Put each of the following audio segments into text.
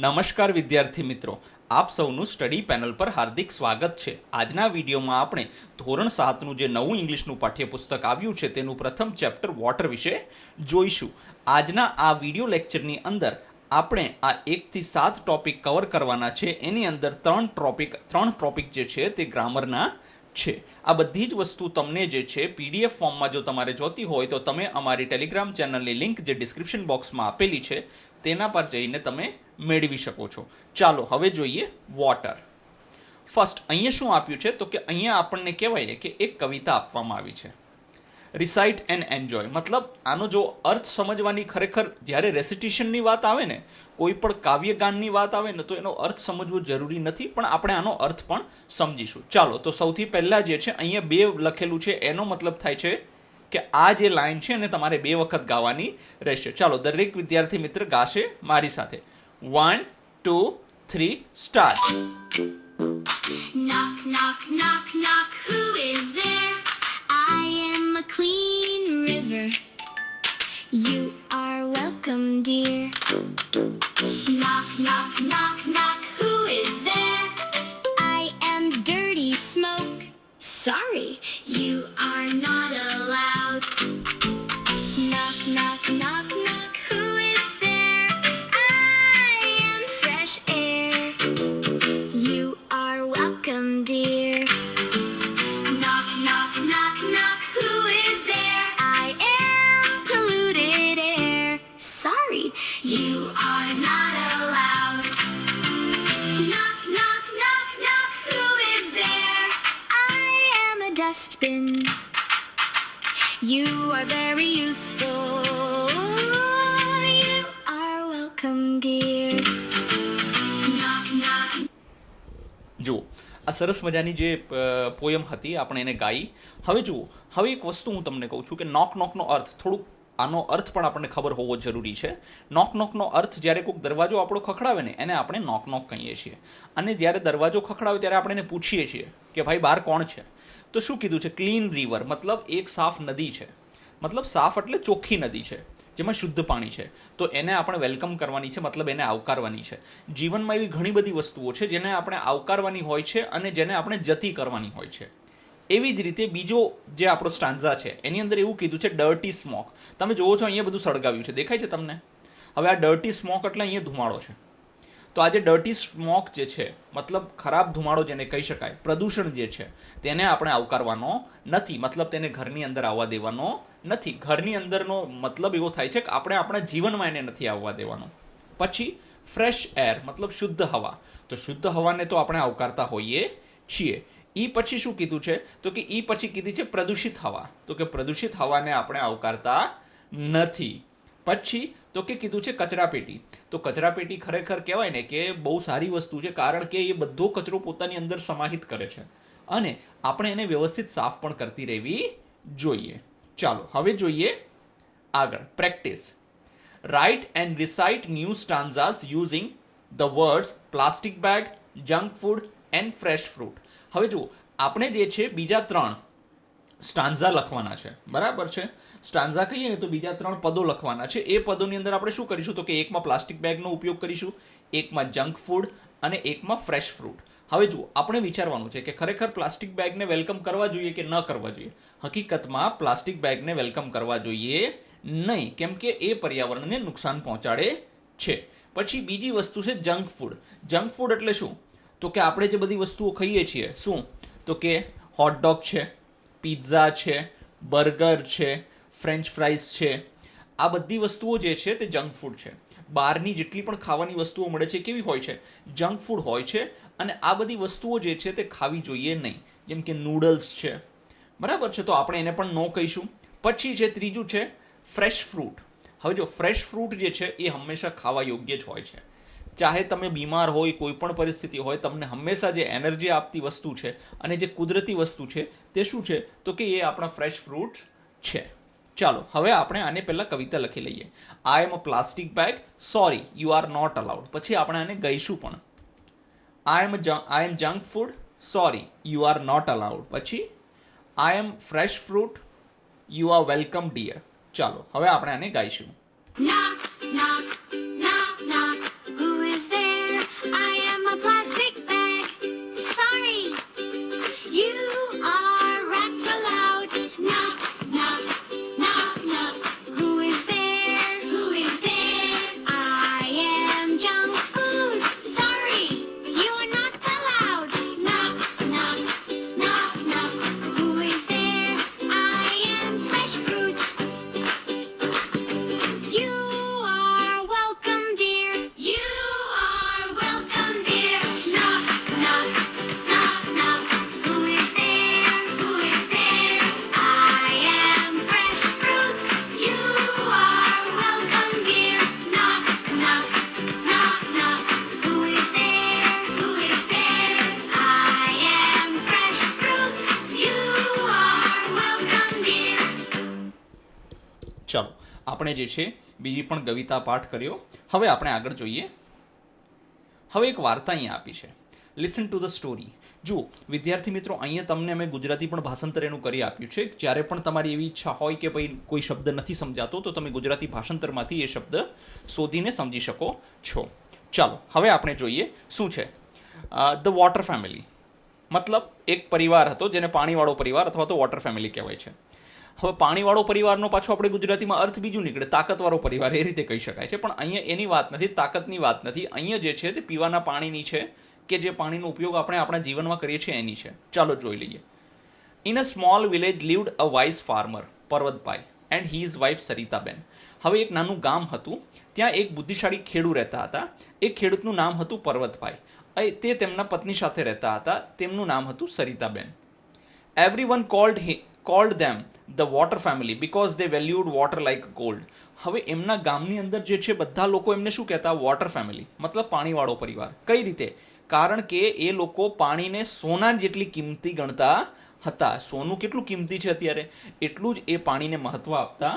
નમસ્કાર વિદ્યાર્થી મિત્રો, આપ સૌનું સ્ટડી પેનલ પર હાર્દિક સ્વાગત છે। આજના વિડીયોમાં આપણે ધોરણ 7નું જે નવું ઇંગ્લિશનું પાઠ્યપુસ્તક આવ્યું છે તેનું પ્રથમ ચેપ્ટર વોટર વિશે જોઈશું। આજના આ વિડીયો લેક્ચરની અંદર આપણે આ 1 થી 7 ટોપિક કવર કરવાના છે। એની અંદર ત્રણ ટોપિક જે છે તે ગ્રામરના છે। આ બધી જ વસ્તુ તમને જે છે પીડીએફ ફોર્મમાં જો તમારે જોતી હોય તો તમે અમારી ટેલિગ્રામ ચેનલની લિંક જે ડિસ્ક્રિપ્શન બોક્સમાં આપેલી છે તેના પર જઈને તમે મેળવી શકો છો। ચાલો હવે જોઈએ વોટર। ફર્સ્ટ અહીંયા શું આપ્યું છે તો કે અહીંયા આપણને કહેવાય કે એક કવિતા આપવામાં આવી છે, રિસાઇટ એન્ડ એન્જોય। મતલબ આનો જો અર્થ સમજવાની ખરેખર જ્યારે રેસિટેશનની વાત આવે ને, કોઈ પણ કાવ્યગાનની વાત આવે ને, તો એનો અર્થ સમજવો જરૂરી નથી, પણ આપણે આનો અર્થ પણ સમજીશું। ચાલો તો સૌથી પહેલાં જે છે અહીંયા 2 લખેલું છે, એનો મતલબ થાય છે કે આ જે લાઈન છે ને તમારે 2 વખત ગાવાની રહેશે। ચાલો દરેક વિદ્યાર્થી મિત્ર ગાશે મારી સાથે। 1 2 3 start. Knock, knock, knock, knock, who is there? I am a clean river. You are welcome, dear. Knock, knock, knock, knock, who is there? I am dirty smoke. Sorry, you are not allowed. Knock, knock, knock, knock, who is there? I am fresh air. You are welcome, dear. Knock, knock, knock, knock, who is there? I am polluted air. Sorry, you are not allowed. Knock, knock, knock, knock, who is there? I am a dustbin. You are very useful. You are welcome, dear. Knock, knock. જુઓ આ સરસ મજાની જે poem હતી આપણે એને ગાઈ। હવે જુઓ, હવે એક વસ્તુ હું તમને કહું છું કે નોક નોકનો અર્થ થોડુંક આનો અર્થ પણ આપણને ખબર હોવો જરૂરી છે। નોક નોકનો અર્થ જ્યારે કોઈક દરવાજો આપણો ખખડાવે ને એને આપણે નોક નોક કહીએ છીએ, અને જ્યારે દરવાજો ખખડાવે ત્યારે આપણે એને પૂછીએ છીએ કે ભાઈ બહાર કોણ છે, તો શું કીધું છે? ક્લીન રિવર, મતલબ એક સાફ નદી છે। મતલબ સાફ એટલે ચોખ્ખી નદી છે જેમાં શુદ્ધ પાણી છે, તો એને આપણે વેલકમ કરવાની છે, મતલબ એને આવકારવાની છે। જીવનમાં એવી ઘણી બધી વસ્તુઓ છે જેને આપણે આવકારવાની હોય છે અને જેને આપણે જતી કરવાની હોય છે। એવી જ રીતે બીજો જે આપણો સ્ટાન્ઝા છે એની અંદર એવું કીધું છે ડર્ટી સ્મોક। તમે જુઓ છો અહીંયા બધું સળગાવ્યું છે, દેખાય છે તમને? હવે આ ડર્ટી સ્મોક એટલે અહીંયા ધુમાડો છે, તો આ જે ડર્ટી સ્મોક જે છે મતલબ ખરાબ ધુમાડો જેને કહી શકાય, પ્રદૂષણ જે છે તેને આપણે આવકારવાનો નથી, મતલબ તેને ઘરની અંદર આવવા દેવાનો નથી। ઘરની અંદરનો મતલબ એવો થાય છે કે આપણે આપણા જીવનમાં એને નથી આવવા દેવાનો। પછી ફ્રેશ એર મતલબ શુદ્ધ હવા, તો શુદ્ધ હવાને તો આપણે આવકારતા હોઈએ છીએ। એ પછી શું કીધું છે તો કે એ પછી કીધી છે પ્રદૂષિત હવા, તો કે પ્રદૂષિત હવાને આપણે આવકારતા નથી। પછી તો કે કીધું છે કચરાપેટી, તો કચરાપેટી ખરેખર કહેવાય ને કે બહુ સારી વસ્તુ છે, કારણ કે એ બધો કચરો પોતાની અંદર સમાહિત કરે છે અને આપણે એને વ્યવસ્થિત સાફ પણ કરતી રહેવી જોઈએ। ચાલો હવે જોઈએ આગળ practice. Write and recite new stanzas using the words plastic bag, junk food and fresh fruit. હવે જુઓ આપણે જે છે બીજા 3 સ્ટાન્ઝા લખવાના છે, બરાબર છે? સ્ટાન્ઝા કહીએ ને તો બીજા 3 પદો લખવાના છે। એ પદોની અંદર આપણે શું કરીશું તો કે એકમાં પ્લાસ્ટિક બેગનો ઉપયોગ કરીશું, એકમાં જંક ફૂડ અને એકમાં ફ્રેશ ફ્રૂટ। હવે જુઓ આપણે વિચારવાનું છે કે ખરેખર પ્લાસ્ટિક બેગને વેલકમ કરવા જોઈએ કે ન કરવા જોઈએ? હકીકતમાં પ્લાસ્ટિક બેગને વેલકમ કરવા જોઈએ નહીં, કેમ કે એ પર્યાવરણને નુકસાન પહોંચાડે છે। પછી બીજી વસ્તુ છે જંક ફૂડ। જંક ફૂડ એટલે શું તો કે આપણે જે બધી વસ્તુઓ ખાઈએ છીએ, શું તો કે હોટડોગ છે, પિઝા છે, બર્ગર છે, ફ્રેન્ચ ફ્રાઈઝ છે, આ બધી વસ્તુઓ જે છે તે જંક ફૂડ છે। બહારની જેટલી પણ ખાવાની વસ્તુઓ મળે છે કેવી હોય છે? જંક ફૂડ હોય છે, અને આ બધી વસ્તુઓ જે છે તે ખાવી જોઈએ નહીં, જેમ કે નૂડલ્સ છે, બરાબર છે? તો આપણે એને પણ નો કહીશું। પછી છે ત્રીજું છે ફ્રેશ ફ્રૂટ। હવે જો ફ્રેશ ફ્રૂટ જે છે એ હંમેશા ખાવા યોગ્ય જ હોય છે, ચાહે તમે બીમાર હોય, કોઈ પણ પરિસ્થિતિ હોય, તમને હંમેશા જે એનર્જી આપતી વસ્તુ છે અને જે કુદરતી વસ્તુ છે તે શું છે તો કે એ આપણા ફ્રેશ ફ્રૂટ છે। ચાલો હવે આપણે આને પહેલાં કવિતા લખી લઈએ। I am a plastic bag, sorry you are not allowed. પછી આપણે આને ગાઈશું પણ। I am junk food, sorry you are not allowed. પછી I am fresh fruit, you are welcome dear. ચાલો હવે આપણે આને ગાઈશું। Knock, knock, knock, knock, who is there? ચાલો આપણે જે છે બીજી પણ કવિતા પાઠ કર્યો. હવે આપણે આગળ જોઈએ. હવે એક વાર્તા અહીંયા આપી છે. Listen to the story. જુઓ વિદ્યાર્થી મિત્રો, અહીંયા તમને અમે ગુજરાતી પણ ભાષાંતર એનું કરી આપ્યું છે. જ્યારે પણ તમારી એવી ઈચ્છા હોય કે ભાઈ કોઈ શબ્દ નથી સમજાતો તો તમે ગુજરાતી ભાષાંતરમાંથી એ શબ્દ શોધીને સમજી શકો છો. ચાલો હવે આપણે જોઈએ શું છે. ધ વોટર ફેમિલી મતલબ એક પરિવાર હતો જેને પાણીવાળો પરિવાર અથવા તો વોટર ફેમિલી કહેવાય છે. હવે પાણીવાળો પરિવારનો પાછો આપણે ગુજરાતીમાં અર્થ બીજું નીકળે, તાકતવાળો પરિવાર, એ રીતે કહી શકાય છે. પણ અહીંયા એની વાત નથી, તાકતની વાત નથી. અહીંયા જે છે તે પીવાના પાણીની છે, કે જે પાણીનો ઉપયોગ આપણે આપણા જીવનમાં કરીએ છીએ એની છે. ચાલો જોઈ લઈએ. In a small village lived a wise farmer Parvatbhai and his wife Saritaben. હવે એક નાનું ગામ હતું, ત્યાં એક બુદ્ધિશાળી ખેડૂત રહેતા હતા. એ ખેડૂતનું નામ હતું પરવતભાઈ. તે તેમના પત્ની સાથે રહેતા હતા. તેમનું નામ હતું Saritaben. Everyone called them the water family because they valued water like gold. હવે એમના ગામની અંદર જે છે બધા લોકો એમને શું કહેતા? વોટર ફેમિલી, મતલબ પાણીવાળો પરિવાર. કઈ રીતે? કારણ કે એ લોકો પાણીને સોના જેટલી કિંમતી ગણતા હતા. સોનું કેટલું કિંમતી છે અત્યારે, એટલું જ એ પાણીને મહત્વ આપતા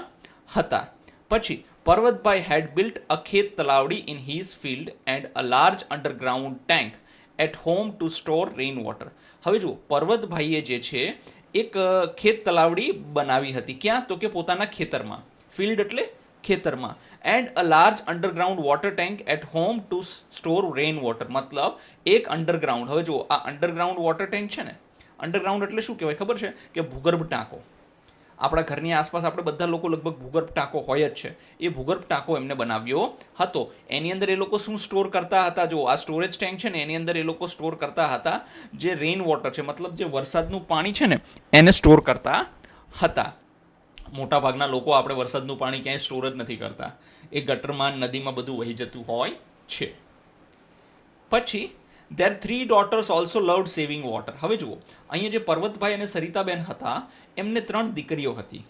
હતા. પછી પર્વતભાઈ હેડ built a khet talavdi in his field and a large underground tank at home to store rain water. હવે જુઓ, પર્વતભાઈએ જે છે એક ખેત તલાવડી બનાવી હતી. ક્યાં? તો કે પોતાના ખેતરમાં. ફિલ્ડ એટલે ખેતરમાં. And a large underground water tank at home to store rain water. મતલબ એક અંડરગ્રાઉન્ડ. હવે જુઓ, આ અંડરગ્રાઉન્ડ વોટર ટેન્ક છે ને, અંડરગ્રાઉન્ડ એટલે શું કહેવાય ખબર છે? કે ભૂગર્ભ ટાંકો. આપણા ઘરની આસપાસ આપણે બધા લોકો લગભગ ભૂગર્ભ ટાંકો હોય જ છે. એ ભૂગર્ભ ટાંકો એમને બનાવ્યો હતો. એની અંદર એ લોકો શું સ્ટોર કરતા હતા? જો આ સ્ટોરેજ ટેન્ક છે ને, એની અંદર એ લોકો સ્ટોર કરતા હતા જે રેઇન વોટર છે, મતલબ જે વરસાદનું પાણી છે ને, એને સ્ટોર કરતા હતા. મોટાભાગના લોકો આપણે વરસાદનું પાણી ક્યાંય સ્ટોર જ નથી કરતા. એ ગટરમાં, નદીમાં બધું વહી જતું હોય છે. પછી their 3 daughters also loved saving water. હવે જુઓ, અહીંયા જે પર્વતભાઈ અને સરિતાબેન હતા એમને 3 દીકરીઓ હતી.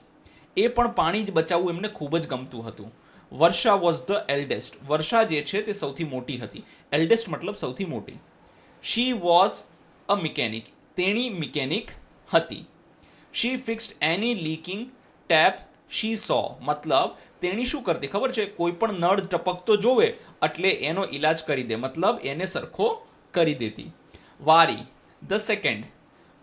એ પણ પાણી જ બચાવવું એમને ખૂબ જ ગમતું હતું. વર્ષા વોઝ ધ એલ્ડેસ્ટ. વર્ષા જે છે તે સૌથી મોટી હતી. એલ્ડેસ્ટ મતલબ સૌથી મોટી. She was a mechanic. તેણી મિકેનિક હતી. She fixed any leaking tap she saw. મતલબ તેણી શું કરતી ખબર છે? કોઈ પણ નળ ટપકતો જોવે એટલે એનો ઈલાજ કરી દે, મતલબ એને સરખો કરી દેતી. વારી the second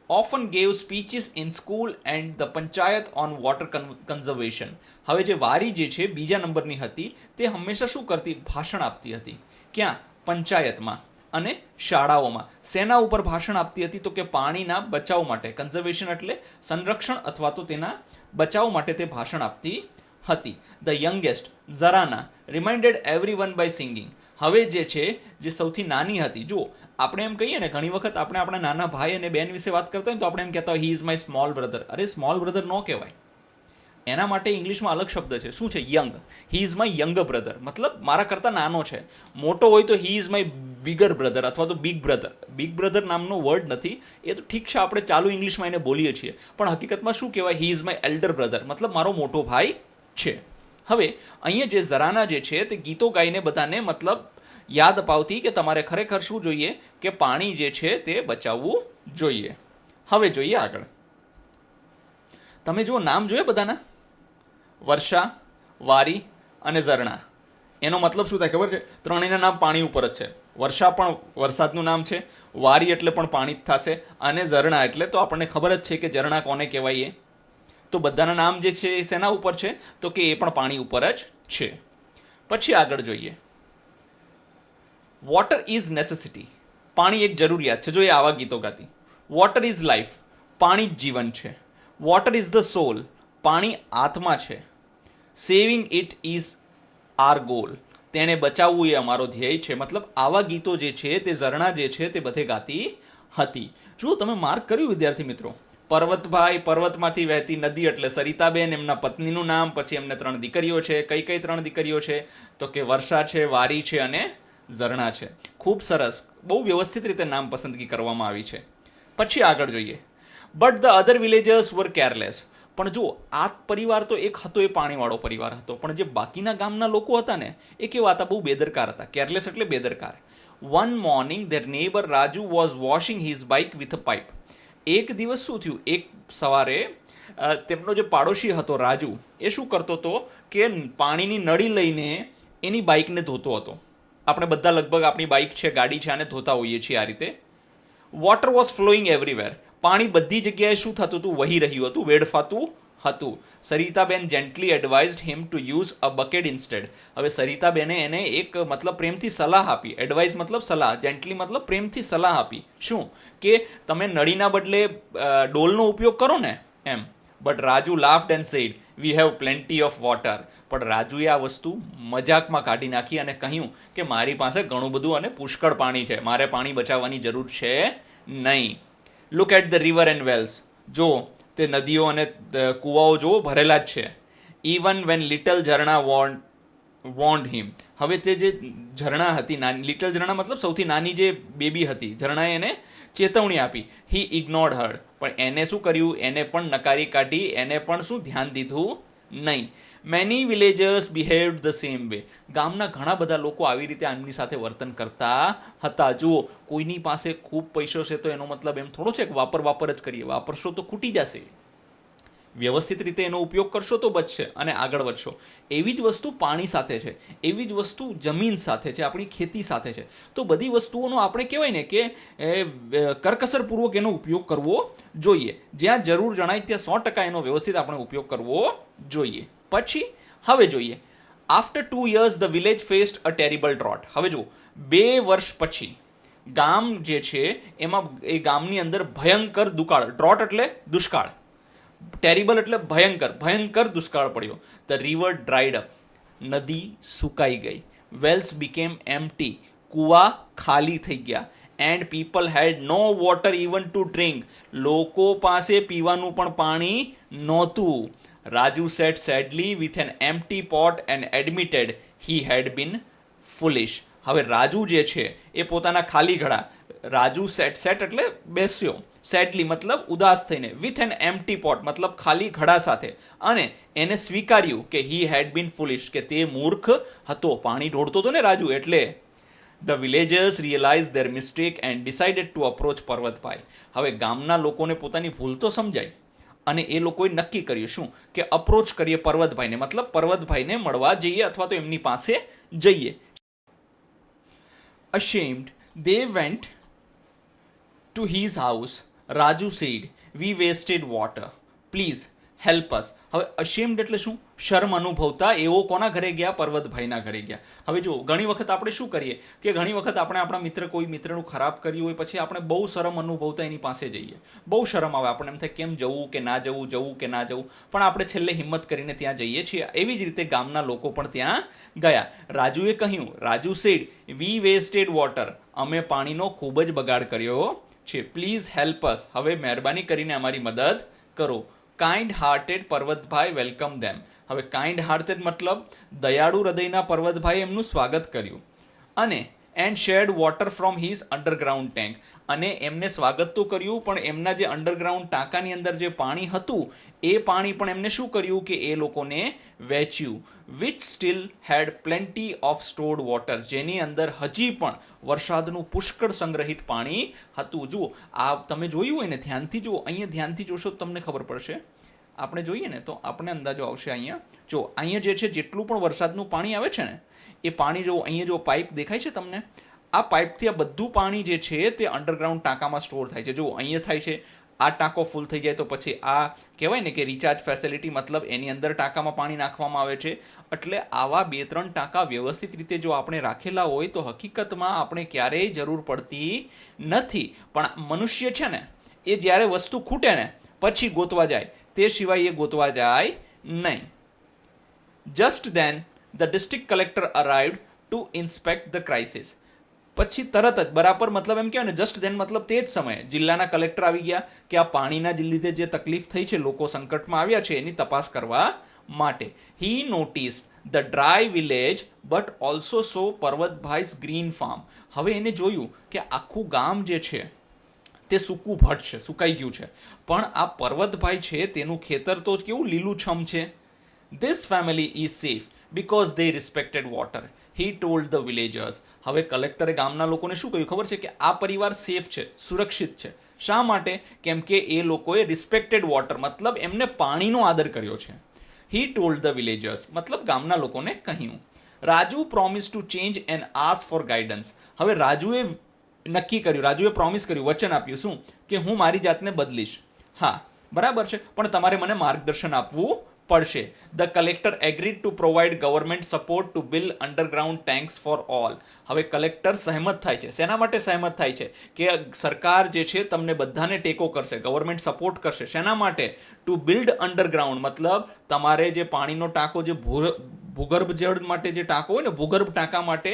often gave speeches in school and the panchayat on water conservation. હવે જે વારી જે છે બીજા નંબરની હતી, તે હંમેશા શું કરતી? ભાષણ આપતી હતી. ક્યાં? પંચાયતમાં અને શાળાઓમાં. શેના ઉપર ભાષણ આપતી હતી? તો કે પાણીના બચાવ માટે. કન્ઝર્વેશન એટલે સંરક્ષણ અથવા તો તેના બચાવ માટે તે ભાષણ આપતી હતી. The youngest Zarana reminded everyone by singing. હવે જે છે જે સૌથી નાની હતી, જુઓ આપણે એમ કહીએ ને, ઘણી વખત આપણે આપણા નાના ભાઈ અને બહેન વિશે વાત કરતા હોય તો આપણે એમ કહેતા હોય he is my small brother. અરે સ્મોલ બ્રધર ન કહેવાય, એના માટે ઇંગ્લિશમાં અલગ શબ્દ છે. શું છે? Young. He is my younger brother, મતલબ મારા કરતાં નાનો છે. મોટો હોય તો he is my bigger brother અથવા તો બિગ બ્રધર. બિગ બ્રધર નામનો વર્ડ નથી, એ તો ઠીક છે આપણે ચાલુ ઇંગ્લિશમાં એને બોલીએ છીએ, પણ હકીકતમાં શું કહેવાય? He is my elder brother, મતલબ મારો મોટો ભાઈ છે. હવે અહીંયા જે ઝરાના જે છે તે ગીતો ગાઈને બધાને મતલબ યાદ અપાવતી કે તમારે ખરેખર શું જોઈએ? કે પાણી જે છે તે બચાવવું જોઈએ. હવે જોઈએ આગળ. તમે જુઓ, નામ જોઈએ બધાના? વર્ષા, વારી અને ઝરણા. એનો મતલબ શું થાય ખબર છે? ત્રણેયના નામ પાણી ઉપર જ છે. વર્ષા પણ વરસાદનું નામ છે, વારી એટલે પણ પાણી જ થશે, અને ઝરણા એટલે તો આપણને ખબર જ છે કે ઝરણા કોને કહેવાય. તો બધાના નામ જે છે એ શેના ઉપર છે? તો કે એ પણ પાણી ઉપર જ છે. પછી આગળ જોઈએ. Water is necessity. પાણી એક જરૂરિયાત છે. જો એ આવા ગીતો ગાતી. Water is life. પાણી જ જીવન છે. Water is the soul. પાણી આત્મા છે. Saving it is our goal. તેણે બચાવવું એ અમારો ધ્યેય છે. મતલબ આવા ગીતો જે છે તે ઝરણા જે છે તે બધે ગાતી હતી. જુઓ, તમે માર્ક કર્યું વિદ્યાર્થી મિત્રો? પર્વતભાઈ, પર્વતમાંથી વહેતી નદી એટલે સરિતાબેન, એમના પત્નીનું નામ, પછી એમને 3 દીકરીઓ છે. કઈ કઈ 3 દીકરીઓ છે? તો કે વર્ષા છે, વારી છે અને ઝરણા છે. ખૂબ સરસ, બહુ વ્યવસ્થિત રીતે નામ પસંદગી કરવામાં આવી છે. પછી આગળ જોઈએ. But the other villagers were careless. પણ જુઓ, આ પરિવાર તો એક હતો, એ પાણીવાળો પરિવાર હતો, પણ જે બાકીના ગામના લોકો હતા ને એ કેવા હતા? બહુ બેદરકાર હતા. કેરલેસ એટલે બેદરકાર. One morning there neighbour Raju was washing his bike with a pipe. એક દિવસ શું થયું? એક સવારે તેમનો જે પાડોશી હતો રાજુ, એ શું કરતો હતો કે પાણીની નળી લઈને એની બાઇકને ધોતો હતો. આપણે બધા લગભગ આપણી બાઇક છે, ગાડી છે, આને ધોતા હોઈએ છીએ આ રીતે. Water was flowing everywhere. પાણી બધી જગ્યાએ શું થતું હતું? વહી રહ્યું હતું, વેડફાતું હતું. Saritaben gently advised him to use a bucket instead. હવે સરિતાબેને એને એક મતલબ પ્રેમથી સલાહ આપી. એડવાઇઝ મતલબ સલાહ, જેન્ટલી મતલબ પ્રેમથી સલાહ આપી. શું? કે તમે નળીના બદલે ડોલનો ઉપયોગ કરો ને એમ. But Raju laughed and said we have plenty of water. પણ રાજુએ આ વસ્તુ મજાકમાં કાઢી નાખી અને કહ્યું કે મારી પાસે ઘણું બધું અને પુષ્કળ પાણી છે, મારે પાણી બચાવવાની જરૂર છે નહીં. Look at the river and wells. જો તે નદીઓ અને કૂવાઓ જો ભરેલા જ છે. Even when little Zarana warned him. હવે તે જે ઝરણા હતી, લિટલ ઝરણા મતલબ સૌથી નાની જે બેબી હતી, ઝરણાએ એને ચેતવણી આપી. હી ઇગ્નોર્ડ હર. પણ એને શું કર્યું? એને પણ નકારી કાઢી, એને પણ શું ધ્યાન દીધું નહીં. Many villagers behaved the same way. ગામના ઘણા બધા લોકો આવી રીતે આમની સાથે વર્તન કરતા હતા. જુઓ, કોઈની પાસે ખૂબ પૈસો છે તો એનો મતલબ એમ થોડો છે કે વાપર જ કરીએ. વાપરશો તો ખૂટી જશે. વ્યવસ્થિત રીતે એનો ઉપયોગ કરશો તો બચશે અને આગળ વધશો. એવી જ વસ્તુ પાણી સાથે છે, એવી જ વસ્તુ જમીન સાથે છે, આપણી ખેતી સાથે છે. તો બધી વસ્તુઓનો આપણે કહેવાય ને કે કરકસરપૂર્વક એનો ઉપયોગ કરવો જોઈએ. જ્યાં જરૂર જણાય ત્યાં 100% એનો વ્યવસ્થિત આપણે ઉપયોગ કરવો જોઈએ. પછી હવે જોઈએ, after 2 years the village faced a terrible drought. હવે જુઓ, 2 વર્ષ પછી ગામ જે છે એમાં એ ગામની અંદર ભયંકર દુકાળ, ડ્રોટ એટલે દુષ્કાળ, ટેરિબલ એટલે ભયંકર દુષ્કાળ પડ્યો. The river dried up. નદી સુકાઈ ગઈ. Wells became empty. કૂવા ખાલી થઈ ગયા. And people had no water even to drink. લોકો પાસે પીવાનું પણ પાણી નહોતું. Raju sat sadly with an empty pot and admitted he had been foolish. હવે રાજુ જે છે એ પોતાના ખાલી ઘડા, રાજુ સેટ એટલે બેસ્યો, સેડલી મતલબ ઉદાસ થઈને, વિથ એન એમ્પ્ટી પોટ મતલબ ખાલી ઘડા સાથે, અને એને સ્વીકાર્યું કે હી હેડ બીન ફુલિશ, કે તે મૂર્ખ હતો. પાણી ઢોળતો હતો ને રાજુ એટલે. The villagers realise their mistake and decided to approach Parvatbhai. હવે ગામના લોકોને પોતાની ભૂલ તો સમજાય અને એ લોકોએ નક્કી કર્યું શું કે અપ્રોચ કરીએ પર્વતભાઈને, મતલબ પર્વતભાઈને મળવા જઈએ અથવા તો એમની પાસે જઈએ. Ashamed, they went to his house. Raju said, "We wasted water. Please help us." હવે ashamed એટલે શું? શરમ અનુભવતા. એવો કોના ઘરે ગયા? પર્વતભાઈના ઘરે ગયા. હવે જો, ઘણી વખત આપણે શું કરીએ કે ઘણી વખત આપણે આપણા કોઈ મિત્રનું ખરાબ કર્યું હોય પછી આપણે બહુ શરમ અનુભવતા એની પાસે જઈએ. બહુ શરમ આવે, આપણને એમ થાય કેમ જવું કે ના જવું, જવું કે ના જવું, પણ આપણે છેલ્લે હિંમત કરીને ત્યાં જઈએ છીએ. એવી જ રીતે ગામના લોકો પણ ત્યાં ગયા. રાજુએ કહ્યું, રાજુ સેડ, "વી વેસ્ટેડ વોટર." અમે પાણીનો ખૂબ જ બગાડ કર્યો છે. "Please help us." હવે મહેરબાની કરીને અમારી મદદ કરો. કાઇન્ડ હાર્ટેડ પર્વતભાઈ વેલકમ ધેમ. હવે કાઇન્ડ હાર્ટેડ મતલબ દયાળુ હૃદયના પર્વતભાઈ એમનું સ્વાગત કર્યું. અને and shared water from his underground tank. અને એમને સ્વાગત તો કર્યું, પણ એમના જે અંડરગ્રાઉન્ડ ટાંકાની અંદર જે પાણી હતું એ પાણી પણ એમને શું કર્યું કે એ લોકોને વેચ્યું. Which still had plenty of stored water. જેની અંદર હજી પણ વરસાદનું પુષ્કળ સંગ્રહિત પાણી હતું. જુઓ, આ તમે જોયું હોય ને, ધ્યાનથી જુઓ, અહીંયા ધ્યાનથી જોશો તો તમને ખબર પડશે. આપણે જોઈએ ને તો આપણે અંદાજો આવશે. અહીંયા જો, અહીંયા જે છે જેટલું પણ વરસાદનું પાણી આવે છે ને એ પાણી જો અહીંયા જો પાઇપ દેખાય છે તમને, આ પાઇપથી આ બધું પાણી જે છે તે અંડરગ્રાઉન્ડ ટાંકામાં સ્ટોર થાય છે. જુઓ, અહીંયા થાય છે, આ ટાંકો ફૂલ થઈ જાય તો પછી આ કહેવાય ને કે રિચાર્જ ફેસિલિટી, મતલબ એની અંદર ટાંકામાં પાણી નાખવામાં આવે છે. એટલે આવા 2-3 ટાંકા વ્યવસ્થિત રીતે જો આપણે રાખેલા હોય તો હકીકતમાં આપણે ક્યારેય જરૂર પડતી નથી. પણ મનુષ્ય છે ને એ જ્યારે વસ્તુ ખૂટે ને પછી ગોતવા જાય, તે સિવાય એ ગોતવા જાય નહીં. Just then the district collector arrived to inspect the crisis. પછી તરત જ, બરાબર મતલબ એમ કહેવાય ને, જસ્ટ ધેન મતલબ તે જ સમયે જિલ્લાના કલેક્ટર આવી ગયા કે આ પાણીના લીધે જે તકલીફ થઈ છે, લોકો સંકટમાં આવ્યા છે, એની તપાસ કરવા માટે. He noticed the dry village but also saw Parvatbhai's green farm. હવે એને જોયું કે આખું ગામ જે છે તે સૂકું ભટ્ટ છે, સુકાઈ ગયું છે, પણ આ પર્વતભાઈ છે તેનું ખેતર તો કેવું લીલુંછમ છે. This family is safe because they respected water. He told the villagers. હવે કલેક્ટરે ગામના લોકોને શું કહ્યું ખબર છે કે આ પરિવાર સેફ છે, સુરક્ષિત છે. શા માટે? કેમ કે એ લોકોએ રિસ્પેક્ટેડ વોટર મતલબ એમને પાણીનો આદર કર્યો છે. He told the villagers મતલબ ગામના લોકોને કહ્યું. Raju promised to change and ask for guidance. હવે રાજુએ નક્કી કર્યું, રાજુએ પ્રોમિસ કર્યું, વચન આપ્યું શું કે હું મારી જાતને બદલીશ. હા બરાબર છે, પણ તમારે મને માર્ગદર્શન આપવું પડશે. The collector agreed to provide government support to build underground tanks for all. હવે કલેક્ટર સહેમત થાય છે. શેના માટે સહેમત થાય છે? કે સરકાર જે છે તમને બધાને ટેકો કરશે, ગવર્મેન્ટ સપોર્ટ કરશે. શેના માટે? ટુ બિલ્ડ અંડરગ્રાઉન્ડ મતલબ તમારે જે પાણીનો ટાંકો, જે ભૂગર્ભ જળ માટે જે ટાંકો હોય ને, ભૂગર્ભ ટાંકા માટે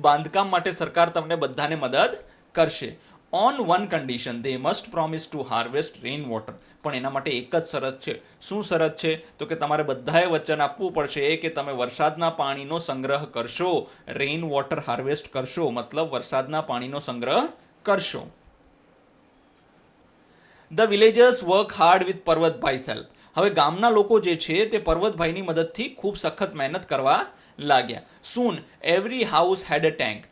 બાંધકામ માટે સરકાર તમને બધાને મદદ કરશે. On one condition, they must promise two harvest rain water. પણ એના માટે એક જ શરત છે. શું શરત છે? તો કે તમારે બધાએ વચન આપવું પડશે કે તમે વરસાદના પાણીનો સંગ્રહ કરશો, રેઇન વોટર હાર્વેસ્ટ કરશો, મતલબ વરસાદના પાણીનો સંગ્રહ કરશો. The villagers work hard with Parvatbhai help. હવે ગામના લોકો જે છે તે પર્વતભાઈની મદદથી ખૂબ સખત મહેનત કરવા લાગ્યા. સૂન એવરી હાઉસ હેડ અ ટેન્ક.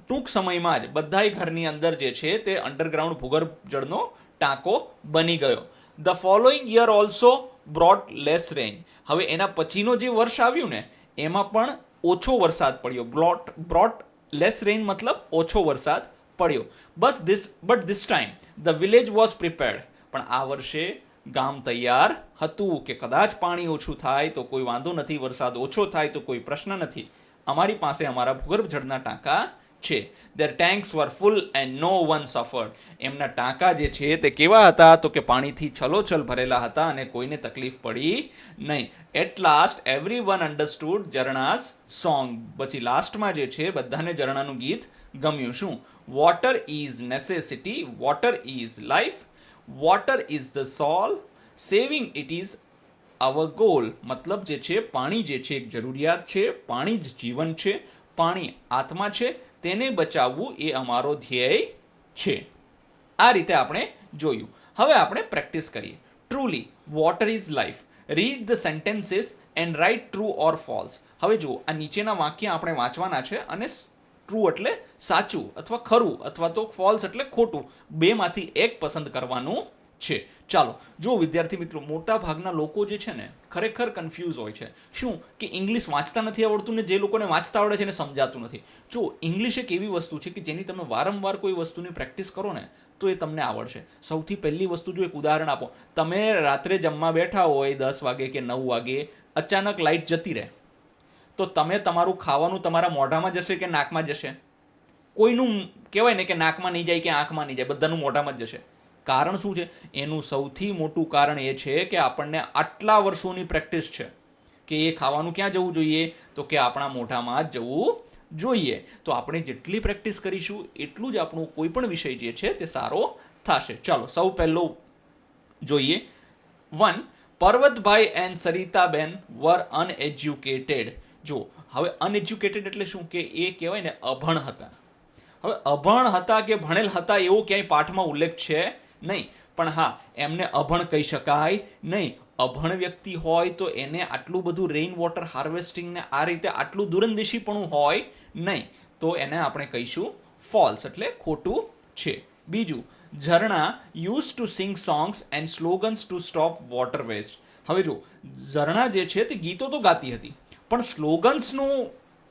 ટૂંક સમયમાં જ બધાય ઘરની અંદર જે છે તે અંડરગ્રાઉન્ડ ભૂગર્ભ જળનો ટાંકો બની ગયો. The following year also brought less rain. હવે એના પછીનો જે વર્ષ આવ્યું ને એમાં પણ ઓછો વરસાદ પડ્યો. બ્રોટ લેસ રેઇન મતલબ ઓછો વરસાદ પડ્યો. But this time the village was prepared. પણ આ વર્ષે ગામ તૈયાર હતું કે કદાચ પાણી ઓછું થાય તો કોઈ વાંધો નથી, વરસાદ ઓછો થાય તો કોઈ પ્રશ્ન નથી, અમારી પાસે અમારા ભૂગર્ભ જળના ટાંકા છે. Their tanks were full and no one suffered. એમના ટાંકા જે છે તે કેવા હતા? તો કે પાણીથી છલોછલ ભરેલા હતા અને કોઈને તકલીફ પડી નહીં. At last every one understood Zarna's song. પછી લાસ્ટમાં જે છે બધાને ઝરણાનું ગીત ગમ્યું. શું? Water is necessity, water is life, water is the soul, saving it is our goal. મતલબ જે છે પાણી જે છે એક જરૂરિયાત છે, પાણી જ જીવન છે, પાણી આત્મા છે, તેને બચાવવું એ અમારો ધ્યેય છે. આ રીતે આપણે જોયું. હવે આપણે પ્રેક્ટિસ કરીએ. Truly water is life. Read the sentences and write true or false. હવે જુઓ, આ નીચેના વાક્ય આપણે વાંચવાના છે અને ટ્રુ એટલે સાચું અથવા ખરું, અથવા તો ફોલ્સ એટલે ખોટું, બેમાંથી એક પસંદ કરવાનું છે. ચાલો જો વિદ્યાર્થી મિત્રો, મોટા ભાગના લોકો જે છે ને ખરેખર કન્ફ્યુઝ હોય છે. શું? કે ઇંગ્લિશ વાંચતા નથી આવડતું ને જે લોકોને વાંચતા આવડે છે એને સમજાતું નથી. જો ઇંગ્લિશ એક એવી વસ્તુ છે કે જેની તમે વારંવાર કોઈ વસ્તુની પ્રેક્ટિસ કરો ને તો એ તમને આવડશે. સૌથી પહેલી વસ્તુ, જો એક ઉદાહરણ આપો. તમે રાત્રે જમવા બેઠા હોય 10 વાગે કે 9 વાગે, અચાનક લાઇટ જતી રહે તો તમે તમારું ખાવાનું તમારા મોઢામાં જશે કે નાકમાં જશે? કોઈનું કહેવાય ને કે નાકમાં નહીં જાય કે આંખમાં નહીં જાય, બધાનું મોઢામાં જ જશે. કારણ શું છે? એનું સૌથી મોટું કારણ એ છે કે આપણને આટલા વર્ષોની પ્રેક્ટિસ છે કે એ ખાવાનું ક્યાં જવું જોઈએ? તો કે આપણા મોઢામાં જ જવું જોઈએ. તો આપણે જેટલી પ્રેક્ટિસ કરીશું એટલું જ આપણું કોઈ પણ વિષય જે છે તે સારો થશે. ચાલો સૌ પહેલો જોઈએ. 1. પર્વતભાઈ એન્ડ સરિતાબેન વર અનએજ્યુકેટેડ. જો હવે અનએજ્યુકેટેડ એટલે શું? કે એ કહેવાય ને અભણ હતા. હવે અભણ હતા કે ભણેલ હતા એવો ક્યાંય પાઠમાં ઉલ્લેખ છે નહીં, પણ હા એમને અભણ કહી શકાય નહીં. અભણ વ્યક્તિ હોય તો એને આટલું બધું રેઇન વોટર હાર્વેસ્ટિંગને આ રીતે આટલું દૂરંદેશીપણું હોય નહીં, તો એને આપણે કહીશું ફોલ્સ એટલે ખોટું છે. બીજું, Zarna used to sing songs and slogans to stop water waste. હવે જો ઝરણા જે છે તે ગીતો તો ગાતી હતી પણ સ્લોગન્સનું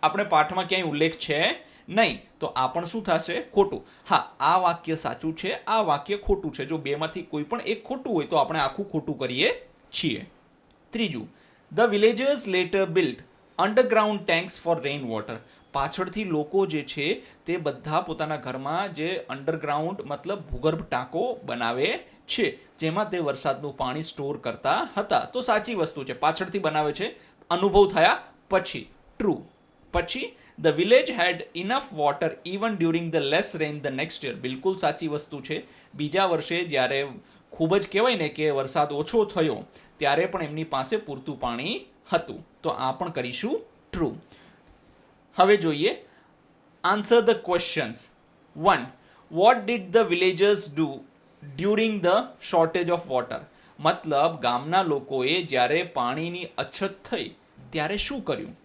આપણે પાઠમાં ક્યાંય ઉલ્લેખ છે નહીં, તો આ પણ શું થશે? ખોટું. હા, આ વાક્ય સાચું છે, આ વાક્ય ખોટું છે. જો બેમાંથી કોઈ પણ એક ખોટું હોય તો આપણે આખું ખોટું કરીએ છીએ. ત્રીજું, the villagers later built underground tanks for rain water. પાછળથી લોકો જે છે તે બધા પોતાના ઘરમાં જે અંડરગ્રાઉન્ડ મતલબ ભૂગર્ભ ટાંકો બનાવે છે જેમાં તે વરસાદનું પાણી સ્ટોર કરતા હતા. તો સાચી વસ્તુ છે, પાછળથી બનાવે છે અનુભવ થયા પછી. ટ્રુ. પછી the village had enough water even during the less rain the next year. બિલકુલ સાચી વસ્તુ છે. બીજા વર્ષે જ્યારે ખૂબ જ કહેવાય ને કે વરસાદ ઓછો થયો ત્યારે પણ એમની પાસે પૂરતું પાણી હતું. તો આ પણ કરીશું ટ્રુ. હવે જોઈએ answer the questions. 1. What did the villagers do during the shortage of water. મતલબ ગામના લોકોએ જ્યારે પાણીની અછત થઈ ત્યારે શું કર્યું?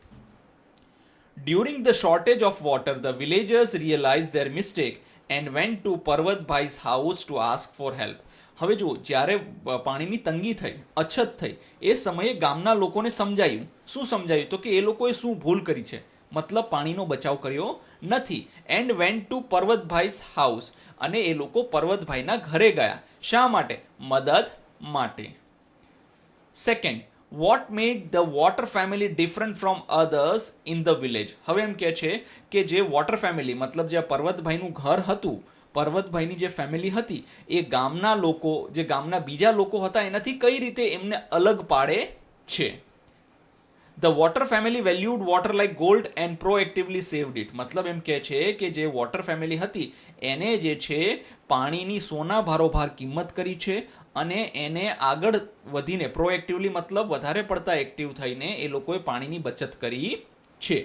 During the shortage of water, the villagers realized their mistake and went to Parvatbhai's house to ask for help. હવે જો જ્યારે પાણીની તંગી થઈ, અછત થઈ, એ સમયે ગામના લોકોને સમજાયું. શું સમજાયું? તો કે એ લોકોએ શું ભૂલ કરી છે, મતલબ પાણીનો બચાવ કર્યો નથી. એન્ડ વેન્ટ ટુ પર્વતભાઈસ હાઉસ, અને એ લોકો પર્વતભાઈના ઘરે ગયા. શા માટે? મદદ માટે. Second, what made the water family different from others in the village. હવે એમ કહે છે કે જે વોટર ફેમિલી, મતલબ જે પર્વતભાઈનું ઘર હતું, પર્વતભાઈની જે ફેમિલી હતી, એ ગામના લોકો, જે ગામના બીજા લોકો હતા, એનાથી કઈ રીતે એમને અલગ પાડે છે. The water family valued water like gold and proactively saved it. મતલબ એમ કહે છે કે જે વોટર ફેમિલી હતી એને જે છે પાણીની સોના ભારોભાર કિંમત કરી છે, અને એને આગળ વધીને પ્રોએક્ટિવલી મતલબ વધારે પડતા એક્ટિવ થઈને એ લોકોએ પાણીની બચત કરી છે.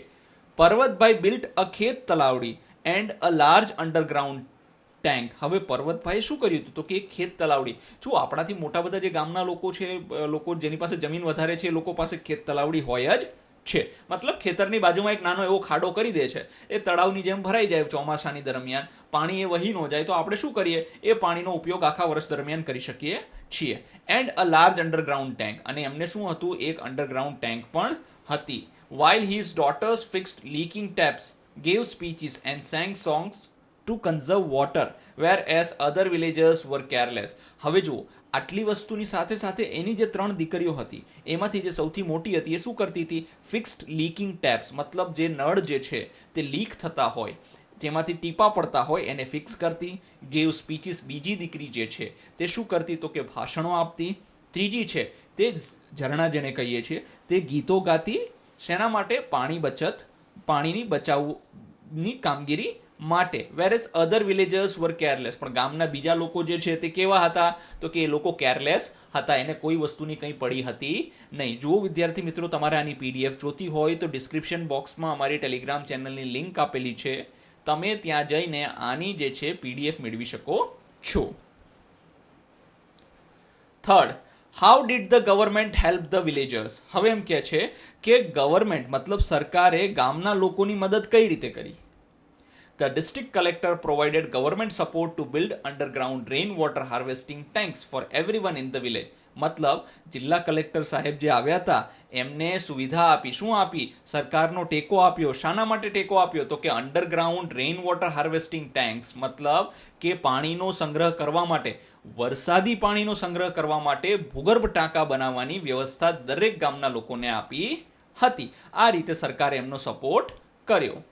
પર્વતભાઈ built a khet talavdi and a large underground tank. હવે પર્વતભાઈએ શું કર્યું હતું? તો કે એક ખેત તલાવડી. જો આપણાથી મોટા બધા જે ગામના લોકો છે, લોકો જેની પાસે જમીન વધારે છે, એ લોકો પાસે ખેત તલાવડી હોય જ છે. મતલબ ખેતરની બાજુમાં એક નાનો એવો ખાડો કરી દે છે, એ તળાવની જેમ ભરાઈ જાય ચોમાસાની દરમિયાન, પાણી એ વહી ન જાય, તો આપણે શું કરીએ? એ પાણીનો ઉપયોગ આખા વર્ષ દરમિયાન કરી શકીએ છીએ. And a large underground tank, અને એમને શું હતું? એક અંડરગ્રાઉન્ડ ટેન્ક પણ હતી. while his daughters fixed leaking taps, gave speeches and sang songs to conserve water, whereas other villagers were careless. હવે જુઓ, આટલી વસ્તુની સાથે સાથે એની જે 3 દીકરીઓ હતી, એમાંથી જે સૌથી મોટી હતી એ શું કરતી હતી? ફિક્સ્ડ લીકિંગ ટેપ્સ, મતલબ જે નળ જે છે તે લીક થતા હોય, જેમાંથી ટીપા પડતા હોય, એને ફિક્સ કરતી. ગેવ સ્પીચીસ, બીજી દીકરી જે છે તે શું કરતી? તો કે ભાષણો આપતી. ત્રીજી છે તે ઝરણા જેને કહીએ છીએ, તે ગીતો ગાતી. શેના માટે? પાણીની બચાવની કામગીરી માટે. વેરેસ અધર વિલેજર્સ વર કેરલેસ, પણ ગામના બીજા લોકો જે છે તે કેવા હતા? તો કે એ લોકો કેરલેસ હતા, એને કોઈ વસ્તુની કંઈ પડી હતી નહીં. જુઓ વિદ્યાર્થી મિત્રો, તમારે આની PDF જોતી હોય તો ડિસ્ક્રિપ્શન બોક્સમાં અમારી ટેલિગ્રામ ચેનલની લિંક આપેલી છે, તમે ત્યાં જઈને આની જે છે PDF મેળવી શકો છો. Third, how did the government help the villagers. હવે એમ કહે છે કે ગવર્મેન્ટ મતલબ સરકારે ગામના લોકોની મદદ કઈ રીતે કરી. The district collector provided government support to build underground rainwater harvesting tanks for everyone in the village. મતલબ જિલ્લા કલેક્ટર સાહેબ જે આવ્યા હતા એમને સુવિધા આપી. શું આપી? સરકારનો ટેકો આપ્યો. શાના માટે ટેકો આપ્યો? તો કે underground rain water harvesting tanks, મતલબ કે પાણીનો સંગ્રહ કરવા માટે, વરસાદી પાણીનો સંગ્રહ કરવા માટે ભૂગર્ભ ટાંકા બનાવવાની વ્યવસ્થા દરેક ગામના લોકોને આપી હતી. આ રીતે સરકારે એમનો સપોર્ટ કર્યો.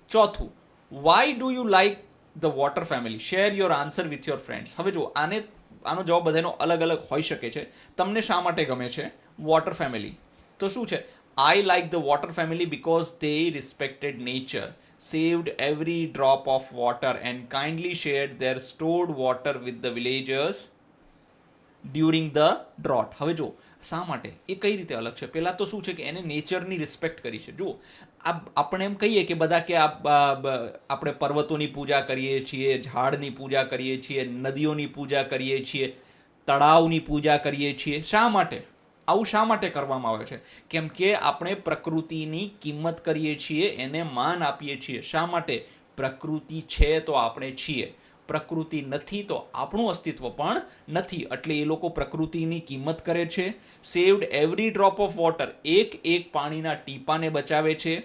ચોથું, why do you like the water family? Share your answer with your friends. હવે જો આનો જવાબ બધાનો અલગ અલગ હોઈ શકે છે. તમને શા માટે ગમે છે વોટર ફેમિલી? તો શું છે? I like the water family because they respected nature, saved every drop of water and kindly shared their stored water with the villagers during the drought. હવે જો શા માટે એ કઈ રીતે અલગ છે? પહેલાં તો શું છે કે એને નેચરની રિસ્પેક્ટ કરી છે. જો આપણે એમ કહીએ કે બધા કે આપણે પર્વતોની પૂજા કરીએ છીએ, ઝાડની પૂજા કરીએ છીએ, નદીઓની પૂજા કરીએ છીએ, તળાવની પૂજા કરીએ છીએ. શા માટે આવું શા માટે કરવામાં આવે છે? કેમ કે આપણે પ્રકૃતિની કિંમત કરીએ છીએ, એને માન આપીએ છીએ. શા માટે? પ્રકૃતિ છે તો આપણે છીએ, પ્રકૃતિ નથી તો આપણું અસ્તિત્વ પણ નથી. એટલે એ લોકો પ્રકૃતિની કિંમત કરે છે. Saved every drop of water, એક પાણીના ટીપાને બચાવે છે.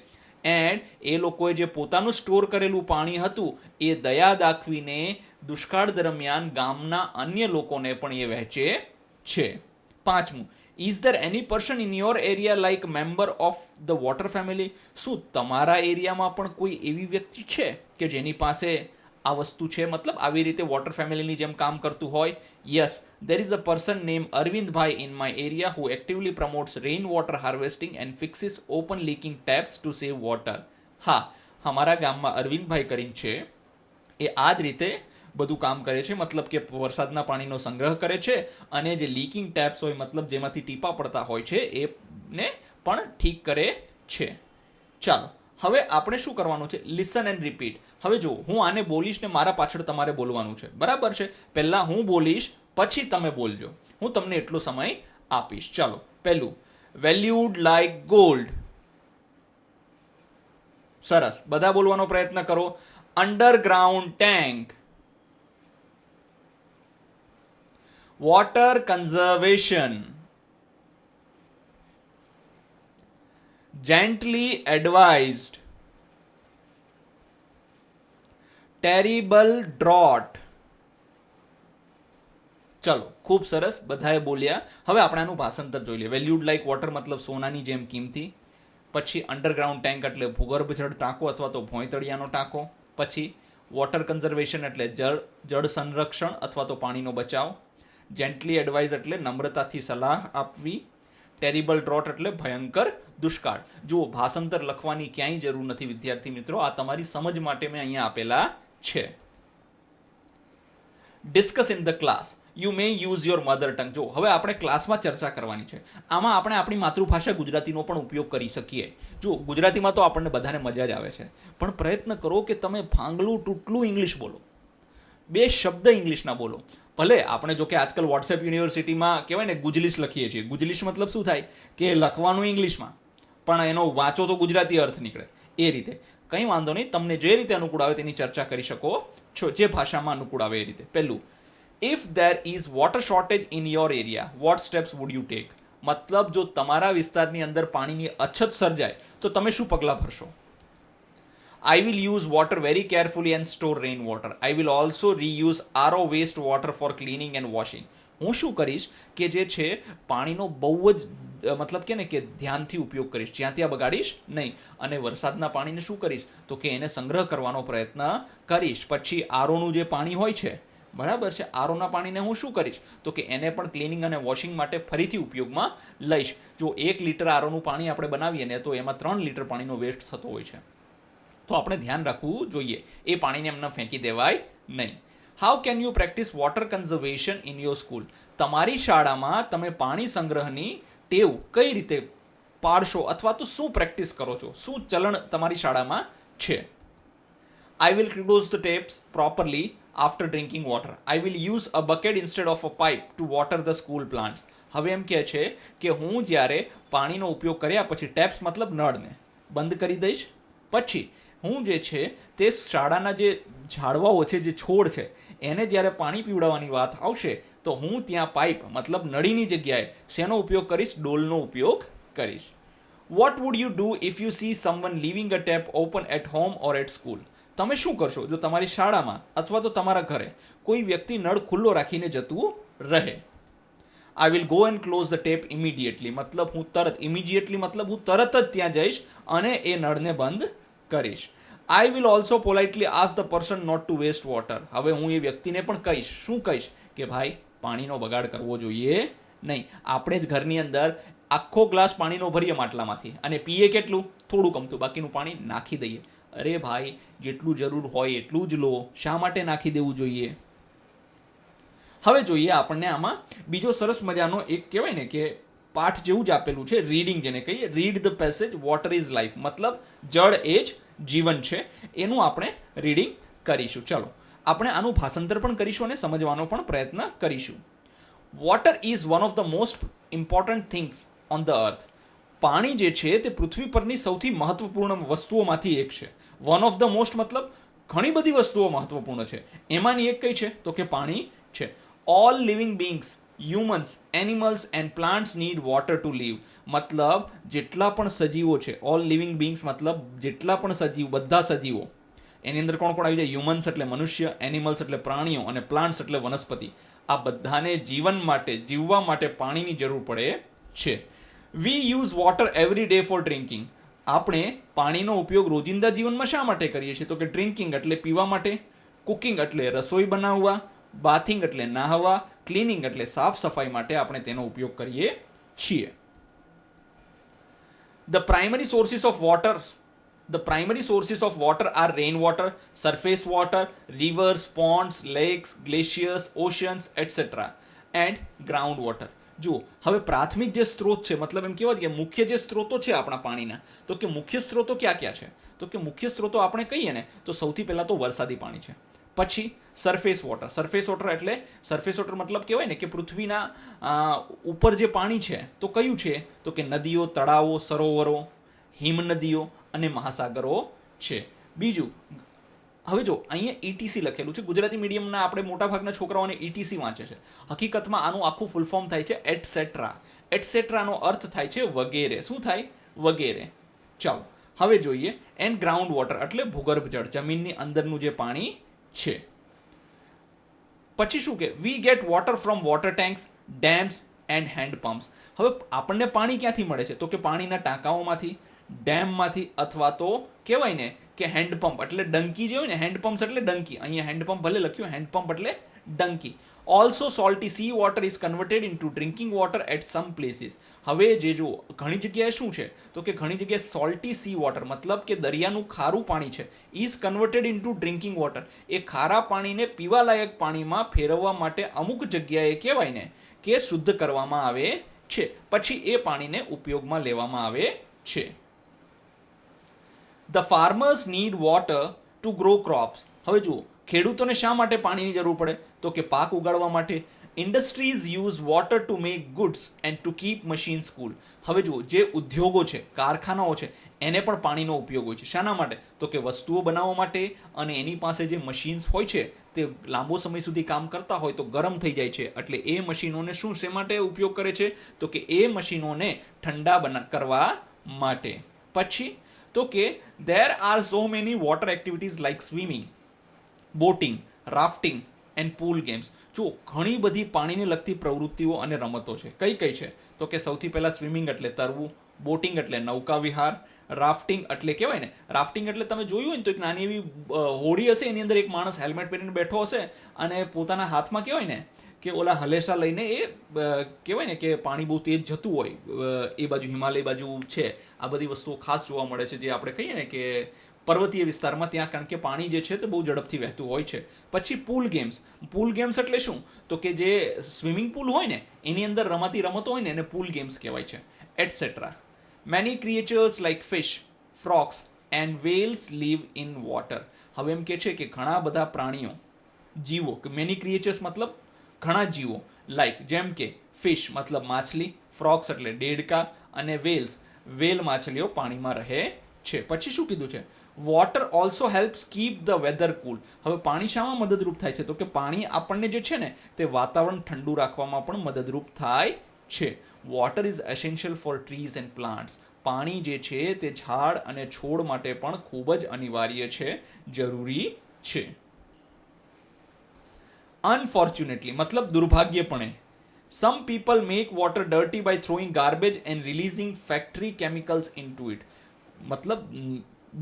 એન્ડ એ લોકોએ જે પોતાનું સ્ટોર કરેલું પાણી હતું એ દયા દાખવીને દુષ્કાળ દરમિયાન ગામના અન્ય લોકોને પણ એ વહેંચે છે. પાંચમું, is there any person in your area like member of the water family? શું તમારા એરિયામાં પણ કોઈ એવી વ્યક્તિ છે કે જેની પાસે આ વસ્તુ છે, મતલબ આવી રીતે વોટર ફેમિલીની જેમ કામ કરતું હોય? Yes, there is a person named Arvindbhai in my area who actively promotes rainwater harvesting and fixes open leaking taps to save water. હા, અમારા ગામમાં અરવિંદભાઈ કરીને છે, એ આ જ રીતે બધું કામ કરે છે. મતલબ કે વરસાદના પાણીનો સંગ્રહ કરે છે અને જે લીકિંગ ટેપ્સ હોય, મતલબ જેમાંથી ટીપા પડતા હોય છે, એને પણ ઠીક કરે છે. ચાલો હવે આપણે શું કરવાનું છે? Listen and repeat. હવે જો હું આને બોલીશ ને મારા પાછળ તમારે બોલવાનું છે, બરાબર છે? પહેલાં હું બોલીશ પછી તમે બોલજો. હું તમને એટલો સમય આપીશ. ચાલો, પહેલું, વેલ્યુડ લાઇક ગોલ્ડ. સરસ, બધા બોલવાનો પ્રયત્ન કરો. Underground tank. Water conservation. Gently advised. Terrible drought. ચલો, ખૂબ સરસ, બધાએ બોલ્યા. હવે આપણે આનું ભાષાંતર જોઈ લઈએ. વેલ્યુડ લાઇક વોટર મતલબ સોનાની જેમ કિંમતી. પછી અંડરગ્રાઉન્ડ ટેન્ક એટલે ભૂગર્ભ જળ ટાંકો અથવા તો ભોંયતળિયાનો ટાંકો. પછી વોટર કન્ઝર્વેશન એટલે જળ સંરક્ષણ અથવા તો પાણીનો બચાવ. જેન્ટલી એડવાઇઝ એટલે નમ્રતાથી સલાહ આપવી. ટેરિબલ ડ્રોટ એટલે ભયંકર દુષ્કાળ. જુઓ, ભાષાંતર લખવાની ક્યાંય જરૂર નથી વિદ્યાર્થી મિત્રો, આ તમારી સમજ માટે મેં અહીંયા આપેલા છે. Discuss in the class. You may use your mother tongue. જો, હવે આપણે ક્લાસમાં ચર્ચા કરવાની છે. આમાં આપણે આપણી માતૃભાષા ગુજરાતીનો પણ ઉપયોગ કરી શકીએ. જો, ગુજરાતીમાં તો આપણને બધાને મજા જ આવે છે, પણ પ્રયત્ન કરો કે તમે ભાંગલું તૂટલું ઇંગ્લિશ બોલો, 2 શબ્દ ઇંગ્લિશના બોલો. ભલે આપણે જો કે આજકાલ વોટ્સએપ યુનિવર્સિટીમાં કહેવાય ને ગુજલીશ લખીએ છીએ. ગુજલીશ મતલબ શું થાય કે લખવાનું ઇંગ્લિશમાં પણ એનો વાંચો તો ગુજરાતી અર્થ નીકળે. એ રીતે કંઈ વાંધો નહીં, તમને જે રીતે અનુકૂળ આવે તેની ચર્ચા કરી શકો છો, જે ભાષામાં અનુકૂળ આવે એ રીતે. પહેલું, if there is water shortage in your area, what steps would you take. મતલબ જો તમારા વિસ્તારની અંદર પાણીની અછત સર્જાય તો તમે શું પગલાં ભરશો? I will use water very carefully and store rainwater. I will also reuse RO waste water for cleaning and washing. હું શું કરીશ કે જે છે પાણીનો બહુ જ મતલબ કે ને કે ધ્યાનથી ઉપયોગ કરીશ, જ્યાં ત્યાં બગાડીશ નહીં. અને વરસાદના પાણીને શું કરીશ તો કે એને સંગ્રહ કરવાનો પ્રયત્ન કરીશ. પછી આરોનું જે પાણી હોય છે, બરાબર છે, આરોના પાણીને હું શું કરીશ તો કે એને પણ ક્લિનિંગ અને વોશિંગ માટે ફરીથી ઉપયોગમાં લઈશ. જો 1 લીટર આરોનું પાણી આપણે બનાવીએ ને તો એમાં 3 લીટર પાણીનો વેસ્ટ થતો હોય છે, તો આપણે ધ્યાન રાખવું જોઈએ. એ પાણીને એમને ફેંકી દેવાય નહીં. How can you practice water conservation in your school. તમારી શાળામાં તમે પાણી સંગ્રહની ટેવ કઈ રીતે પાડશો અથવા તો શું પ્રેક્ટિસ કરો છો, શું ચલણ તમારી શાળામાં છે? I will close the taps properly after drinking water. I will use a bucket instead of a pipe to water the school plants. હવે એમ કહે છે કે હું જ્યારે પાણીનો ઉપયોગ કર્યા પછી ટેપ્સ મતલબ નળને બંધ કરી દઈશ. પછી હું જે છે તે શાળાના જે ઝાડવાઓ છે, જે છોડ છે, એને જ્યારે પાણી પીવડાવવાની વાત આવશે તો હું ત્યાં પાઇપ મતલબ નળીની જગ્યાએ શેનો ઉપયોગ કરીશ? ડોલનો ઉપયોગ કરીશ. What would you do if you see someone leaving a tap open at home or at school. તમે શું કરશો જો તમારી શાળામાં અથવા તો તમારા ઘરે કોઈ વ્યક્તિ નળ ખુલ્લો રાખીને જતું રહે? I will go and close the tap immediately. મતલબ હું તરત, immediately મતલબ હું તરત જ ત્યાં જઈશ અને એ નળને બંધ કરીશ. I will also politely ask the person not to waste water. હવે હું એ વ્યક્તિને પણ કહીશ, શું કહીશ કે ભાઈ પાણીનો બગાડ કરવો જોઈએ નહીં. આપણે જ ઘરની અંદર આખો ગ્લાસ પાણીનો ભરીએ માટલામાંથી અને પીએ કેટલું? થોડું ગમતું, બાકીનું પાણી નાખી દઈએ. અરે ભાઈ, જેટલું જરૂર હોય એટલું જ લો, શા માટે નાખી દેવું જોઈએ? હવે જોઈએ આપણને આમાં બીજો સરસ મજાનો એક કહેવાય ને કે પાઠ જેવું જ આપેલું છે, રીડિંગ જેને કહીએ. Read the passage water is life, મતલબ જળ એ જ જીવન છે. એનું આપણે રીડિંગ કરીશું. ચલો, આપણે આનું ભાષાંતર પણ કરીશું અને સમજવાનો પણ પ્રયત્ન કરીશું. Water is one of the most important things on the અર્થ. પાણી જે છે તે પૃથ્વી પરની સૌથી મહત્વપૂર્ણ વસ્તુઓમાંથી એક છે. વન ઓફ ધ મોસ્ટ મતલબ ઘણી બધી વસ્તુઓ મહત્વપૂર્ણ છે, એમાંની એક કઈ છે તો કે પાણી છે. All living beings, humans, animals and plants need water to live. મતલબ જેટલા પણ સજીવો છે, ઓલ લિવિંગ બીંગ્સ મતલબ જેટલા પણ સજીવ, બધા સજીવો, એની અંદર કોણ કોણ આવી જાય? હ્યુમન્સ એટલે મનુષ્ય, એનિમલ્સ એટલે પ્રાણીઓ અને પ્લાન્ટ્સ એટલે વનસ્પતિ. આ બધાને જીવન માટે, જીવવા માટે પાણીની જરૂર પડે છે. વી use water every day four drinking. આપણે પાણીનો ઉપયોગ રોજિંદા જીવનમાં શા માટે કરીએ છીએ તો કે ડ્રિંકિંગ એટલે પીવા માટે, કુકિંગ એટલે રસોઈ બનાવવા, બાથિંગ એટલે નાહવા, ક્લિનિંગ એટલે સાફ સફાઈ માટે આપણે તેનો ઉપયોગ કરીએ છીએ. The primary sources of water are rainwater, surface water, rivers, ponds, lakes, glaciers, oceans, etc. and groundwater. જુઓ, હવે પ્રાથમિક જે સ્ત્રોત છે, મતલબ એમ કહેવાય કે મુખ્ય જે સ્ત્રોતો છે આપણા પાણીના, તો કે મુખ્ય સ્ત્રોતો ક્યાં ક્યાં છે તો કે મુખ્ય સ્ત્રોતો આપણે કહીએ ને તો સૌથી પહેલાં તો વરસાદી પાણી છે. પછી સરફેસ વોટર એટલે સરફેસ વોટર મતલબ કહેવાય ને કે પૃથ્વીના ઉપર જે પાણી છે તો કયું છે તો કે નદીઓ, તળાવો, સરોવરો, હિમનદીઓ અને મહાસાગરો છે. બીજું, હવે જો અહીંયા ETC લખેલું છે. ગુજરાતી મીડિયમના આપણે મોટાભાગના છોકરાઓને ETC વાંચે છે. હકીકતમાં આનું આખું ફૂલ ફોર્મ થાય છે એટસેટ્રા. એટસેટ્રાનો અર્થ થાય છે વગેરે. શું થાય? વગેરે. ચાલો હવે જોઈએ. એન્ડ ગ્રાઉન્ડ વોટર એટલે ભૂગર્ભ જળ, જમીનની અંદરનું જે પાણી છે. પછી શું કે we get water from water tanks, dams and handpumps. હવે આપણને પાણી ક્યાંથી મળે છે? તો કે પાણીના ટાંકાઓમાંથી, ડેમમાંથી, અથવા તો કહેવાય ને કે હેન્ડપંપ એટલે ડંકી જે હોય ને, હેન્ડપમ્પ્સ એટલે ડંકી. અહીંયા હેન્ડપંપ ભલે લખ્યું, હેન્ડપંપ એટલે ડંકી. Also salty sea water is converted into drinking water at some places. હવે જે જુઓ, ઘણી જગ્યાએ શું છે તો કે ઘણી જગ્યાએ સોલ્ટી સી વોટર મતલબ કે દરિયાનું ખારું પાણી છે, is converted into drinking water. એ ખારા પાણીને પીવાલાયક પાણીમાં ફેરવવા માટે અમુક જગ્યાએ કહેવાય ને કે શુદ્ધ કરવામાં આવે છે, પછી એ પાણીને ઉપયોગમાં લેવામાં આવે છે. The farmers need water two grow crops. હવે જુઓ, ખેડૂતોને શા માટે પાણીની જરૂર પડે? તો કે પાક ઉગાડવા માટે. Industries use water to make goods and to keep machines cool. હવે જુઓ, જે ઉદ્યોગો છે, કારખાનાઓ છે, એને પણ પાણીનો ઉપયોગ હોય છે. શાના માટે? તો કે વસ્તુઓ બનાવવા માટે, અને એની પાસે જે મશીન્સ હોય છે તે લાંબો સમય સુધી કામ કરતા હોય તો ગરમ થઈ જાય છે, એટલે એ મશીનોને શું શા માટે ઉપયોગ કરે છે? તો કે એ મશીનોને ઠંડા કરવા માટે. પછી તો કે there are so many water activities like swimming, boating, rafting and pool games. જો ઘણી બધી પાણીને લગતી પ્રવૃત્તિઓ અને રમતો છે. કઈ કઈ છે? તો કે સૌથી પહેલાં સ્વિમિંગ એટલે તરવું, બોટિંગ એટલે નૌકા વિહાર, રાફ્ટિંગ એટલે કહેવાય ને, રાફ્ટિંગ એટલે તમે જોયું હોય ને તો એક નાની એવી હોડી હશે, એની અંદર એક માણસ હેલ્મેટ પહેરીને બેઠો હશે અને પોતાના હાથમાં કહેવાય ને કે ઓલા હલેસા લઈને એ કહેવાય ને કે પાણી બહુ તેજ જતું હોય, એ બાજુ હિમાલય બાજુ છે. આ બધી વસ્તુઓ ખાસ જોવા મળે છે, જે આપણે કહીએ ને કે પર્વતીય વિસ્તારમાં, ત્યાં કારણ કે પાણી જે છે તે બહુ ઝડપથી વહેતું હોય છે. પછી પૂલ ગેમ્સ. પૂલ ગેમ્સ એટલે શું? તો કે જે સ્વિમિંગ પુલ હોય ને એની અંદર રમાતી રમતો હોય ને એને પૂલ ગેમ્સ કહેવાય છે, etcetera. Many creatures like fish, frogs and whales live in water. હવે એમ કે છે કે ઘણા બધા પ્રાણીઓ, જીવો, મેની ક્રિએચર્સ મતલબ ઘણા જીવો, લાઈક જેમ કે ફિશ મતલબ માછલી, ફ્રોગ્સ એટલે દેડકા, અને વેલ્સ વેલ માછલીઓ પાણીમાં રહે છે. પછી શું કીધું છે? Water also helps keep the weather cool. હવે પાણી શામાં મદદરૂપ થાય છે? તો કે પાણી આપણને જે છે ને તે વાતાવરણ ઠંડુ રાખવામાં પણ મદદરૂપ થાય છે. Water is essential four trees and plants. પાણી જે છે તે ઝાડ અને છોડ માટે પણ ખૂબ જ અનિવાર્ય છે, જરૂરી છે. અનફોર્ચ્યુનેટલી મતલબ દુર્ભાગ્યપણે, some people make water dirty by throwing garbage and releasing factory chemicals into it. મતલબ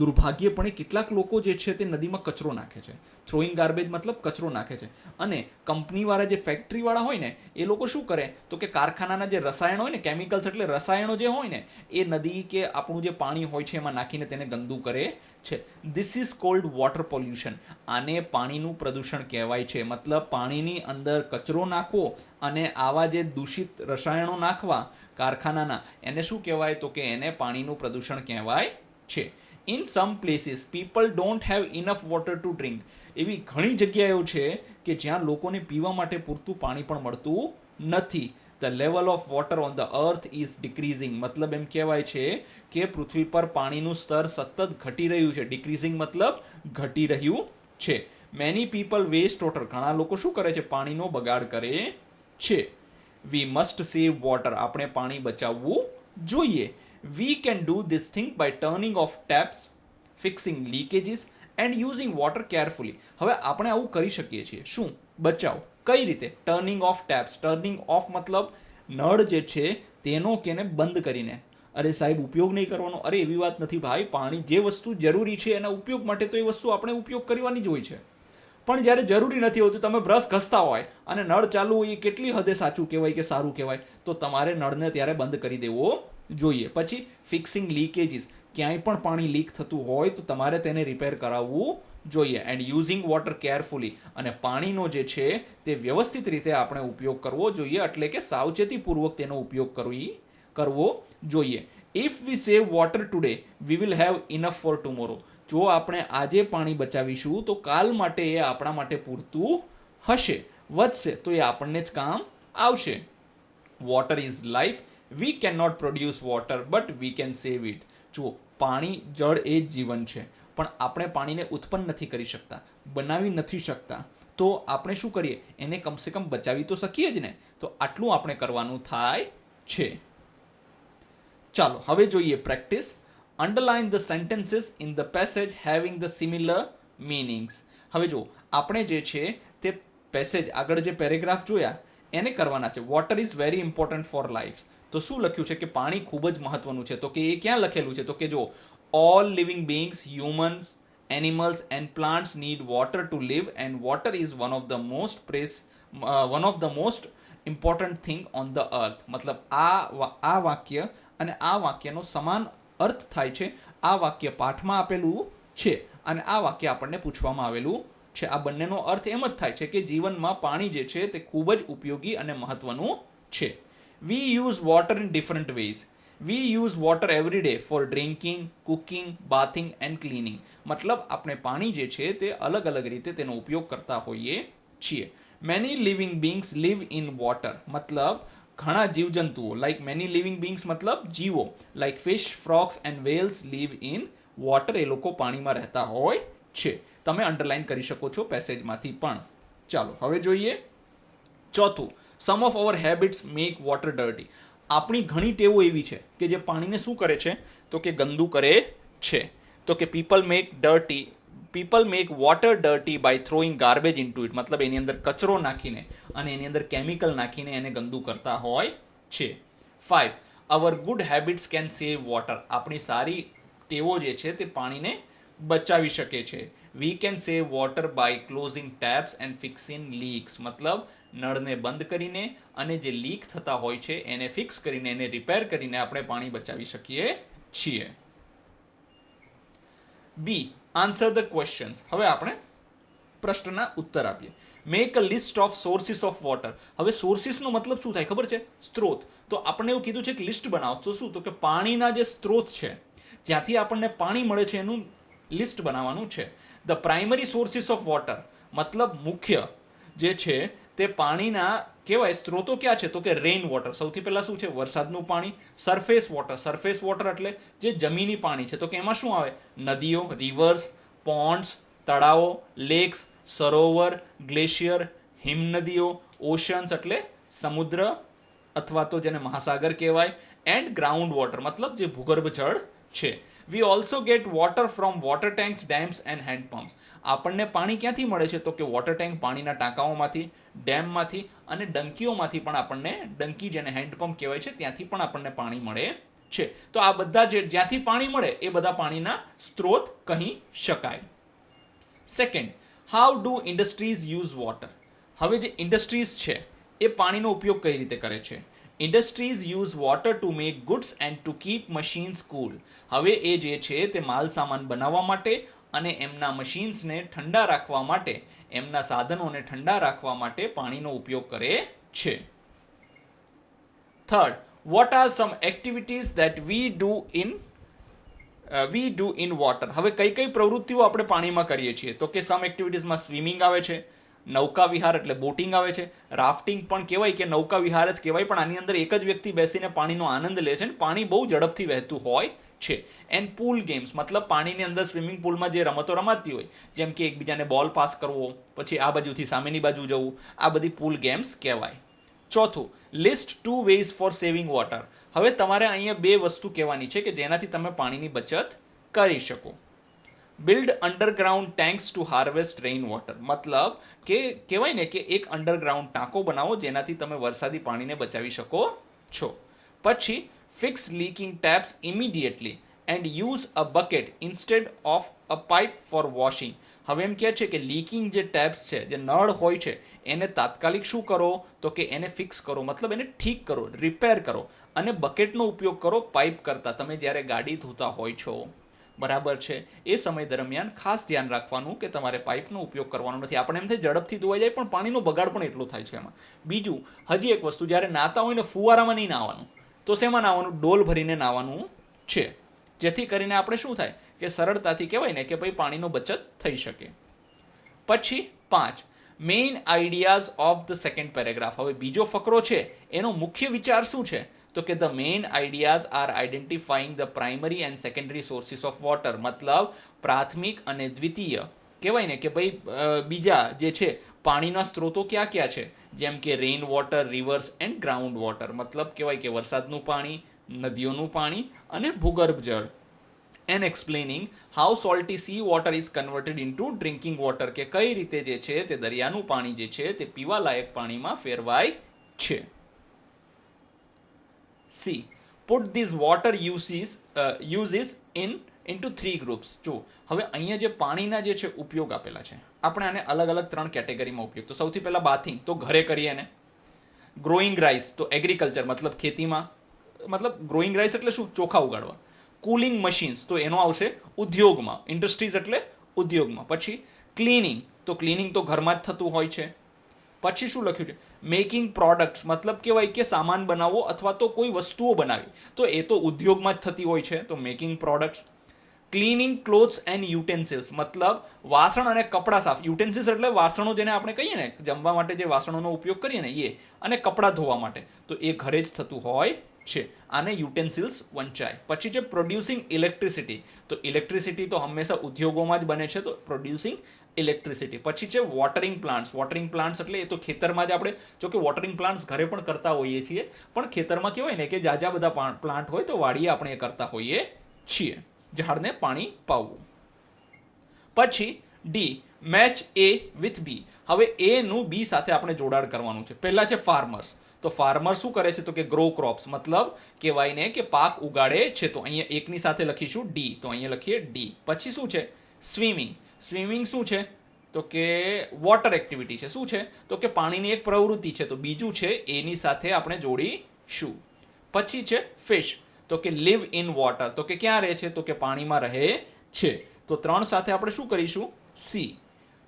દુર્ભાગ્યપણે કેટલાક લોકો જે છે તે નદીમાં કચરો નાખે છે. થ્રોઈંગ ગાર્બેજ મતલબ કચરો નાખે છે. અને કંપનીવાળા જે ફેક્ટરીવાળા હોય ને એ લોકો શું કરે તો કે કારખાનાના જે રસાયણો હોય ને, કેમિકલ્સ એટલે રસાયણો જે હોય ને એ નદી કે આપણું જે પાણી હોય છે એમાં નાખીને તેને ગંદુ કરે છે. This is called water pollution. આને પાણીનું પ્રદૂષણ કહેવાય છે. મતલબ પાણીની અંદર કચરો નાખવો અને આવા જે દૂષિત રસાયણો નાખવા કારખાનાના, એને શું કહેવાય તો કે એને પાણીનું પ્રદૂષણ કહેવાય છે. In sum places people don't have enough water two drink. એવી ઘણી જગ્યાઓ છે કે જ્યાં લોકોને પીવા માટે પૂરતું પાણી પણ મળતું નથી. The level of water on the earth is decreasing. મતલબ એમ કહેવાય છે કે પૃથ્વી પર પાણીનું સ્તર સતત ઘટી રહ્યું છે. ડિક્રીઝિંગ મતલબ ઘટી રહ્યું છે. Many people waste water. ઘણા લોકો શું કરે છે? પાણીનો બગાડ કરે છે. We must save water. આપણે પાણી બચાવવું જોઈએ. We can do this thing by turning off taps, fixing leakages and using water carefully. હવે આપણે આવું કરી શકીએ છીએ. શું? બચાવ. કઈ રીતે? Turning of taps. Turning of મતલબ નળ જે છે તેનો કેને બંધ કરીને. અરે સાહેબ ઉપયોગ નહીં કરવાનો. અરે એવી વાત નથી ભાઈ. પાણી જે વસ્તુ જરૂરી છે એના ઉપયોગ માટે તો એ વસ્તુ આપણે ઉપયોગ કરવાની જ હોય છે. પણ જ્યારે જરૂરી નથી હોતું, તમે બ્રશ ઘસતા હોય અને નળ ચાલુ હોય, એ કેટલી હદે સાચું કહેવાય કે સારું કહેવાય? તો તમારે નળને ત્યારે બંધ કરી દેવો જોઈએ. પછી ફિક્સિંગ લીકેજીસ. ક્યાંય પણ પાણી લીક થતું હોય તો તમારે તેને રિપેર કરાવવું જોઈએ. And using water carefully. અને પાણીનો જે છે તે વ્યવસ્થિત રીતે આપણે ઉપયોગ કરવો જોઈએ, એટલે કે સાવચેતીપૂર્વક તેનો ઉપયોગ કરવો જોઈએ. If V save water today we will have enough four tomorrow. જો આપણે આજે પાણી બચાવીશું તો કાલ માટે એ આપણા માટે પૂરતું હશે. વધશે તો એ આપણને જ કામ આવશે. Water is life. We can not produce water but we can save it. જુઓ, પાણી, જળ એ જ જીવન છે, પણ આપણે પાણીને ઉત્પન્ન નથી કરી શકતા, બનાવી નથી શકતા, તો આપણે શું કરીએ, એને કમસે કમ બચાવી તો શકીએ જ ને. તો આટલું આપણે કરવાનું થાય છે. ચાલો હવે જોઈએ practice. Underline the sentences in the passage having the similar meanings. હવે જો આપણે જે છે તે પેસેજ આગળ જે પેરેગ્રાફ જોયા એને કરવાના છે. Water is very important for life. તો શું લખ્યું છે કે પાણી ખૂબ જ મહત્વનું છે. તો કે એ ક્યાં લખેલું છે? તો કે જો all living beings, humans, animals and plants need water to live and water is one of the most important thing on the earth. મતલબ આ વાક્ય અને આ વાક્યનો સમાન અર્થ થાય છે. આ વાક્ય પાઠમાં આપેલું છે અને આ વાક્ય આપણને પૂછવામાં આવેલું છે. આ બંનેનો અર્થ એમ જ થાય છે કે જીવનમાં પાણી જે છે તે ખૂબ જ ઉપયોગી અને મહત્વનું છે. We use water in different ways. We use water every day for drinking, cooking, bathing and cleaning. મતલબ આપણે પાણી જે છે તે અલગ અલગ રીતે તેનો ઉપયોગ કરતા હોઈએ છીએ. Many living beings live in water. મતલબ ઘણા જીવજંતુઓ, like many living beings મતલબ જીવો, like fish, frogs and whales live in water. એ લોકો પાણીમાં રહેતા હોય છે. તમે અંડરલાઇન કરી શકો છો પેસેજમાંથી પણ. ચાલો હવે જોઈએ ચોથું. Some of our habits make water dirty. આપણી ઘણી ટેવો એવી છે કે જે પાણીને શું કરે છે? તો કે ગંદુ કરે છે. તો કે people make water dirty by throwing garbage into it. મતલબ એની અંદર કચરો નાખીને અને એની અંદર કેમિકલ નાખીને એને ગંદુ કરતા હોય છે. 5. Our good habits can save water. આપણી સારી ટેવો જે છે તે પાણીને બચાવી શકે છે. We can save water by closing taps and fixing leaks. મતલબ નળને બંધ કરીને અને જે લીક થતા હોય છે એને ફિક્સ કરીને, એને રિપેર કરીને આપણે પાણી બચાવી શકીએ છીએ. B. Answer the questions. હવે આપણે પ્રશ્નના ઉત્તર આપીએ. Make a list of sources of water. હવે સોર્સિસનો મતલબ શું થાય ખબર છે? સ્ત્રોત. તો આપણને એવું કીધું છે કે લિસ્ટ બનાવો. તો શું? તો કે પાણીના જે સ્ત્રોત છે, જ્યાંથી આપણને પાણી મળે છે એનું લિસ્ટ બનાવવાનું છે. The primary sources of water મતલબ મુખ્ય જે છે તે પાણીના કહેવાય સ્ત્રોતો ક્યાં છે? તો કે રેઇન વોટર. સૌથી પહેલાં શું છે? વરસાદનું પાણી. સરફેસ વોટર એટલે જે જમીની પાણી છે. તો કે એમાં શું આવે? નદીઓ, રિવર્સ, પોન્ડ્સ, તળાવો, લેક્સ, સરોવર, ગ્લેશિયર, હિમનદીઓ, ઓશન્સ એટલે સમુદ્ર અથવા તો જેને મહાસાગર કહેવાય, એન્ડ ગ્રાઉન્ડ વોટર મતલબ જે ભૂગર્ભ જળ છે. We also get water from water tanks, dams and handpumps. આપણને પાણી ક્યાંથી મળે છે? તો કે વોટર ટેન્ક પાણીના ટાંકાઓમાંથી, ડેમમાંથી અને ડંકીઓમાંથી પણ આપણને, ડંકી જેને હેન્ડપંપ કહેવાય છે ત્યાંથી પણ આપણને પાણી મળે છે. તો આ બધા જ્યાંથી પાણી મળે એ બધા પાણીના સ્ત્રોત કહી શકાય. Second, how do industries use water. હવે જે ઇન્ડસ્ટ્રીઝ છે એ પાણીનો ઉપયોગ કઈ રીતે કરે છે? Industries use water to make goods and to keep machines cool. હવે એ જે છે તે માલ સામાન બનાવવા માટે અને એમના મશીન્સને ઠંડા રાખવા માટે, એમના સાધનોને ઠંડા રાખવા માટે પાણીનો ઉપયોગ કરે છે. Third, what are some activities that we do in water. હવે કઈ કઈ પ્રવૃત્તિઓ આપણે પાણીમાં કરીએ છીએ? તો કે સમ એક્ટિવિટીઝમાં સ્વિમિંગ આવે છે, નૌકા વિહાર એટલે બોટિંગ આવે છે, રાફ્ટિંગ પણ કહેવાય કે નૌકા વિહાર જ કહેવાય, પણ આની અંદર એક જ વ્યક્તિ બેસીને પાણીનો આનંદ લે છે અને પાણી બહુ ઝડપથી વહેતું હોય છે. એન્ડ પૂલ ગેમ્સ મતલબ પાણીની અંદર સ્વિમિંગ પુલમાં જે રમતો રમાતી હોય, જેમ કે એકબીજાને બોલ પાસ કરવો, પછી આ બાજુથી સામેની બાજુ જવું, આ બધી પૂલ ગેમ્સ કહેવાય. ચોથું, list 2 ways for saving water. હવે તમારે અહીંયા 2 વસ્તુ કહેવાની છે કે જેનાથી તમે પાણીની બચત કરી શકો. Build underground tanks to harvest rain water. મતલબ કે કહેવાય ને કે એક અંડરગ્રાઉન્ડ ટાંકો બનાવો જેનાથી તમે વરસાદી પાણીને બચાવી શકો છો. પછી fix leaking taps immediately and use a bucket instead of a pipe for washing. હવે એમ કહે છે કે લીકિંગ જે ટેપ્સ છે, જે નળ હોય છે, એને તાત્કાલિક શું કરો? તો કે એને ફિક્સ કરો, મતલબ એને ઠીક કરો, રિપેર કરો, અને બકેટનો ઉપયોગ કરો પાઇપ કરતાં. તમે જ્યારે ગાડી ધોતા હોય છો, બરાબર છે, એ સમય દરમિયાન ખાસ ધ્યાન રાખવાનું કે તમારે પાઇપનો ઉપયોગ કરવાનો નથી. આપણે એમ થાય ઝડપથી ધોવાઈ જાય, પણ પાણીનો બગાડ પણ એટલો થાય છે એમાં. બીજું, હજી એક વસ્તુ, જ્યારે નાહતા હોય ને ફુવારામાં નહીં નાહવાનું, તો શેમાં નાહવાનું? ડોલ ભરીને નાહવાનું છે, જેથી કરીને આપણે શું થાય કે સરળતાથી કહેવાય ને કે ભાઈ પાણીનો બચત થઈ શકે. પછી 5, main ideas of the second paragraph. હવે બીજો ફકરો છે એનો મુખ્ય વિચાર શું છે? તો કે the main ideas are identifying the primary and secondary sources of water, મતલબ પ્રાથમિક અને દ્વિતીય કહેવાય ને કે ભાઈ બીજા જે છે પાણીના સ્ત્રોતો ક્યાં ક્યાં છે, જેમ કે rain water, rivers and ground water, મતલબ કહેવાય કે વરસાદનું પાણી, નદીઓનું પાણી અને ભૂગર્ભ જળ. And explaining how salty sea water is converted into drinking water, કે કઈ રીતે જે છે તે દરિયાનું પાણી જે છે તે પીવાલાયક પાણીમાં ફેરવાય છે. C put these water uses into 3 groups. જો હવે અહીંયા જે પાણીના જે છે ઉપયોગ આપેલા છે, આપણે આને અલગ અલગ 3 કેટેગરીમાં ઉપયોગ. તો સૌથી પહેલાં બાથિંગ, તો ઘરે કરીએ ને. ગ્રોઈંગ રાઈસ, તો એગ્રીકલ્ચર મતલબ ખેતીમાં, મતલબ ગ્રોઈંગ રાઈસ એટલે શું, ચોખા ઉગાડવા. કુલિંગ મશીન્સ, તો એનો આવશે ઉદ્યોગમાં, ઇન્ડસ્ટ્રીઝ એટલે ઉદ્યોગમાં. પછી ક્લિનિંગ, તો ક્લિનિંગ તો ઘરમાં જ થતું હોય છે. પછી શું લખ્યું છે, મેકિંગ પ્રોડક્ટ્સ, મતલબ કહેવાય કે સામાન બનાવવો અથવા તો કોઈ વસ્તુઓ બનાવી, તો એ તો ઉદ્યોગમાં જ થતી હોય છે, તો making products. Cleaning clothes and utensils, મતલબ વાસણ અને કપડાં સાફ. યુટેન્સિલ્સ એટલે વાસણો જેને આપણે કહીએ ને, જમવા માટે જે વાસણોનો ઉપયોગ કરીએ ને એ, અને કપડાં ધોવા માટે, તો એ ઘરે જ થતું હોય છે, આને યુટેન્સિલ્સ વંચાય. પછી છે પ્રોડ્યુસિંગ ઇલેક્ટ્રિસિટી, તો ઇલેક્ટ્રિસિટી તો હંમેશા ઉદ્યોગોમાં જ બને છે, તો પ્રોડ્યુસિંગ ઇલેક્ટ્રિસિટી. પછી છે વોટરિંગ પ્લાન્ટ્સ. વોટરિંગ પ્લાન્ટ્સ એટલે એ તો ખેતરમાં જ આપણે, જો કે વોટરિંગ પ્લાન્ટ્સ ઘરે પણ કરતા હોઈએ છીએ, પણ ખેતરમાં કહેવાય ને કે જાજા બધા પ્લાન્ટ હોય તો વાડીએ આપણે એ કરતા હોઈએ છીએ, ઝાડને પાણી પાવવું. પછી D match A with B. હવે એનું બી સાથે આપણે જોડાણ કરવાનું છે. પહેલા છે ફાર્મર્સ, તો ફાર્મર શું કરે છે, તો કે ગ્રો ક્રોપ્સ, મતલબ કહેવાય ને કે પાક ઉગાડે છે, તો અહીંયા એકની સાથે લખીશું ડી, તો અહીંયા લખીએ ડી. પછી શું છે સ્વિમિંગ. સ્વિમિંગ શું છે, તો કે વોટર એક્ટિવિટી છે. શું છે, તો કે પાણીની એક પ્રવૃત્તિ છે, તો બીજું છે એની સાથે આપણે જોડીશું. પછી છે ફિશ, તો કે live in water, તો કે ક્યાં રહે છે, તો કે પાણીમાં રહે છે, તો 3 સાથે આપણે શું કરીશું સી.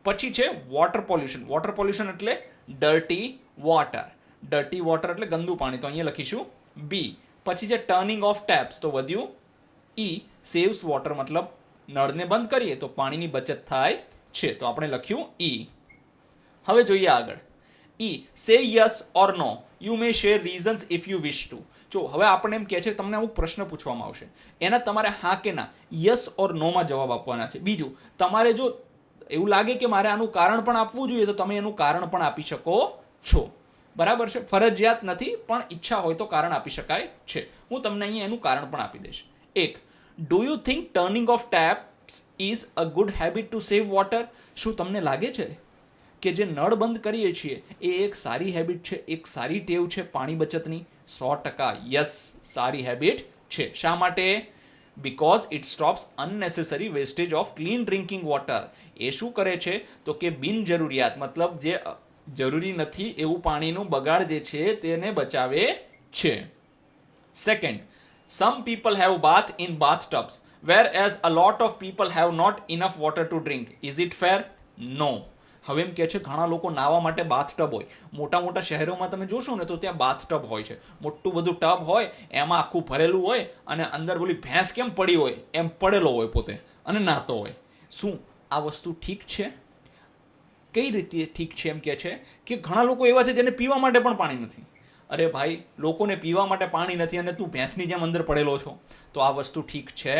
પછી છે વોટર પોલ્યુશન. વોટર પોલ્યુશન એટલે ડર્ટી વોટર. ડર્ટી વોટર એટલે ગંદુ પાણી, તો અહીંયા લખીશું બી. પછી છે ટર્નિંગ ઓફ ટેપ્સ, તો વધ્યું ઈ. સેવ્સ વોટર, મતલબ નળને બંધ કરીએ તો પાણીની બચત થાય છે, તો આપણે લખ્યું ઈ. હવે જોઈએ આગળ. I say yes or no, you may share reasons if you wish to. જો હવે આપણને એમ કહે છે, તમને અમુક પ્રશ્ન પૂછવામાં આવશે, એના તમારે હા કે ના, યસ ઓર નોમાં જવાબ આપવાના છે. બીજું, તમારે જો એવું લાગે કે મારે આનું કારણ પણ આપવું જોઈએ, તો તમે એનું કારણ પણ આપી શકો છો. બરાબર છે, ફરજિયાત નથી, પણ ઈચ્છા હોય તો કારણ આપી શકાય છે. હું તમને અહીંયા એનું કારણ પણ આપી દઈશ. 1. Do you think turning of taps is a good habit to save water. શું તમને લાગે છે કે જે નળ બંધ કરીએ છીએ એ એક સારી હેબિટ છે, એક સારી ટેવ છે પાણી બચતની? 100% યસ, સારી હેબિટ છે. શા માટે? Because it stops unnecessary wastage of clean drinking water. એ શું કરે છે, તો કે બિનજરૂરિયાત, મતલબ જે જરૂરી નથી એવું પાણીનું બગાડ જે છે તેને બચાવે છે. 2. Some people have bath in bathtubs whereas a lot of people have not enough water to drink. Is it fair? No. હવે એમ કહે છે ઘણા લોકો નાહવા માટે બાથટબ હોય. મોટા મોટા શહેરોમાં તમે જોશો ને તો ત્યાં બાથટબ હોય છે, મોટું બધું ટબ હોય, એમાં આખું ભરેલું હોય અને અંદર બોલી ભેંસ કેમ પડી હોય એમ પડેલો હોય પોતે અને નાહતો હોય. શું આ વસ્તુ ઠીક છે? કઈ રીતે ઠીક છે? એમ કહે છે કે ઘણા લોકો એવા છે જેને પીવા માટે પણ પાણી નથી. અરે ભાઈ, લોકોને પીવા માટે પાણી નથી અને તું ભેંસની જેમ અંદર પડેલો છો, તો આ વસ્તુ ઠીક છે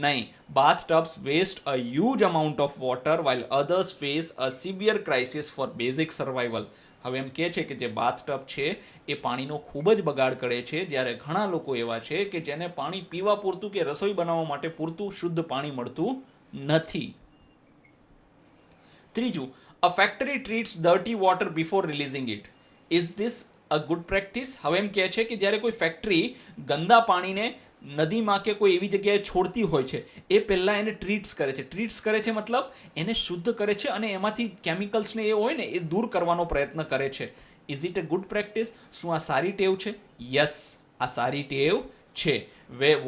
નહીં. Bathtubs waste a huge amount of water while others face a severe crisis for basic survival. હવે એમ કહે છે કે જે બાથટબ છે એ પાણીનો ખૂબ જ બગાડ કરે છે, જ્યારે ઘણા લોકો એવા છે કે જેને પાણી પીવા પૂરતું કે રસોઈ બનાવવા માટે પૂરતું શુદ્ધ પાણી મળતું નથી. 3. A factory treats dirty water before releasing it. Is this a good practice? હવે એમ કહે છે કે જ્યારે કોઈ ફેક્ટરી ગંદા પાણીને નદીમાં કે કોઈ એવી જગ્યાએ છોડતી હોય છે એ પહેલાં એને ટ્રીટ્સ કરે છે. ટ્રીટ્સ કરે છે મતલબ એને શુદ્ધ કરે છે અને એમાંથી કેમિકલ્સને એ હોય ને એ દૂર કરવાનો પ્રયત્ન કરે છે. Is it a good practice? શું આ સારી ટેવ છે? યસ, આ સારી ટેવ છે.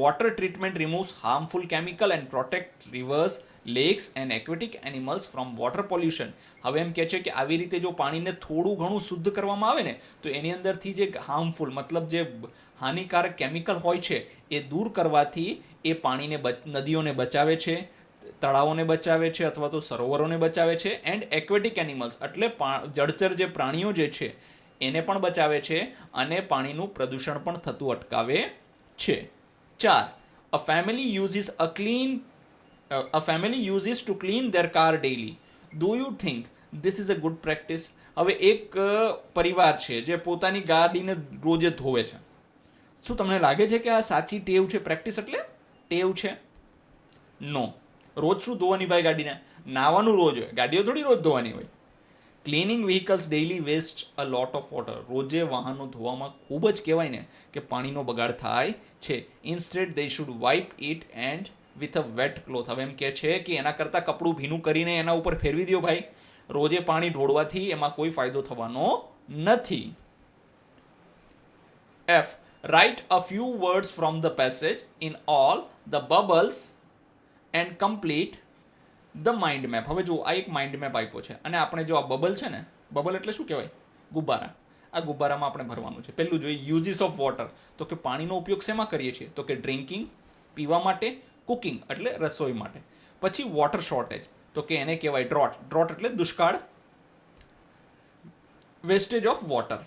Water treatment removes harmful chemical and protect rivers, lakes and aquatic animals from water pollution. હવે એમ કહે છે કે આવી રીતે જો પાણીને થોડું ઘણું શુદ્ધ કરવામાં આવે ને તો એની અંદરથી જે હાર્મફુલ મતલબ જે હાનિકારક કેમિકલ હોય છે એ દૂર કરવાથી એ પાણીને નદીઓને બચાવે છે, તળાવોને બચાવે છે અથવા તો સરોવરોને બચાવે છે. એન્ડ એક્વેટિક એનિમલ્સ એટલે જળચર જે પ્રાણીઓ જે છે એને પણ બચાવે છે અને પાણીનું પ્રદૂષણ પણ થતું અટકાવે છે. 4. A family uses to clean their car daily. Do you think this is a good practice? હવે એક પરિવાર છે જે પોતાની ગાડીને રોજે ધોવે છે. શું તમને લાગે છે કે આ સાચી ટેવ છે? પ્રેક્ટિસ એટલે ટેવ છે? નો. રોજ શું ધોવાની ભાઈ ગાડીને? નાવાનું રોજ હોય, ગાડીઓ થોડી રોજ ધોવાની હોય. Cleaning vehicles daily waste a lot of water. રોજે વાહનો ધોવામાં ખૂબ જ કહેવાય ને કે પાણીનો બગાડ થાય છે. Instead they should wipe it and with a wet cloth. હવે એમ કહે છે કે એના કરતાં કપડું ભીનું કરીને એના ઉપર ફેરવી દો ભાઈ. રોજે પાણી ઢોળવાથી એમાં કોઈ ફાયદો થવાનો નથી. F. Write a few words from the passage in all the bubbles and complete the mind map. હવે જો આ એક માઇન્ડ મેપ આપ્યો છે અને આપણે જો આ બબલ છે ને, બબલ એટલે શું કહેવાય? ગુબ્બારા. આ ગુબ્બારામાં આપણે ભરવાનું છે. પહેલું જોઈએ યુઝીસ ઓફ વોટર, તો કે પાણીનો ઉપયોગ શેમાં કરીએ છીએ? તો કે ડ્રિંકિંગ, પીવા માટે, કુકિંગ એટલે રસોઈ માટે. પછી વોટર શોર્ટેજ, તો કે એને કહેવાય ડ્રોટ. ડ્રોટ એટલે દુષ્કાળ. વેસ્ટેજ ઓફ વોટર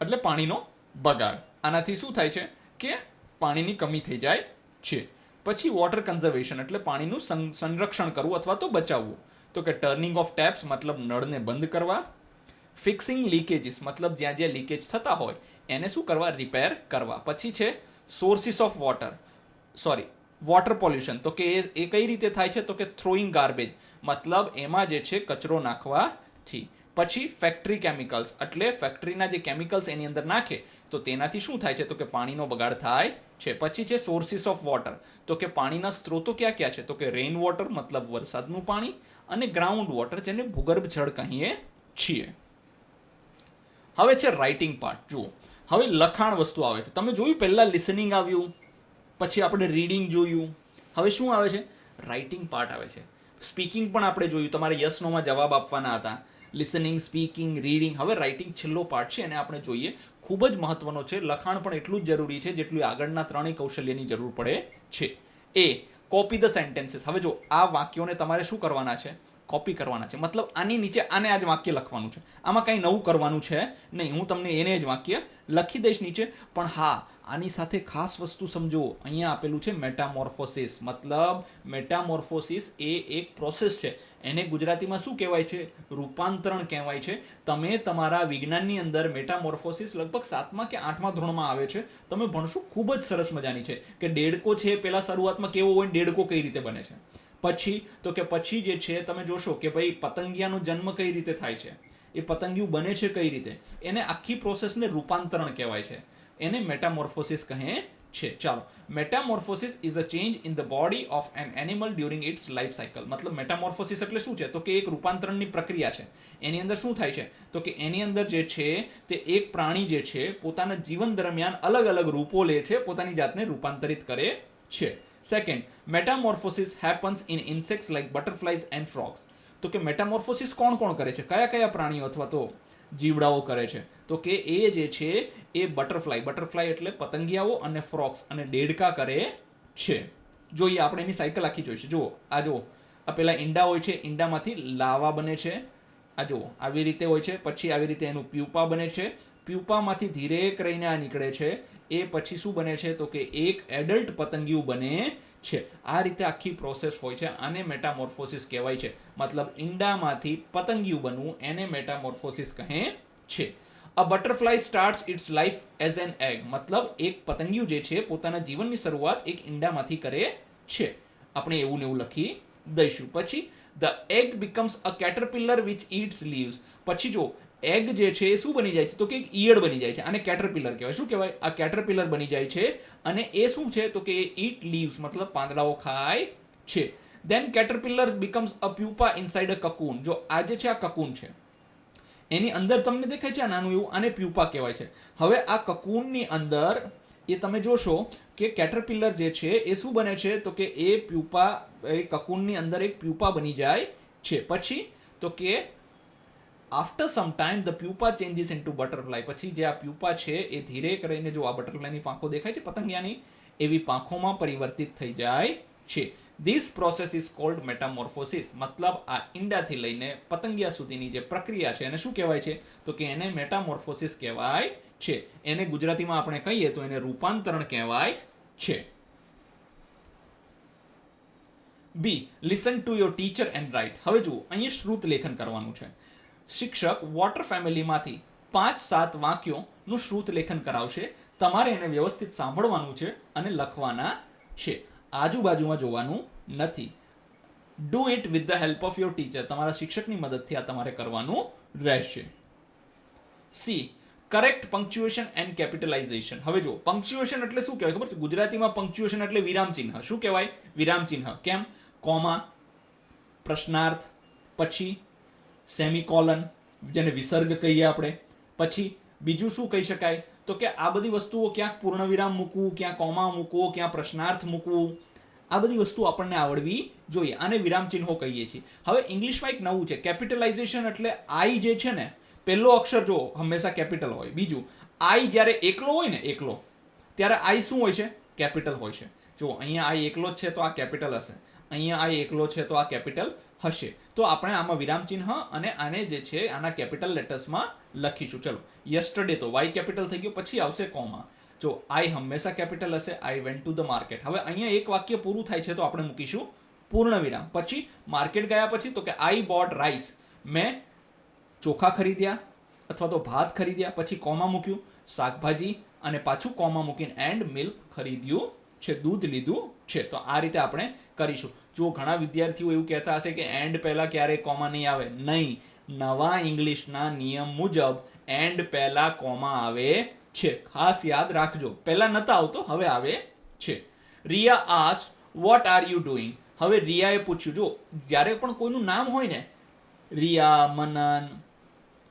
એટલે પાણીનો બગાડ. આનાથી શું થાય છે કે પાણીની કમી થઈ જાય છે. પછી વોટર કન્ઝર્વેશન એટલે પાણીનું સંરક્ષણ કરવું અથવા તો બચાવવું. તો કે ટર્નિંગ ઓફ ટેપ્સ મતલબ નળને બંધ કરવા. ફિક્સિંગ લીકેજીસ મતલબ જ્યાં લીકેજ થતા હોય એને શું કરવા? રિપેર કરવા. પછી છે સોર્સિસ ઓફ વોટર પોલ્યુશન, તો કે એ કઈ રીતે થાય છે? તો કે થ્રોઈંગ ગાર્બેજ મતલબ એમાં જે છે કચરો નાખવાથી. પછી ફેક્ટરી કેમિકલ્સ એટલે ફેક્ટરીના જે કેમિકલ્સ એની અંદર નાખે તો તેનાથી શું થાય છે? તો કે પાણીનો બગાડ થાય છે. પછી છે સોર્સિસ ઓફ વોટર, તો કે પાણીના સ્ત્રોતો ક્યાં ક્યાં છે? તો કે રેઇન વોટર મતલબ વરસાદનું પાણી અને ગ્રાઉન્ડ વોટર જેને ભૂગર્ભ જળ કહીએ છીએ. હવે છે રાઇટિંગ પાર્ટ. જુઓ, હવે લખાણ વસ્તુ આવે છે. તમે જોયું પહેલાં લિસનિંગ આવ્યું, પછી આપણે રીડિંગ જોયું, હવે શું આવે છે? રાઇટિંગ પાર્ટ આવે છે. સ્પીકિંગ પણ આપણે જોયું, તમારે યસ નોમાં જવાબ આપવાના હતા. Listening, speaking, reading. હવે રાઇટિંગ છેલ્લો પાર્ટ છે એને આપણે જોઈએ. ખૂબ જ મહત્વનો છે. લખાણ પણ એટલું જ જરૂરી છે જેટલું આગળના ત્રણેય કૌશલ્યની જરૂર પડે છે. એ કોપી ધ સેન્ટેન્સીસ. હવે જો આ વાક્યોને તમારે શું કરવાના છે? કોપી કરવાના છે. મતલબ આની નીચે આને આ જ વાક્ય લખવાનું છે. આમાં કંઈ નવું કરવાનું છે નહીં. હું તમને એને જ વાક્ય લખી દઈશ નીચે. પણ હા, આની સાથે ખાસ વસ્તુ સમજો. અહીંયા આપેલું છે મેટામોર્ફોસિસ. મતલબ મેટામોર્ફોસિસ એ એક પ્રોસેસ છે. એને ગુજરાતીમાં શું કહેવાય છે? રૂપાંતરણ કહેવાય છે. તમે તમારા વિજ્ઞાનની અંદર મેટામોર્ફોસિસ લગભગ 7મા કે 8મા ધોરણમાં આવે છે. તમે ભણશો. ખૂબ જ સરસ મજાની છે કે દેડકો છે પહેલાં શરૂઆતમાં કેવો હોય, દેડકો કઈ રીતે બને છે. પછી જે છે તમે જોશો કે ભાઈ પતંગિયાનો જન્મ કઈ રીતે થાય છે, એ પતંગિયું બને છે કઈ રીતે, એને આખી પ્રોસેસને રૂપાંતરણ કહેવાય છે. એને મેટામોર્ફોસિસ કહે છે. ચાલો, metamorphosis is a change in the body of an animal during its life cycle. મતલબ મેટામોર્ફોસિસ એટલે શું છે? તો કે એક રૂપાંતરણની પ્રક્રિયા છે. એની અંદર શું થાય છે? તો કે એની અંદર જે છે તે એક પ્રાણી જે છે પોતાના જીવન દરમિયાન અલગ અલગ રૂપો લે છે, પોતાની જાતને રૂપાંતરિત કરે છે. Second, metamorphosis happens in insects like butterflies and frogs. તો કે મેટામોર્ફોસિસ કોણ કરે છે? કયા પ્રાણીઓ અથવા તો જીવડાઓ કરે છે? તો કે એ જે છે એ બટરફ્લાય એટલે પતંગિયાઓ અને ફ્રોગ્સ અને દેડકા કરે છે. જોઈએ આપણે એની સાયકલ આખી જોઈશે. જુઓ, આ પેલા ઈંડા હોય છે, ઈંડામાંથી લાવા બને છે. આ જુઓ આવી રીતે હોય છે. પછી આવી રીતે એનું પ્યુપા બને છે. પ્યુપામાંથી ધીરે કરીને આ નીકળે છે. એ પછી શું બને છે? તો કે એક એડલ્ટ પતંગિયું બને છે. આ રીતે આખી પ્રોસેસ હોય છે. આને મેટામોર્ફોસિસ કહેવાય છે. મતલબ ઈંડામાંથી પતંગિયું બનવું એને મેટામોર્ફોસિસ કહે છે. A butterfly starts its life as an egg. મતલબ એક પતંગિયું જે છે પોતાના જીવનની શરૂઆત એક ઈંડામાંથી કરે છે. આપણે એવું ને એવું લખી દઈશું. પછી the egg becomes a caterpillar which eats leaves. પછી જો એગ જે છે એ શું બની જાય છે? તો કે એક ઈયળ બની જાય છે. આને કેટરપિલર કહેવાય. શું કહેવાય? આ કેટરપિલર બની જાય છે. અને એ શું છે? તો કે ઈટ લીવ્સ મતલબ પાંદડાઓ ખાય છે. દેન કેટરપિલર બીકમ્સ અ પ્યુપા ઇનસાઇડ અ કકૂન. જો આ જે છે આ કકૂન છે, એની અંદર તમને દેખાય છે આ નાનું એવું, આને પ્યુપા કહેવાય છે. હવે આ કકૂનની અંદર એ તમે જોશો કે કેટરપિલર જે છે એ શું બને છે? તો કે એ કકૂનની અંદર એક પ્યુપા બની જાય છે. પછી તો કે after some time the pupa changes into butterfly. પછી જે આ પ્યુપા છે એ ધીરે કરીને, જો આ બટરફ્લાયની પાંખો દેખાય છે પતંગિયાની, એવી પાંખોમાં પરિવર્તિત થઈ જાય છે. This process is called metamorphosis. મતલબ આ ઈંડાથી લઈને પતંગિયા સુધીની જે પ્રક્રિયા છે એને શું કહેવાય છે? તો કે એને મેટામોર્ફોસિસ કહેવાય છે. એને ગુજરાતીમાં આપણે કહીએ તો એને રૂપાંતરણ કહેવાય છે. B, listen to your teacher and write. હવે જુઓ, અહીંયા શ્રુત લેખન કરવાનું છે. શિક્ષક વોટર ફેમિલીમાંથી 5-7 વાક્યોનું શ્રુત લેખન કરાવશે. તમારે એને વ્યવસ્થિત સાંભળવાનું છે અને લખવાના છે. આજુબાજુમાં જોવાનું નથી. Do it with the help of your teacher. તમારા શિક્ષકની મદદથી આ તમારે કરવાનું રહેશે. C, correct punctuation and capitalisation. હવે જો, પંક્ચ્યુએશન એટલે શું કહેવાય ખબર છે? ગુજરાતીમાં પંક્ચ્યુએશન એટલે વિરામ ચિહ્ન. શું કહેવાય? વિરામ ચિહ્ન. કેમ? કોમા, પ્રશ્નાર્થ, પછી સેમિકોલન, જેને વિસર્ગ કહીએ આપણે, પછી બીજું શું કહી શકાય? તો કે આ બધી વસ્તુઓ ક્યાંક પૂર્ણ વિરામ મૂકવું, ક્યાં કોમા મૂકવો, ક્યાં પ્રશ્નાર્થ મૂકવું, આ બધી વસ્તુ આપણને આવડવી જોઈએ. આને વિરામ ચિહ્નો કહીએ છીએ. હવે ઇંગ્લિશમાં એક નવું છે, કેપિટલાઇઝેશન. એટલે આઈ જે છે ને, પહેલો અક્ષર જો હંમેશા કેપિટલ હોય. બીજું, આઈ જ્યારે એકલો હોય ને, એકલો, ત્યારે આઈ શું હોય છે? કેપિટલ હોય છે. જો અહીંયા આઈ એકલો જ છે તો આ કેપિટલ હશે, અહીંયા આઈ એકલો છે તો આ કેપિટલ હશે. તો આપણે આમાં વિરામ ચિહ્ન અને આને જે છે આના કેપિટલ લેટર્સમાં લખીશું. ચલો, યસ્ટરડે તો વાય કેપિટલ થઈ ગયું, પછી આવશે કોમા. જો આઈ હંમેશા કેપિટલ હશે. આઈ વેન્ટ ટુ ધ માર્કેટ. હવે અહીંયા એક વાક્ય પૂરું થાય છે તો આપણે મૂકીશું પૂર્ણ વિરામ. પછી માર્કેટ ગયા પછી તો કે આઈ બોટ રાઈસ. મેં ચોખા ખરીદ્યા અથવા તો ભાત ખરીદ્યા. પછી કોમા મૂક્યું, શાકભાજી, અને પાછું કોમા મૂકીને એન્ડ મિલ્ક ખરીદ્યું છે, દૂધ લીધું છે. તો આ રીતે આપણે કરીશું. જો ઘણા વિદ્યાર્થીઓ એવું કહેતા હશે કે એન્ડ પહેલાં ક્યારેય કોમા નહીં આવે. નહીં, નવા ઇંગ્લિશના નિયમ મુજબ એન્ડ પહેલાં કોમા આવે છે. ખાસ યાદ રાખજો. પહેલાં નહોતા આવતો, હવે આવે છે. Riya asked what are you doing. હવે રિયાએ પૂછ્યું. જો જ્યારે પણ કોઈનું નામ હોય ને, રિયા, મનન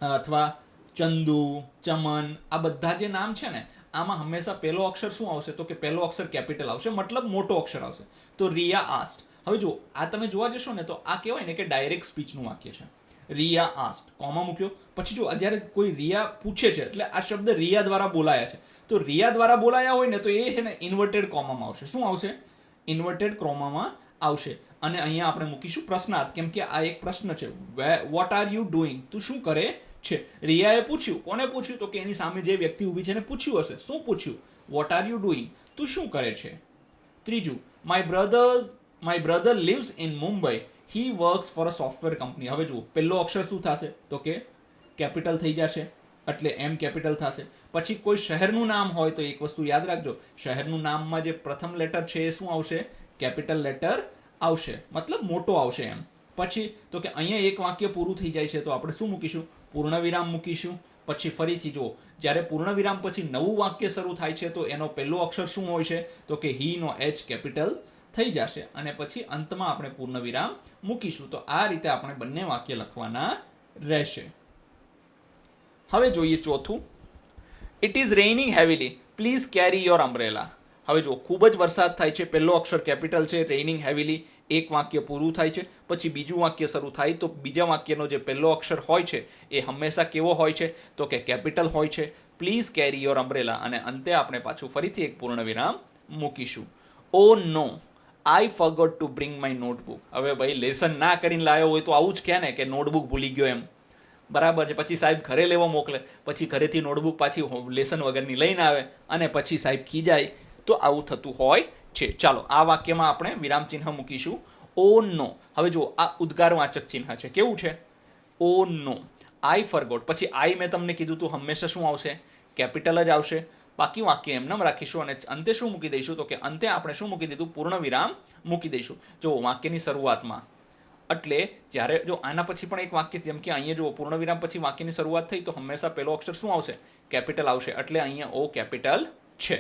અથવા ચંદુ, ચમન, આ બધા જે નામ છે ને, આમાં હંમેશા પહેલો અક્ષર શું આવશે? તો કે પહેલો અક્ષર કેપિટલ આવશે, મતલબ મોટો અક્ષર આવશે. તો રિયા આસ્ક્ડ. હવે જો આ તમે જોવા જશો ને તો આ કહેવાય ને કે ડાયરેક્ટ સ્પીચનું વાક્ય છે. રિયા આસ્ક્ડ, કોમા મૂક્યો. પછી જો જ્યારે કોઈ રિયા પૂછે છે એટલે આ શબ્દ રિયા દ્વારા બોલાયા છે. તો રિયા દ્વારા બોલાયા હોય ને તો એ છે ને ઇન્વર્ટેડ કોમામાં આવશે. શું આવશે? ઇન્વર્ટેડ કોમામાં આવશે. અને અહીંયા આપણે મૂકીશું પ્રશ્નાર્થ, કેમ કે આ એક પ્રશ્ન છે. Vote are you doing? તું શું કરે છે? રિયાએ પૂછ્યું. કોને પૂછ્યું? તો કે એની સામે જે વ્યક્તિ ઊભી છે એને પૂછ્યું હશે. શું પૂછ્યું? Vote are you doing? તું શું કરે છે? ત્રીજું, my brother lives in Mumbai. He works for a software company. હવે જુઓ, પહેલો અક્ષર શું થશે? તો કે કેપિટલ થઈ જશે, એટલે એમ કેપિટલ થશે. પછી કોઈ શહેરનું નામ હોય તો એક વસ્તુ યાદ રાખજો, શહેરનું નામમાં જે પ્રથમ લેટર છે એ શું આવશે? કેપિટલ લેટર આવશે, મતલબ મોટો આવશે એમ. પછી તો કે અહીંયા એક વાક્ય પૂરું થઈ જાય છે તો આપણે શું મૂકીશું? પૂર્ણ વિરામ મૂકીશું. પછી ફરીથી જુઓ, જ્યારે પૂર્ણ વિરામ પછી નવું વાક્ય શરૂ થાય છે તો એનો પહેલો અક્ષર શું હોય છે? તો કે હી નો એચ કેપિટલ થઈ જશે, અને પછી અંતમાં આપણે પૂર્ણ વિરામ મૂકીશું. તો આ રીતે આપણે બંને વાક્ય લખવાના રહેશે. હવે જોઈએ ચોથું. It is રેઇનિંગ heavily, please carry your umbrella. હવે જો, ખૂબ જ વરસાદ થાય છે, પહેલો અક્ષર કેપિટલ છે, રેઇનિંગ હેવીલી. એક વાક્ય પૂરું થાય છે, પછી બીજું વાક્ય શરૂ થાય તો બીજા વાક્યનો જે પહેલો અક્ષર હોય છે એ હંમેશા કેવો હોય છે? તો કે કેપિટલ હોય છે. Please carry your umbrella. અને અંતે આપણે પાછું ફરીથી એક પૂર્ણ વિરામ મૂકીશું. Oh no, I forgot to bring my notebook. હવે ભાઈ લેસન ના કરીને લાવ્યો હોય તો આવું જ કહે ને કે નોટબુક ભૂલી ગયો એમ. બરાબર છે. પછી સાહેબ ઘરે લેવા મોકલે, પછી ઘરેથી નોટબુક પાછી લેસન વગરની લઈને આવે અને પછી સાહેબ ખીજાય. તો આવું થતું હોય છે. ચાલો, આ વાક્યમાં આપણે વિરામ ચિહ્ન મૂકીશું. ઓ નો. હવે જુઓ, આ ઉદ્ગારવાચક ચિહ્ન છે. કેવું છે? ઓ નો, આઈ ફરગોટ. પછી આઈ મેં તમને કીધું તું હંમેશા શું આવશે? કેપિટલ જ આવશે. બાકી વાક્ય એમને રાખીશું અને અંતે શું મૂકી દઈશું? તો કે અંતે આપણે શું મૂકી દીધું? પૂર્ણ વિરામ મૂકી દઈશું. જો વાક્યની શરૂઆતમાં, એટલે જ્યારે જો આના પછી પણ એક વાક્ય, જેમ કે અહીંયા જો પૂર્ણ વિરામ પછી વાક્યની શરૂઆત થઈ તો હંમેશા પહેલો અક્ષર શું આવશે? કેપિટલ આવશે, એટલે અહીંયા ઓ કેપિટલ છે.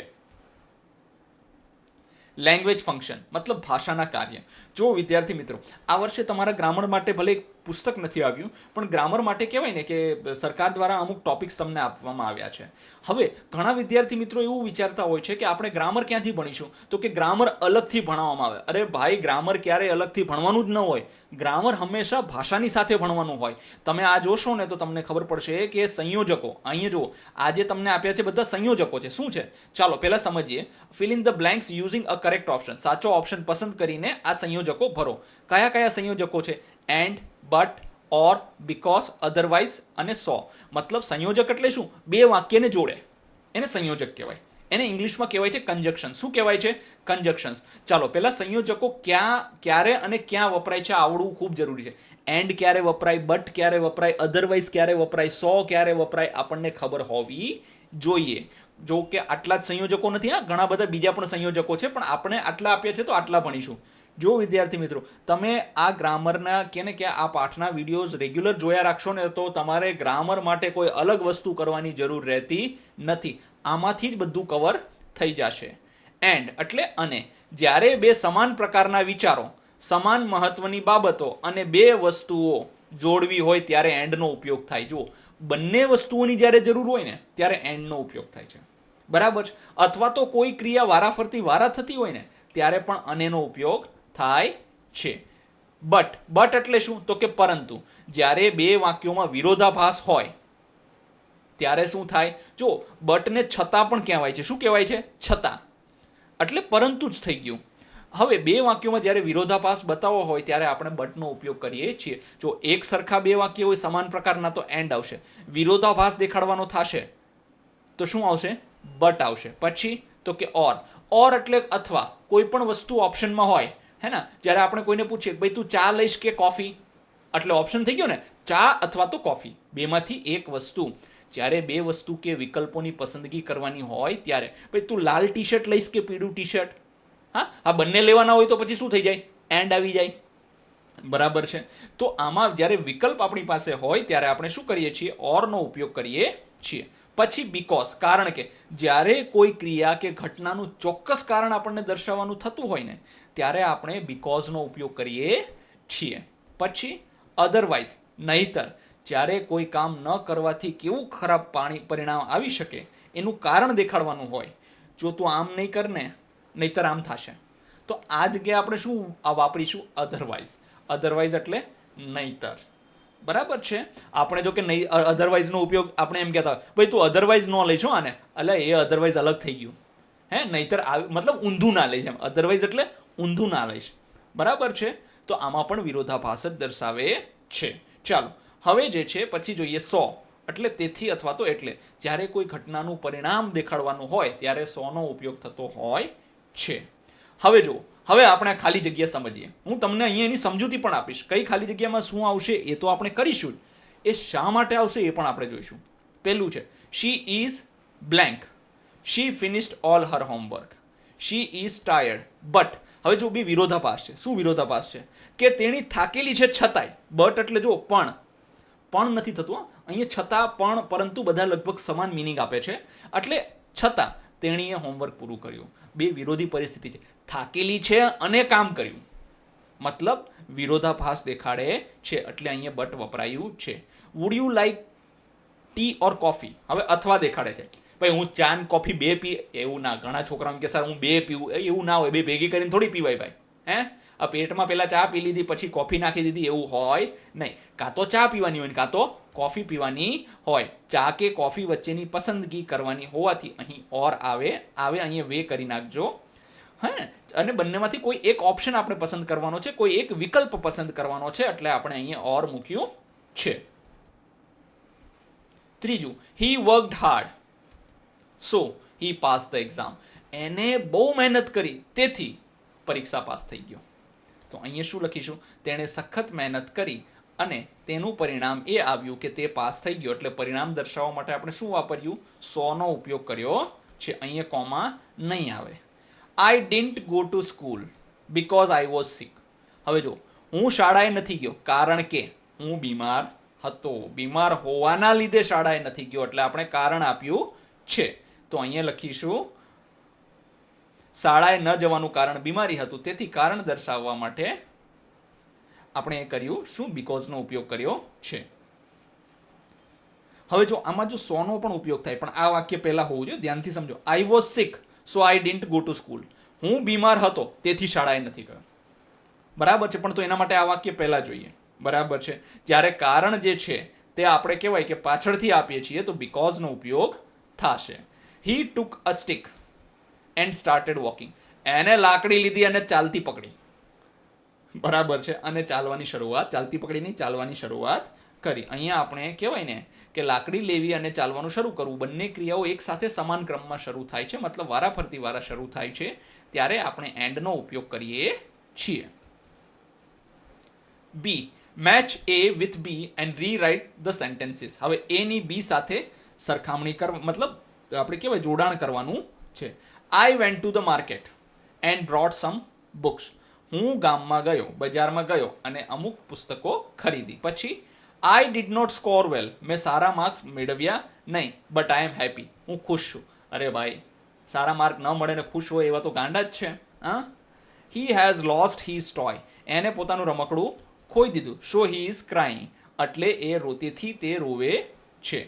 લેંગ્વેજ ફંક્શન મતલબ ભાષાના કાર્ય. જો વિદ્યાર્થી મિત્રો, આ વર્ષે તમારા ગ્રામર માટે ભલે પુસ્તક નથી આવ્યું, પણ ગ્રામર માટે કહેવાય ને કે સરકાર દ્વારા અમુક ટોપિક્સ તમને આપવામાં આવ્યા છે. હવે ઘણા વિદ્યાર્થી મિત્રો એવું વિચારતા હોય છે કે આપણે ગ્રામર ક્યાંથી ભણીશું, તો કે ગ્રામર અલગથી ભણાવવામાં આવે. અરે ભાઈ, ગ્રામર ક્યારેય અલગથી ભણવાનું જ ન હોય. ગ્રામર હંમેશા ભાષાની સાથે ભણવાનું હોય. તમે આ જોશો ને તો તમને ખબર પડશે કે સંયોજકો, અહીંયા જુઓ, આ જે તમને આપ્યા છે બધા સંયોજકો છે. શું છે? ચાલો પહેલા સમજીએ. Fill in the blanks using a correct option. સાચો ઓપ્શન પસંદ કરીને આ સંયોજકો ભરો. કયા કયા સંયોજકો છે? And, but, or, because, otherwise અને સો. મતલબ સંયોજક એટલે શું? બે વાક્યને જોડે, એને સંયોજક કહેવાય. એને ઇંગ્લિશમાં કહેવાય છે કંજક્શન. શું કહેવાય છે? કંજક્શન્સ. ચાલો પહેલા સંયોજકો ક્યારે અને ક્યાં વપરાય છે આવડવું ખૂબ જરૂરી છે. એન્ડ ક્યારે વપરાય, બટ ક્યારે વપરાય, અધરવાઇઝ ક્યારે વપરાય, સો ક્યારે વપરાય, આપણને ખબર હોવી જોઈએ. જો કે આટલા જ સંયોજકો નથી, હા, ઘણા બધા બીજા પણ સંયોજકો છે, પણ આપણે આટલા આપ્યા છે તો આટલા ભણીશું. જો વિદ્યાર્થી મિત્રો, તમે આ ગ્રામરના કે આ પાઠના વિડીયોઝ રેગ્યુલર જોયા રાખશો ને તો તમારે ગ્રામર માટે કોઈ અલગ વસ્તુ કરવાની જરૂર રહેતી નથી. આમાંથી જ બધું કવર થઈ જશે. એન્ડ એટલે અને. જ્યારે બે સમાન પ્રકારના વિચારો, સમાન મહત્વની બાબતો અને બે વસ્તુઓ જોડવી હોય ત્યારે એન્ડનો ઉપયોગ થાય. જુઓ, બંને વસ્તુઓની જ્યારે જરૂર હોય ને ત્યારે એન્ડનો ઉપયોગ થાય છે, બરાબર છે. અથવા તો કોઈ ક્રિયા વારાફરતી થતી હોય ને ત્યારે પણ અનેનો ઉપયોગ થાય છે. બટ એટલે શું? તો કે પરંતુ. જ્યારે બે વાક્યોમાં વિરોધાભાસ હોય ત્યારે શું થાય? જો, બટને છતાં પણ કહેવાય છે. શું કહેવાય છે? છતાં. એટલે પરંતુ જ થઈ ગયું. હવે બે વાક્યોમાં જ્યારે વિરોધાભાસ બતાવવો હોય ત્યારે આપણે બટનો ઉપયોગ કરીએ છીએ. જો એક સરખા બે વાક્ય હોય સમાન પ્રકારના તો એન્ડ આવશે. વિરોધાભાસ દેખાડવાનો થશે તો શું આવશે? બટ આવશે. પછી તો કે ઓર એટલે અથવા. કોઈ પણ વસ્તુ ઓપ્શનમાં હોય, હે ને, જ્યારે આપણે કોઈને પૂછીએ ભાઈ તું ચા લઈશ કે કોફી, એટલે ઓપ્શન થઈ ગયો ને, ચા અથવા તો કોફી, બેમાંથી એક વસ્તુ. જ્યારે બે વસ્તુ કે વિકલ્પોની પસંદગી કરવાની હોય ત્યારે ભાઈ તું લાલ ટી શર્ટ લઈશ કે પીળું ટી શર્ટ, હા, આ બંને લેવાના હોય તો પછી શું થઈ જાય? એન્ડ આવી જાય, બરાબર છે. તો આમાં જ્યારે વિકલ્પ આપણી પાસે હોય ત્યારે આપણે શું કરીએ છીએ? ઓરનો ઉપયોગ કરીએ છીએ. પછી બીકોઝ, કારણ કે. જ્યારે કોઈ ક્રિયા કે ઘટનાનું ચોક્કસ કારણ આપણને દર્શાવવાનું થતું હોય ને ત્યારે આપણે બીકોઝનો ઉપયોગ કરીએ છીએ. પછી અધરવાઇઝ, નહીતર. જ્યારે કોઈ કામ ન કરવાથી કેવું ખરાબ પરિણામ આવી શકે એનું કારણ દેખાડવાનું હોય. જો તું આમ નહીં કર ને નહીતર આમ થશે, તો આ જગ્યાએ આપણે શું વાપરીશું? અધરવાઇઝ. અધરવાઇઝ એટલે નહીતર, બરાબર છે. આપણે જો કે નહીં અધરવાઇઝનો ઉપયોગ આપણે એમ કહેતા હોય ભાઈ તું અધરવાઇઝ ન લઈશ આને, એટલે એ અધરવાઇઝ અલગ થઈ ગયું, હે, નહીતર મતલબ ઊંધું ના લઈશ એમ. અધરવાઇઝ એટલે ઊંધું ના લઈશ, બરાબર છે. તો આમાં પણ વિરોધાભાસ જ દર્શાવે છે. ચાલો હવે જે છે પછી જોઈએ સો, એટલે તેથી અથવા તો એટલે. જ્યારે કોઈ ઘટનાનું પરિણામ દેખાડવાનું હોય ત્યારે સોનો ઉપયોગ થતો હોય છે. હવે જુઓ, હવે આપણે ખાલી જગ્યા સમજીએ. હું તમને અહીંયા એની સમજૂતી પણ આપીશ. કઈ ખાલી જગ્યામાં શું આવશે એ તો આપણે કરીશું જ. એ શા માટે આવશે એ પણ આપણે જોઈશું. પહેલું છે she is blank. She finished all her homework. She is tired but. હવે જો બી વિરોધાભાસ છે. શું વિરોધાભાસ છે? કે તેણી થાકેલી છે છતાંય. બટ એટલે જો પણ નથી થતું અહીંયા, છતાં પણ પરંતુ બધા લગભગ સમાન મિનિંગ આપે છે. એટલે છતાં તેણીએ હોમવર્ક પૂરું કર્યું. બે વિરોધી પરિસ્થિતિ છે. થાકેલી છે અને કામ કર્યું, મતલબ વિરોધાભાસ દેખાડે છે, એટલે અહીંયા બટ વપરાયું છે. Would you like T or coffee. હવે અથવા દેખાડે છે. ભાઈ હું ચા ને કોફી બે પી, એવું ના. ઘણા છોકરાઓ કે સર હું બે પીવું, એવું ના હોય. બે ભેગી કરીને થોડી પીવાય ભાઈ, હે. આ પેટમાં પહેલાં ચા પી લીધી પછી કોફી નાખી દીધી એવું હોય નહીં. કાં તો ચા પીવાની હોય કાં તો કોફી પીવાની હોય. ચા કે કોફી વચ્ચેની પસંદગી કરવાની હોવાથી અહીં ઓર આવે. અહીંયા વે કરી નાખજો, હે ને. અને બંનેમાંથી કોઈ એક ઓપ્શન આપણે પસંદ કરવાનો છે, કોઈ એક વિકલ્પ પસંદ કરવાનો છે, એટલે આપણે અહીંયા ઓર મૂક્યું છે. ત્રીજું, he worked hard so he pass the exam. એને બહુ મહેનત કરી તેથી પરીક્ષા પાસ થઈ ગયો. તો અહીંયા શું લખીશું? તેણે સખત મહેનત કરી અને તેનું પરિણામ એ આવ્યું કે તે પાસ થઈ ગયો. એટલે પરિણામ દર્શાવવા માટે આપણે શું વાપર્યું? સોનો ઉપયોગ કર્યો છે. અહીંયા કોમા નહીં આવે. I didn't go to school because I was sick. હવે જો, હું શાળાએ નથી ગયો કારણ કે હું બીમાર હતો. બીમાર હોવાના લીધે શાળાએ નથી ગયો, એટલે આપણે કારણ આપ્યું છે. તો અહીંયા લખીશું શાળાએ ન જવાનું કારણ બીમારી હતું, તેથી કારણ દર્શાવવા માટે આપણે એ કર્યું શું બીકોઝનો ઉપયોગ કર્યો છે. હવે જો આમાં જો સોનો પણ ઉપયોગ થાય, પણ આ વાક્ય પહેલાં હોવું જોઈએ, ધ્યાનથી સમજો. I was sick so I didn't go to school. હું બીમાર હતો તેથી શાળાએ નથી ગયો. બરાબર છે, પણ તો એના માટે આ વાક્ય પહેલાં જોઈએ. બરાબર છે. જ્યારે કારણ જે છે તે આપણે કહેવાય કે પાછળથી આપીએ છીએ તો બીકોઝનો ઉપયોગ થશે. હી ટુક અ સ્ટિક એન્ડ સ્ટાર્ટેડ વોકિંગ. એને લાકડી લીધી અને ચાલતી પકડી. બરાબર છે, અને ચાલતી પકડીને ચાલવાની શરૂઆત કરી. અહીંયા આપણે કહેવાય ને કે લાકડી લેવી અને ચાલવાનું શરૂ કરવું, બંને ક્રિયાઓ એક સાથે સમાન ક્રમમાં શરૂ થાય છે, મતલબ વારાફરતી વારા શરૂ થાય છે, ત્યારે આપણે એન્ડનો ઉપયોગ કરીએ છીએ. B, match A with B and rewrite the sentences. હવે એ ની બી સાથે સરખામણી મતલબ આપણે કહેવાય જોડાણ કરવાનું છે. I went to the market and brought some books. હું ગામમાં ગયો, બજારમાં ગયો અને અમુક પુસ્તકો ખરીદી. પછી આઈ ડીડ નોટ સ્કોર વેલ. મેં સારા માર્ક્સ મેળવ્યા નહીં, બટ આઈ એમ હેપી. હું ખુશ છું. અરે ભાઈ, સારા માર્ક ન મળે ને ખુશ હોય એવા તો ગાંડા જ છે. હા. He has lost his toy. એને પોતાનું રમકડું ખોઈ દીધું. So he is crying. એટલે એ રોતેથી તે રોવે છે.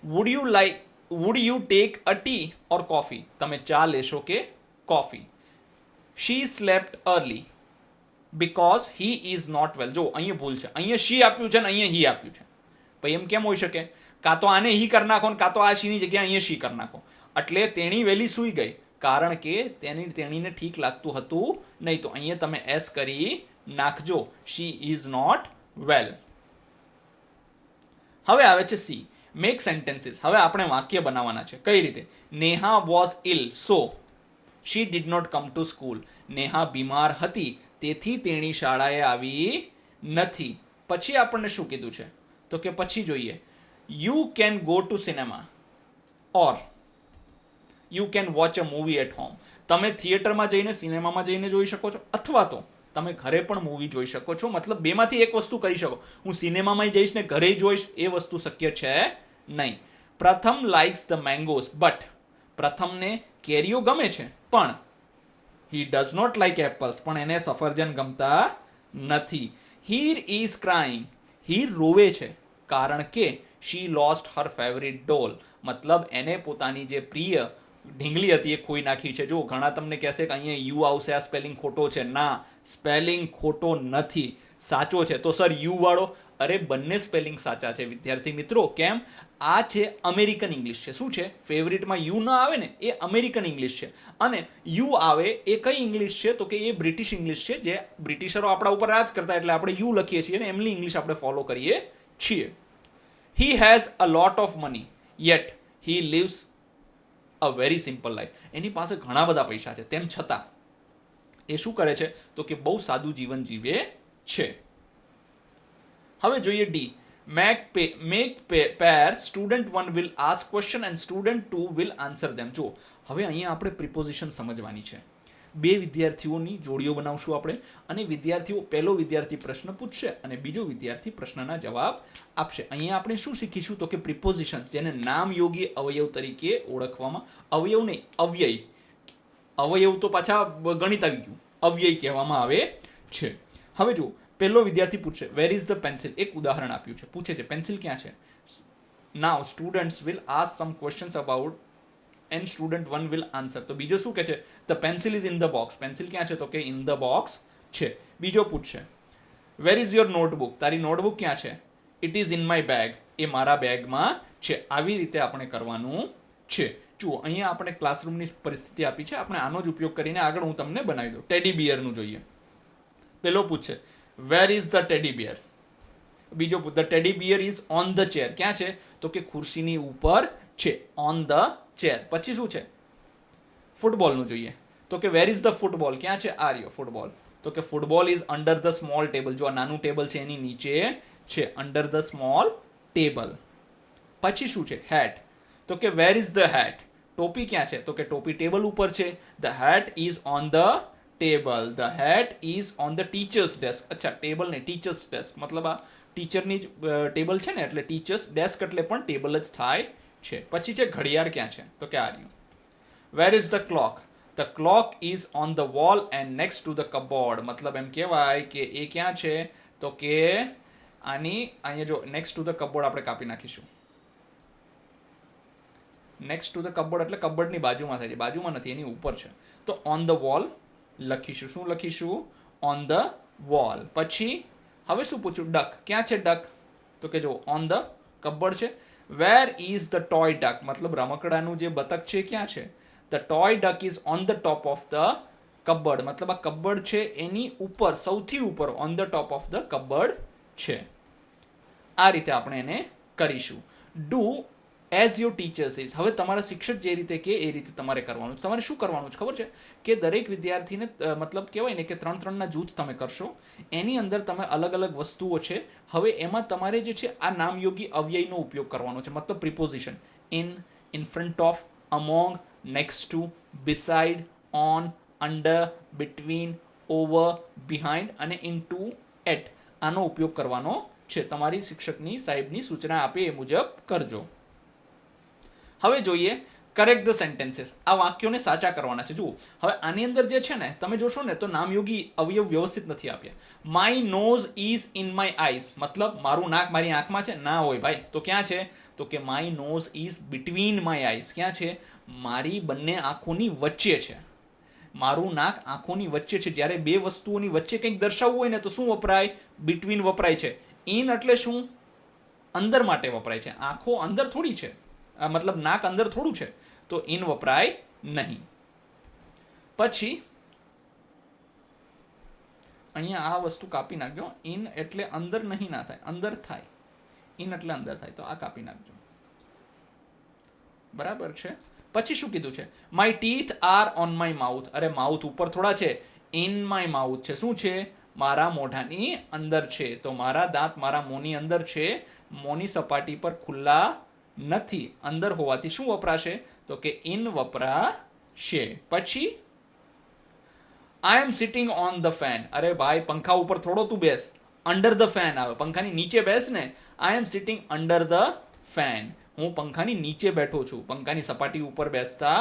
Would you take a tea or coffee. તમે ચા લેશો કે coffee. She slept early because he is not well. જો અહીંયા ભૂલ છે, અહીંયા શી આપ્યું છે ને અહીંયા હી આપ્યું છે. ભાઈ એમ કેમ હોઈ શકે? કાં તો આને હી કરી નાખો ને કાં તો આ શીની જગ્યાએ અહીંયા શી કરી નાખો. એટલે તેણી વહેલી સૂઈ ગઈ કારણ કે તેણીને ઠીક લાગતું હતું નહીં, તો અહીંયા તમે એસ કરી નાખજો. She is not well. હવે આવે છે સી, મેક સેન્ટેન્સીસ. હવે આપણે વાક્ય બનાવવાના છે. કઈ રીતે? Neha was ill so she did not come to school. Neha બીમાર હતી તેથી તેણી શાળાએ આવી નથી. પછી આપણને શું કીધું છે? તો કે પછી જોઈએ, you can go to cinema or you can watch a movie at home. તમે થિયેટરમાં જઈને સિનેમામાં જઈને જોઈ શકો છો, અથવા તો તમે ઘરે પણ મૂવી જોઈ શકો છો. મતલબ બેમાંથી એક વસ્તુ કરી શકો. હું સિનેમામાં જઈશ ને ઘરે જોઈશ એ વસ્તુ શક્ય છે નહીં. Pratham likes the mangoes but. પ્રથમને કેરીઓ ગમે છે પણ he does not like apples. પણ એને સફરજન ગમતા નથી. Heer is crying. હીર રોવે છે કારણ કે શી લોસ્ટ હર ફેવરિટ ડોલ. મતલબ એને પોતાની જે પ્રિય ઢીંગલી હતી એ ખોઈ નાખી છે. જો ઘણા તમને કહેશે કે અહીંયા યુ આવશે, આ સ્પેલિંગ ખોટો છે. ના, સ્પેલિંગ ખોટો નથી, સાચો છે. તો સર યુ વાળો, અરે બંને સ્પેલિંગ સાચા છે વિદ્યાર્થી મિત્રો. કેમ? આ છે અમેરિકન ઇંગ્લિશ છે. શું છે? ફેવરિટમાં યુ ન આવે ને એ અમેરિકન ઇંગ્લિશ છે, અને યુ આવે એ કઈ ઇંગ્લિશ છે? તો કે એ બ્રિટિશ ઇંગ્લિશ છે, જે બ્રિટિશરો આપણા ઉપર રાજ કરતા એટલે આપણે યુ લખીએ છીએ અને એમની ઇંગ્લિશ આપણે ફોલો કરીએ છીએ. He has a lot of money yet he lives a very simple life. એની પાસે ઘણા બધા પૈસા છે, તેમ છતાં એ શું કરે છે? તો કે બહુ સાદું જીવન જીવે છે. હવે જોઈએ D, make pair. Student 1 will ask question and student 2 will answer them. જો હવે અહીંયા આપણે પ્રિપોઝિશન સમજવાની છે. બે વિદ્યાર્થીઓની જોડીઓ બનાવશું આપણે, અને પહેલો વિદ્યાર્થી પ્રશ્ન પૂછશે અને બીજો વિદ્યાર્થી પ્રશ્નના જવાબ આપશે. અહીંયા આપણે શું શીખીશું? તો કે પ્રિપોઝિશન્સ, જેને નામયોગી અવયવ તરીકે ઓળખવામાં. અવયવ નહીં, અવ્યય. અવયવ તો પાછા ગણિત આવી ગયું, અવ્યય કહેવામાં આવે છે. હવે જો પહેલો વિદ્યાર્થી પૂછશે વેર ઇઝ ધ પેન્સિલ. એક ઉદાહરણ આપ્યું છે, પૂછે છે પેન્સિલ ક્યાં છે. Now students will ask some questions about and student 1 will answer. તો બીજો શું કહે છે? The pencil is in the box. Pencil ક્યાં છે? તો કે ઇન ધ બોક્સ છે. બીજો પૂછશે વેર ઇઝ યોર નોટબુક. તારી નોટબુક ક્યાં છે? It is in my bag. એ મારા બેગમાં છે. આવી રીતે આપણે કરવાનું છે. જુઓ અહીંયા આપણે ક્લાસરૂમની પરિસ્થિતિ આપી છે, આપણે આનો જ ઉપયોગ કરીને આગળ હું તમને બનાવી દઉં. ટેડી બિયરનું જોઈએ. પેલો પૂછશે where is the teddy bear. બીજો the teddy bear is on the chair. ક્યાં છે? તો કે ખુરશીની ઉપર છે, ઓન ધ ચેર. પછી શું છે? ફૂટબોલનું જોઈએ. તો કે વેર ઇઝ ધ ફૂટબોલ. ક્યાં છે? આ રહ્યો ફૂટબોલ. તો કે football is under the small table. જો આ નાનું ટેબલ છે એની નીચે છે, અંડર ધ સ્મોલ ટેબલ. પછી શું છે? હેટ. તો કે વેર ઇઝ ધ હેટ. ટોપી ક્યાં છે? તો કે ટોપી ટેબલ ઉપર છે. The hat is on the table. The hat is on the teacher's desk. અચ્છા, ટેબલ ને ટીચર્સ ડેસ્ક, મતલબ આ ટીચરની જ ટેબલ છે ને, એટલે ટીચર્સ ડેસ્ક એટલે પણ ટેબલ જ થાય છે. પછી છે ઘડિયાળ ક્યાં છે? તો કે આ રહ્યું. વેર is the clock. The clock is on the wall and next to the cupboard. મતલબ એમ કહેવાય કે એ ક્યાં છે? તો કે આની અહીંયા જો નેક્સ્ટ ટુ ધ કપબોર્ડ આપણે કાપી નાખીશું. નેક્સ્ટ ટુ ધ કપબોર્ડ એટલે કપબોર્ડની બાજુમાં થાય છે, બાજુમાં નથી, એની ઉપર છે. તો ઓન ધ વોલ લખીશું. શું લખીશું? On the wall. પછી હવે શું પૂછ્યું? ડક. ક્યાં છે ડક? તો કે જો ઓન ધ કપબોર્ડ છે. વેર ઇઝ ધ ટોય ડક? મતલબ રમકડાનું જે બતક છે ક્યાં છે? The toy duck is on the top of the cupboard. મતલબ આ કપબોર્ડ છે એની ઉપર, સૌથી ઉપર, on the top of the cupboard છે. આ રીતે આપણે એને કરીશું. Do as your teachers is. હવે તમારા શિક્ષક જે રીતે કે એ રીતે તમારે કરવાનું છે. તમારે શું કરવાનું છે ખબર છે? કે દરેક વિદ્યાર્થીને મતલબ કહેવાય ને કે 3-3ના જૂથ તમે કરશો. એની અંદર તમે અલગ અલગ વસ્તુઓ છે. હવે એમાં તમારે જે છે આ નામયોગી અવ્યયનો ઉપયોગ કરવાનો છે. મતલબ preposition. In front of, among, next to, beside, on, under, between, over, behind અને ઇનટુ, એટ. આનો ઉપયોગ કરવાનો છે. તમારી શિક્ષકની સાહેબની સૂચના આપે એ મુજબ કરજો. હવે જોઈએ કરેક્ટ ધ સેન્ટેન્સીસ. આ વાક્યોને સાચા કરવાના છે. જુઓ હવે આની અંદર જે છે ને તમે જોશો ને તો નામયોગી અવયવ વ્યવસ્થિત નથી આપ્યા. My nose is in my eyes. મતલબ મારું નાક મારી આંખમાં છે? ના હોય ભાઈ. તો ક્યાં છે? તો કે my nose is between my eyes. ક્યાં છે? મારી બંને આંખોની વચ્ચે છે. મારું નાક આંખોની વચ્ચે છે. જ્યારે બે વસ્તુઓની વચ્ચે કંઈક દર્શાવવું હોય ને તો શું વપરાય? બિટવીન વપરાય છે. ઇન એટલે શું? અંદર માટે વપરાય છે. આંખો અંદર થોડી છે, મતલબ નાક અંદર થોડું છે, તો ઇન વપરાય નહીં. પછી અહીંયા આ વસ્તુ કાપી નાખજો. ઇન એટલે અંદર નહીં ના થાય, અંદર થાય. ઇન એટલે અંદર થાય, તો આ કાપી નાખજો. બરાબર છે. પછી શું કીધું છે? My teeth are on my mouth. અરે માઉથ ઉપર થોડા છે, ઇન માય માઉથ છે. શું છે? મારા મોઢાની અંદર છે. તો મારા દાંત મારા મોંની અંદર છે, મોંની સપાટી પર ખુલ્લા નથી, અંદર હોવાથી શું વપરાશે? તો કે ઇન વપરાશે. પછી I M sitting on the fan. અરે ભાઈ પંખા ઉપર થોડો તું બેસ, અંડર ધ ફેન આવે. પંખાની નીચે બેસ ને. આઈ એમ સિટિંગ અંડર ધ ફેન. હું પંખાની નીચે બેઠો છું, પંખાની સપાટી ઉપર બેસતા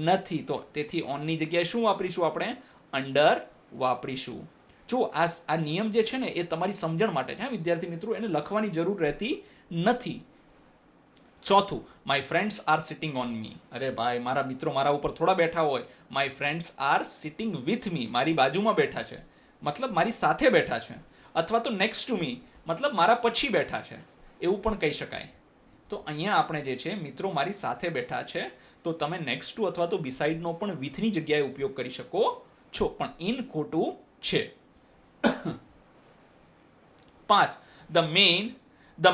નથી. તો તેથી ઓનની જગ્યાએ શું વાપરીશું આપણે? અંડર વાપરીશું. જો આ નિયમ જે છે ને એ તમારી સમજણ માટે છે વિદ્યાર્થી મિત્રો, એને લખવાની જરૂર રહેતી નથી. ચોથું, my friends are sitting on me. અરે ભાઈ મારા મિત્રો મારા ઉપર થોડા બેઠા હોય. My friends are sitting with me. મારી બાજુમાં બેઠા છે, મતલબ મારી સાથે બેઠા છે. અથવા તો નેક્સ્ટ ટુ મી, મતલબ મારા પછી બેઠા છે, એવું પણ કહી શકાય. તો અહીંયા આપણે જે છે મિત્રો મારી સાથે બેઠા છે, તો તમે નેક્સ્ટ ટુ અથવા તો બિસાઇડનો પણ વિથની જગ્યાએ ઉપયોગ કરી શકો છો, પણ ઇન ખોટું છે. 5, the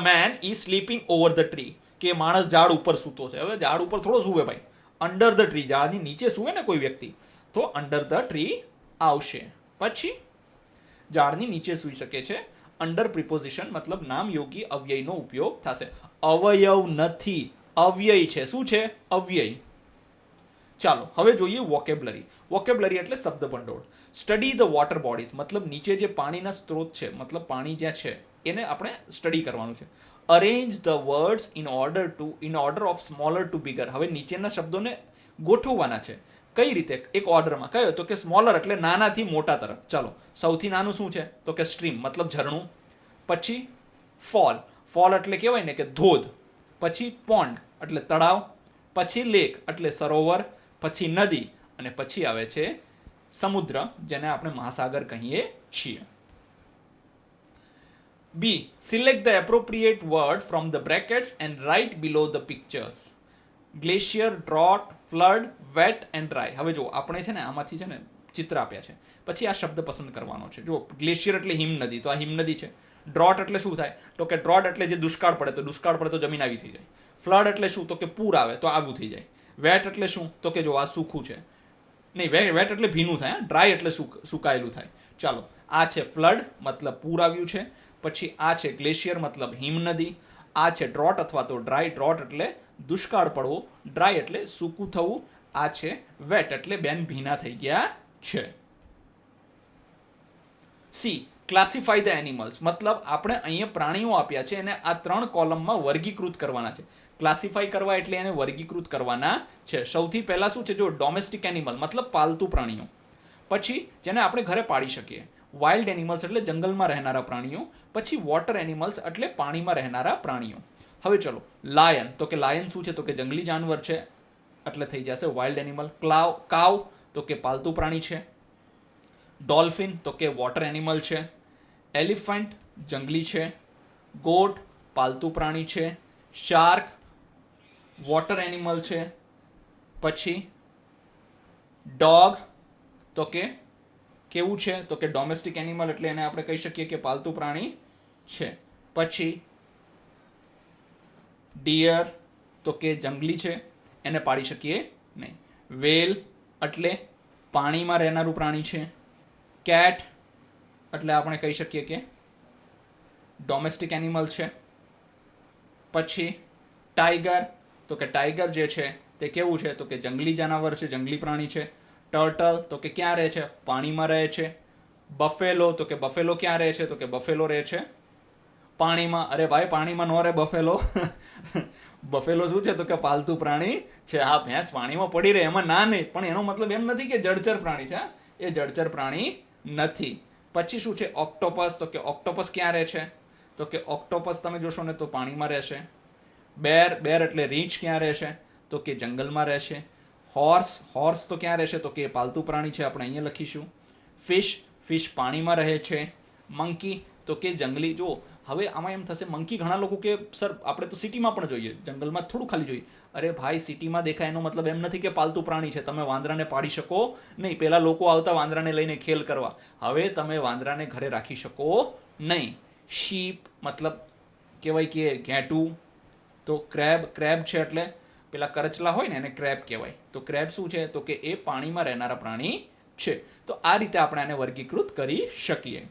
main is sleeping over the tree. કે માણસ ઝાડ ઉપર સૂતો છે. હવે ઝાડ ઉપર થોડો સૂવે ભાઈ, અંડર ધ ટ્રી. ઝાડની નીચે સૂવે ને કોઈ વ્યક્તિ, તો અંડર ધ ટ્રી આવશે. પછી ઝાડની નીચે સૂઈ શકે છે, અંડર પ્રિપોઝિશન મતલબ નામયોગી અવ્યયનો ઉપયોગ થશે. અવયવ નથી, અવ્યય છે. શું છે? અવ્યય. ચાલો હવે જોઈએ વોકેબ્લરી. વોકેબ્લરી એટલે શબ્દ ભંડોળ. સ્ટડી ધ વોટર બોડીઝ મતલબ નીચે જે પાણીના સ્ત્રોત છે, મતલબ પાણી જ્યાં છે એને આપણે સ્ટડી કરવાનું છે. Arrange the words in order of smaller to bigger. હવે નીચેના શબ્દોને ગોઠવવાના છે. કઈ રીતે? એક ઓર્ડરમાં. કયો? તો કે સ્મોલર એટલે નાનાથી મોટા તરફ. ચાલો સૌથી નાનું શું છે? તો કે સ્ટ્રીમ મતલબ ઝરણું. પછી ફોલ એટલે કહેવાય ને કે ધોધ. પછી પોન્ડ એટલે તળાવ. પછી લેક એટલે સરોવર. પછી નદી અને પછી આવે છે સમુદ્ર, જેને આપણે મહાસાગર કહીએ છીએ. B. Select the appropriate word from the brackets and write below the pictures. Glacier, drought, flood, wet and dry. હવે જો આપણે છે ને આમાંથી છે ને ચિત્ર આપ્યા છે, પછી આ શબ્દ પસંદ કરવાનો છે. જો ગ્લેશિયર એટલે હિમનદી, તો આ હિમનદી છે. ડ્રોટ એટલે શું થાય? તો કે ડ્રોટ એટલે જે દુષ્કાળ પડે, તો દુષ્કાળ પડે તો જમીન આવી થઈ જાય. ફ્લડ એટલે શું? તો કે પૂર આવે તો આવું થઈ જાય. વેટ એટલે શું? તો કે જો આ સૂકું છે. નહીં, વેટ એટલે ભીનું થાય. ડ્રાય એટલે સુકાયેલું થાય. ચાલો આ છે ફ્લડ મતલબ પૂર આવ્યું છે. પછી આ છે ગ્લેશિયર મતલબ હિમનદી. આ છે ડ્રોટ અથવા તો ડ્રાય. ડ્રોટ એટલે દુષ્કાળ પડવો, ડ્રાય એટલે સૂકું થવું. આ છે વેટ એટલે બેન ભીના થઈ ગયા છે. સી. ક્લાસિફાય ધ એનિમલ્સ મતલબ આપણે અહીંયા પ્રાણીઓ આપ્યા છે એને આ 3 કોલમમાં વર્ગીકૃત કરવાના છે. ક્લાસિફાય કરવા એટલે એને વર્ગીકૃત કરવાના છે. સૌથી પહેલા શું છે? જો ડોમેસ્ટિક એનિમલ મતલબ પાલતુ પ્રાણીઓ. પછી જેને આપણે ઘરે પાળી શકીએ. વાઇલ્ડ એનિમલ્સ એટલે જંગલમાં રહેનારા પ્રાણીઓ, પછી વોટર એનિમલ્સ એટલે પાણીમાં રહેનારા પ્રાણીઓ. હવે ચલો, લાયન, તો કે લાયન શું છે, તો કે જંગલી જાનવર છે એટલે થઈ જશે વાઇલ્ડ એનિમલ. કાવ તો કે પાલતુ પ્રાણી છે. ડોલ્ફિન તો કે વોટર એનિમલ છે. એલિફન્ટ જંગલી છે. ગોટ પાલતુ પ્રાણી છે. શાર્ક વોટર એનિમલ છે. પછી ડોગ તો કે કેવું છે, તો કે ડોમેસ્ટિક એનિમલ એટલે એને આપણે કહી શકીએ કે પાલતુ પ્રાણી છે. પછી ડિયર તો કે જંગલી છે, એને પાડી શકીએ નહીં. વેલ એટલે પાણીમાં રહેનારું પ્રાણી છે. કેટ એટલે આપણે કહી શકીએ કે ડોમેસ્ટિક એનિમલ છે. પછી ટાઈગર તો કે ટાઈગર જે છે તે કેવું છે, તો કે જંગલી જાનવર છે, જંગલી પ્રાણી છે. ટર્ટલ તો કે ક્યાં રહે છે, પાણીમાં રહે છે. બફેલો તો કે બફેલો ક્યાં રહે છે, તો કે બફેલો રહે છે પાણીમાં. અરે ભાઈ, પાણીમાં ન રહે બફેલો. બફેલો શું છે, તો કે પાલતુ પ્રાણી છે. હા, ભેંસ પાણીમાં પડી રહે એમાં ના નહીં, પણ એનો મતલબ એમ નથી કે જળચર પ્રાણી છે. એ જળચર પ્રાણી નથી. પછી શું છે, ઓક્ટોપસ, તો કે ઓક્ટોપસ ક્યાં રહે છે, તો કે ઓક્ટોપસ તમે જોશો ને તો પાણીમાં રહેશે. બેર એટલે રીંછ ક્યાં રહેશે, તો કે જંગલમાં રહેશે. હોર્સ તો ક્યાં રહેશે, તો કે પાલતુ પ્રાણી છે, આપણે અહીંયા લખીશું. ફિશ પાણીમાં રહે છે. મંકી તો કે જંગલી. જો હવે આમાં એમ થશે, મંકી ઘણા લોકો કે સર આપણે તો સિટીમાં પણ જોઈએ, જંગલમાં થોડું ખાલી જોઈએ. અરે ભાઈ, સિટીમાં દેખાય એનો મતલબ એમ નથી કે પાલતુ પ્રાણી છે. તમે વાંદરાને પાડી શકો નહીં. પહેલાં લોકો આવતા વાંદરાને લઈને ખેલ કરવા, હવે તમે વાંદરાને ઘરે રાખી શકો નહીં. શીપ મતલબ કહેવાય કે ઘેટું. તો ક્રેબ છે એટલે પેલા કરચલા હોય ને એને ક્રેબ કહેવાય. તો ક્રેબ શું છે, તો કે એ પાણીમાં રહેનારા પ્રાણી છે. તો આ રીતે આપણે આને વર્ગીકૃત કરી શકીએ.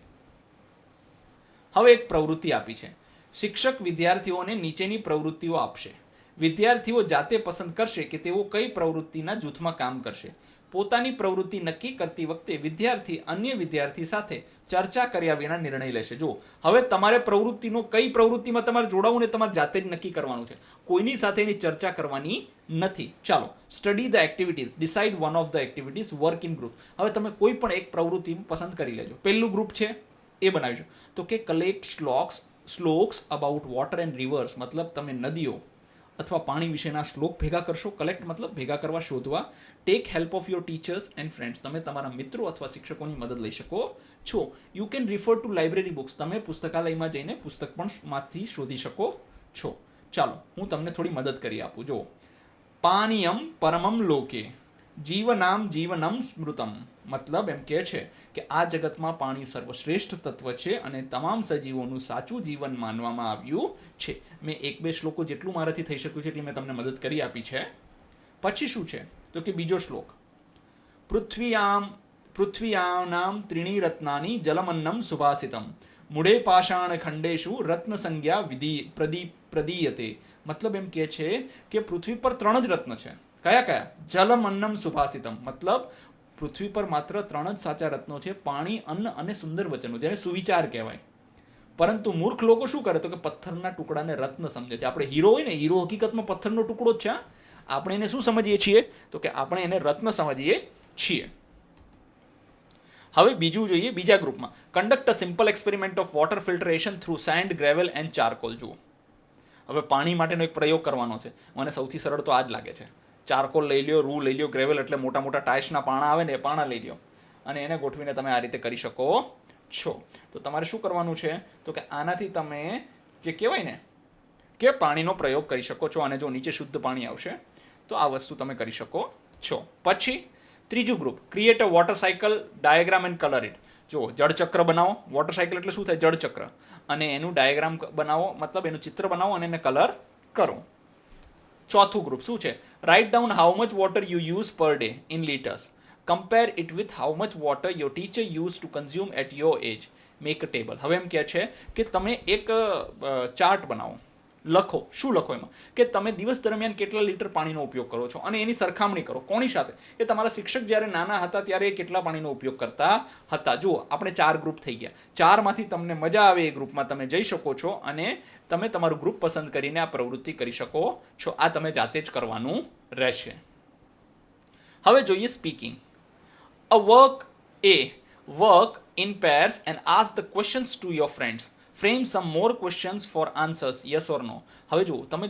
હવે એક પ્રવૃત્તિ આપી છે. શિક્ષક વિદ્યાર્થીઓને નીચેની પ્રવૃત્તિઓ આપશે. વિદ્યાર્થીઓ જાતે પસંદ કરશે કે તેઓ કઈ પ્રવૃત્તિના જૂથમાં કામ કરશે. પોતાની પ્રવૃત્તિ નક્કી કરતી વખતે વિદ્યાર્થી અન્ય વિદ્યાર્થી સાથે ચર્ચા કર્યા વિના નિર્ણય લેશે. જો હવે તમારે પ્રવૃત્તિનો કઈ પ્રવૃત્તિમાં તમારે જોડાવું ને તમારે જાતે જ નક્કી કરવાનું છે, કોઈની સાથે એની ચર્ચા કરવાની નથી. ચાલો, study the activities, decide one of the activities, work in group. હવે તમે કોઈ પણ એક પ્રવૃત્તિ પસંદ કરી લેજો. પહેલું ગ્રુપ છે એ બનાવીશું, તો કે collect shloks about water and rivers, મતલબ તમે નદીઓ અથવા પાણી વિશેના શ્લોક ભેગા કરશો. કલેક્ટ મતલબ ભેગા કરવા, શોધવા. Tech help of your teachers and friends, તમે તમારા મિત્રો અથવા શિક્ષકોની મદદ લઈ શકો છો. You can refer two library books, તમે પુસ્તકાલયમાં જઈને પુસ્તક પણ માંથી શોધી શકો છો. ચાલો, હું તમને થોડી મદદ કરી આપું. જો, પાનીયમ પરમમ લોકે, જીવનમ સ્મૃતમ, મતલબ એમ કહે છે કે આ જગતમાં પાણી સર્વશ્રેષ્ઠ તત્વ છે અને તમામ સજીવોનું સાચું જીવન માનવામાં આવ્યું છે. મેં 1-2 શ્લોકો જેટલું મારાથી થઈ શક્યું છે એટલી મેં તમને મદદ કરી આપી છે. પછી શું છે, તો કે બીજો શ્લોક, પૃથ્વીયાનામ ત્રીણી રત્નાની જલમન્નમ સુભાષિતમ, મૂઢે પાષાણ ખંડેશુ રત્ન સંજ્ઞા પ્રદીયતે. મતલબ એમ કહે છે કે પૃથ્વી પર 3 જ રત્ન છે. કયા? જલમન્નમ સુભાષિતમ, મતલબ પૃથ્વી પર માત્ર 3 જ સાચા રત્નો છે, પાણી, અન્ન અને સુંદર વચનો, જેને સુવિચાર કહેવાય. પરંતુ મૂર્ખ લોકો શું કરે, તો કે પથ્થરના ટુકડાને રત્ન સમજે છે. આપણે હીરો હોય ને, હીરો હકીકતમાં પથ્થરનો ટુકડો જ છે. આપણે એને શું સમજીએ છીએ, તો કે આપણે એને રત્ન સમજીએ છીએ. હવે બીજું જોઈએ, બીજા ગ્રુપમાં, conduct a simple experiment of water filtration through sand, gravel and charcoal. જુઓ, હવે પાણી માટેનો એક પ્રયોગ કરવાનો છે. મને સૌથી સરળ તો આ જ લાગે છે. ચારકોલ લઈ લ્યો, રૂ લઈ લ્યો, ગ્રેવલ એટલે મોટા મોટા ટાઇલ્સના પાણા આવે ને એ પાણા લઈ લ્યો અને એને ગોઠવીને તમે આ રીતે કરી શકો છો. તો તમારે શું કરવાનું છે, તો કે આનાથી તમે જે કહેવાય ને કે પાણીનો પ્રયોગ કરી શકો છો. અને જો નીચે શુદ્ધ પાણી આવશે તો આ વસ્તુ તમે કરી શકો છો. પછી ત્રીજું group, create a water cycle diagram and colour it. જો જળચક્ર બનાવો. વોટર સાયકલ એટલે શું થાય, જળચક્ર, અને એનું ડાયાગ્રામ બનાવો, મતલબ એનું ચિત્ર બનાવો અને એને કલર કરો. ચોથું ગ્રુપ શું છે, write down how much water you use per day in litres, compare it with how much water your teacher use to consume at your age, make a table. હવે એમ કહે છે કે તમે એક ચાર્ટ બનાવો, લખો. શું લખો એમાં, કે તમે દિવસ દરમિયાન કેટલા લીટર પાણીનો ઉપયોગ કરો છો અને એની સરખામણી કરો. કોની સાથે, કે તમારા શિક્ષક જ્યારે નાના હતા ત્યારે કેટલા પાણીનો ઉપયોગ કરતા હતા. જુઓ, આપણે 4 ગ્રુપ થઈ ગયા. 4માંથી તમને મજા આવે એ ગ્રુપમાં તમે જઈ શકો છો અને તમે તમારું ગ્રુપ પસંદ કરીને આ પ્રવૃત્તિ કરી શકો છો. આ તમે જાતે જ કરવાનું રહેશે. હવે જોઈએ speaking. A work A work in pairs and ask the questions to your friends. Frame some more questions for answers, yes or no. હવે જુઓ તમે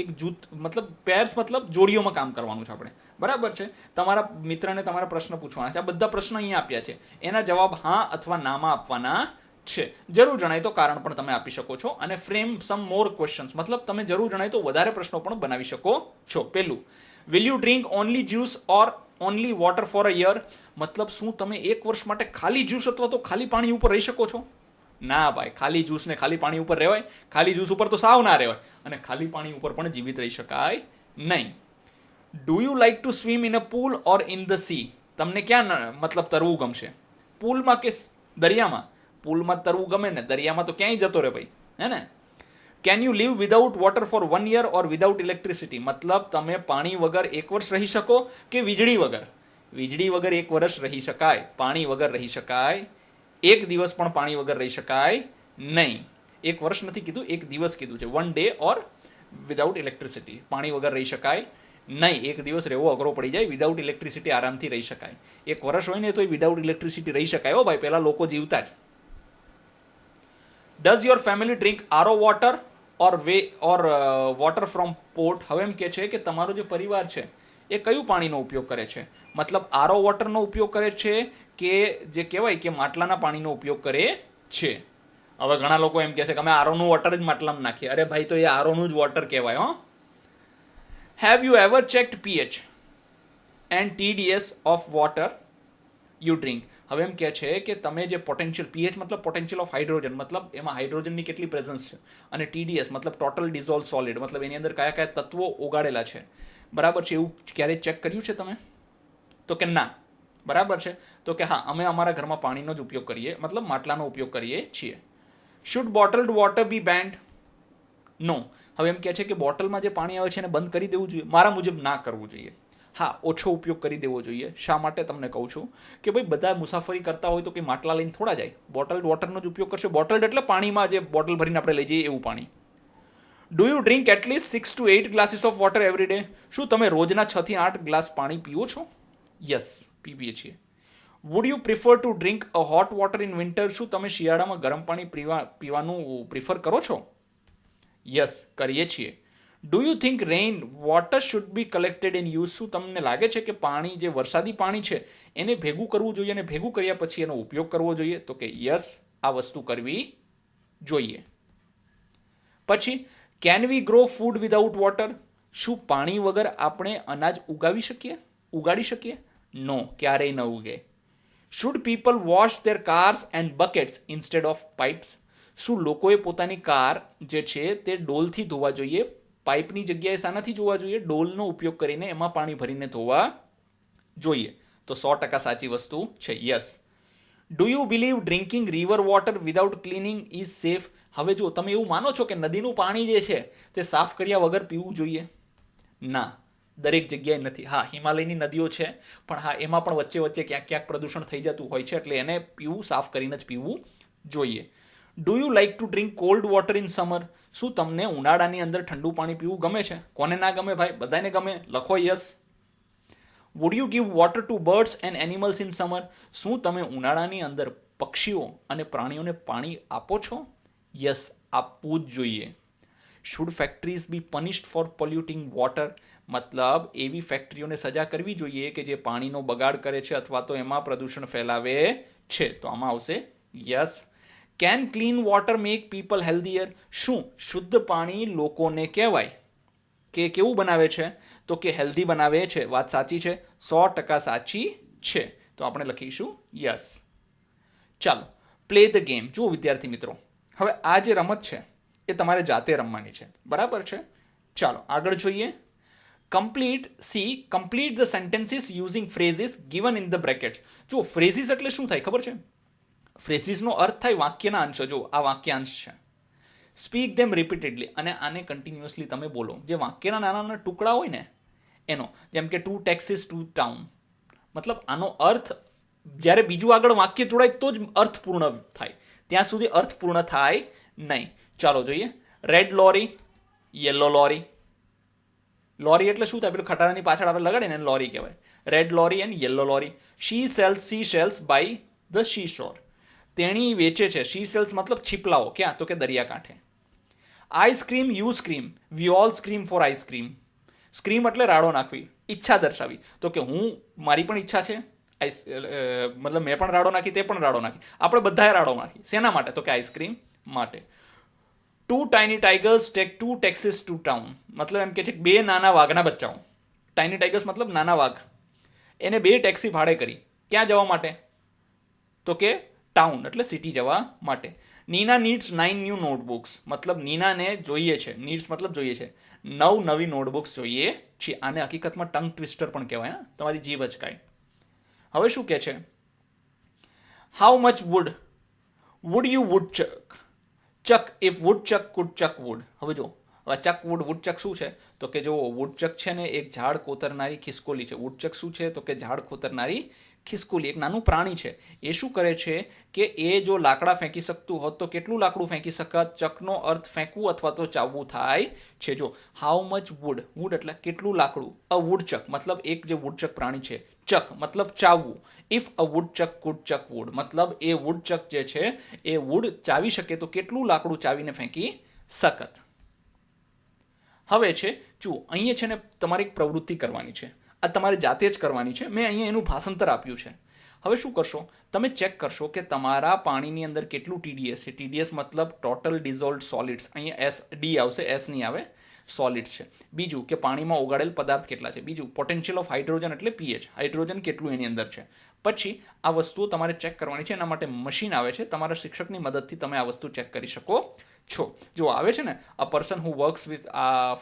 એક જૂથ મતલબ પેર્સ મતલબ જોડીઓમાં કામ કરવાનું છે આપણે, બરાબર છે. તમારા મિત્રને તમારા પ્રશ્ન પૂછવાના છે. આ બધા પ્રશ્નો અહીંયા આપ્યા છે, એના જવાબ હા અથવા નામાં આપવાના છે. જરૂર જણાય તો કારણ પણ તમે આપી શકો છો. અને ફ્રેમ સમ મોર ક્વેશ્ચન્સ મતલબ તમે જરૂર જણાય તો વધારે પ્રશ્નો પણ બનાવી શકો છો. પહેલું, will you drink only juice or only water for a year. મતલબ શું તમે એક વર્ષ માટે ખાલી જ્યુસ અથવા તો ખાલી પાણી ઉપર રહી શકો છો? ના ભાઈ, ખાલી જ્યુસ ને ખાલી પાણી ઉપર રહેવાય? ખાલી જ્યુસ ઉપર તો સાવ ના રહેવાય, અને ખાલી પાણી ઉપર પણ જીવિત રહી શકાય નહીં. Do you like to swim in a pool or in the sea. તમને ક્યાં મતલબ તરવું ગમશે? પૂલમાં કે દરિયામાં? પૂલમાં તરવું ગમે ને, દરિયામાં તો ક્યાંય જતો રહે ભાઈ, હે ને. Can you live without water for 1 year or without electricity. મતલબ તમે પાણી વગર 1 વર્ષ રહી શકો કે વીજળી વગર? વીજળી વગર 1 વર્ષ રહી શકાય, પાણી વગર રહી શકાય. 1 દિવસ પણ પાણી વગર રહી શકાય નહીં. 1 વર્ષ નથી કીધું, 1 દિવસ કીધું છે. 1 day ઓર વિદાઉટ ઇલેક્ટ્રિસિટી, પાણી વગર રહી શકાય નહીં. 1 દિવસ રહેવો અઘરો પડી જાય, વિદાઉટ ઇલેક્ટ્રિસિટી આરામથી રહી શકાય. 1 વર્ષ હોય ને તો વિદાઉટ ઇલેક્ટ્રિસિટી રહી શકાય હો ભાઈ, પહેલાં લોકો જીવતા જ. Does your family drink RO water or water from pot. હવે એમ કે છે કે તમારો જે પરિવાર છે એ કયું પાણીનો ઉપયોગ કરે છે? મતલબ આરો વોટરનો ઉપયોગ કરે છે કે જે કહેવાય કે માટલાના પાણીનો ઉપયોગ કરે છે? હવે ઘણા લોકો એમ કહે છે કે અમે આરોનું વોટર જ માટલામાં નાખીએ. અરે ભાઈ, તો એ આરોનું જ વોટર કહેવાય હો. Have you ever checked pH and TDS of water you drink. હવે એમ કહે છે કે તમે જે પોટેન્શિયલ, પીએચ મતલબ પોટેન્શિયલ ઓફ હાઇડ્રોજન, મતલબ એમાં હાઇડ્રોજનની કેટલી પ્રેઝન્સ છે, અને TDS મતલબ ટોટલ ડિઝોલ્વ સોલિડ, મતલબ એની અંદર કયા કયા તત્વો ઓગાળેલા છે, બરાબર છે. એવું ક્યારેય ચેક કર્યું છે તમે? તો કે ના. બરાબર છે. તો કે હા, અમે અમારા ઘરમાં પાણીનો જ ઉપયોગ કરીએ, મતલબ માટલાનો ઉપયોગ કરીએ છીએ. Should bottled water be banned? No. હવે એમ કહે છે કે બોટલમાં જે પાણી આવે છે એને બંધ કરી દેવું જોઈએ? મારા મુજબ ના કરવું જોઈએ. હા, ઓછો ઉપયોગ કરી દેવો જોઈએ. શા માટે તમને કહું છું કે ભાઈ બધા મુસાફરી કરતા હોય તો કંઈ માટલા લઈને થોડા જાય, બોટલડ વોટરનો જ ઉપયોગ કરશે. બોટલડ એટલે પાણીમાં જે બોટલ ભરીને આપણે લઈ જઈએ એવું પાણી. Do you drink at least 6 to 8 glasses of water every day. શું તમે રોજના 6 થી 8 ગ્લાસ પાણી પીવો છો? યસ, પીએ છીએ. Would you prefer to drink a hot water in winter. શું તમે શિયાળામાં ગરમ પાણી પીવાનું પ્રિફર કરો છો? યસ, કરીએ છીએ. Do you think rain water should be collected in use. શું તમને લાગે છે કે પાણી, જે વરસાદી પાણી છે એને ભેગું કરવું જોઈએ અને ભેગું કર્યા પછી એનો ઉપયોગ કરવો જોઈએ? તો કે યસ, આ વસ્તુ કરવી જોઈએ. પછી, can we grow food without water. શું પાણી વગર આપણે અનાજ ઉગાડી શકીએ? નો, ક્યારેય ન ઉગે. Should people wash there cars and buckets instead of pipes. શું લોકોએ પોતાની કાર જે છે તે ડોલથી ધોવા જોઈએ, પાઇપની જગ્યાએ શાનાથી ધોવા જોઈએ? ડોલનો ઉપયોગ કરીને એમાં પાણી ભરીને ધોવા જોઈએ. તો 100% સાચી વસ્તુ છે. Yes. Do you believe drinking river water without cleaning is safe. હવે જો તમે એવું માનો છો કે નદીનું પાણી જે છે તે સાફ કર્યા વગર પીવું જોઈએ? ના, દરેક જગ્યાએ નથી. હા, હિમાલયની નદીઓ છે, પણ હા એમાં પણ વચ્ચે વચ્ચે ક્યાંક પ્રદૂષણ થઈ જતું હોય છે, એટલે એને પીવું, સાફ કરીને જ પીવું જોઈએ. Do you like to drink cold water in summer. શું તમને ઉનાળાની અંદર ઠંડુ પાણી પીવું ગમે છે? કોને ના ગમે ભાઈ, બધાને ગમે. લખો yes. Would you give water to birds and animals in summer. શું તમે ઉનાળાની અંદર પક્ષીઓ અને પ્રાણીઓને પાણી આપો છો? યસ, આપવું જ જોઈએ. Should factories be punished for polluting water. મતલબ એવી ફેક્ટરીઓને સજા કરવી જોઈએ કે જે પાણીનો બગાડ કરે છે અથવા તો એમાં પ્રદૂષણ ફેલાવે છે. તો આમાં આવશે yes. Can clean water make people healthier. શું શુદ્ધ પાણી લોકોને કહેવાય કે કેવું બનાવે છે? તો કે હેલ્ધી બનાવે છે. વાત સાચી છે, 100% સાચી છે. તો આપણે લખીશું યસ. ચાલો, પ્લે ધ ગેમ. જુઓ વિદ્યાર્થી મિત્રો, હવે આ જે રમત છે એ તમારે જાતે રમવાની છે, બરાબર છે? ચાલો આગળ જોઈએ. Complete the sentences using phrases given in the brackets. જુઓ, ફ્રેઝીસ એટલે શું થાય ખબર છે? ફ્રેઝીસનો અર્થ થાય વાક્યના અંશો. જો આ વાક્યાંશ છે. સ્પીક ધેમ રિપીટેડલી, અને આને કન્ટિન્યુઅસલી તમે બોલો. જે વાક્યના નાના નાના ટુકડા હોય ને એનો, જેમ કે 2 taxis to town. મતલબ આનો અર્થ જ્યારે બીજું આગળ વાક્ય જોડાય તો જ અર્થ પૂર્ણ થાય, ત્યાં સુધી અર્થ પૂર્ણ થાય નહીં. ચાલો જોઈએ. રેડ લોરી, યલો લોરી. લોરી એટલે શું થાય? પેલું ખટારાની પાછળ આપણે લગાડીને લોરી કહેવાય. Red lorry and yellow lorry. She sells by the sea shore. તેણી વેચે છે. સી સેલ્સ મતલબ છીપલાઓ. ક્યાં? તો કે દરિયાકાંઠે. Ice cream you scream, we all scream four ice cream. Scream એટલે રાડો નાખવી, ઈચ્છા દર્શાવી. તો કે મારી પણ ઈચ્છા છે, મતલબ મેં પણ રાડો નાખી, તે પણ રાડો નાખી, આપણે બધાએ રાડો નાખી. શેના માટે? તો કે આઈસ્ક્રીમ માટે. 2 tiny tigers take 2 taxis to town. મતલબ એમ કે છે કે 2 નાના વાઘના બચ્ચાઓ. ટાઇની ટાઈગર્સ મતલબ નાના વાઘ. એને 2 ટેક્સી ભાડે કરી. ક્યાં જવા માટે? તો કે ટાઉન એટલે સિટી જવા માટે. Nina needs 9 new notebooks. મતલબ નીનાને જોઈએ છે, નીડ્સ મતલબ જોઈએ છે, 9 નવી નોટબુક્સ જોઈએ છે. આને હકીકતમાં ટંગ ટ્વિસ્ટર પણ કહેવાય. તમારી જીભ અચકાય. હવે શું કહે છે? How much wood you woodchuck chuck if woodchuck could chuck wood. હવે જો ચક વુડચક શું છે? તો કે જો વુડચક છે ને એક ઝાડ કોતરનારી ખિસકોલી છે. વુડચક શું છે? તો કે ઝાડ કોતરનારી ખિસકોલી, એક નાનું પ્રાણી છે. એ શું કરે છે કે એ જો લાકડા ફેંકી શકતું હોત તો કેટલું લાકડું ફેંકી શકત? ચકનો અર્થ ફેંકવું અથવા તો ચાવવું થાય છે. જો હાઉ મચ વુડ એટલે કેટલું લાકડું. અ વુડચક મતલબ એક જે વુડચક પ્રાણી છે. ચક મતલબ ચાવવું. If a woodchuck could chuck wood મતલબ એ વુડચક જે છે એ વુડ ચાવી શકે તો કેટલું લાકડું ચાવીને ફેંકી શકત. હવે છે જુઓ, અહીંયા છે ને તમારે એક પ્રવૃત્તિ કરવાની છે. આ તમારે જાતે જ કરવાની છે. મેં અહીંયા એનું ભાષાંતર આપ્યું છે. હવે શું કરશો? તમે ચેક કરશો કે તમારા પાણીની અંદર કેટલું TDS છે. TDS મતલબ ટોટલ ડિઝોલ્વડ સોલિડ્સ. અહીંયા SD આવશે, S નહીં આવે. સોલિડ્સ છે. બીજું કે પાણીમાં ઓગાળેલ પદાર્થ કેટલા છે. બીજું પોટેન્શિયલ ઓફ હાઇડ્રોજન એટલે pH, હાઇડ્રોજન કેટલું એની અંદર છે. પછી આ વસ્તુઓ તમારે ચેક કરવાની છે. એના માટે મશીન આવે છે. તમારા શિક્ષકની મદદથી તમે આ વસ્તુ ચેક કરી શકો છો. જો આવે છે ને, a person who works with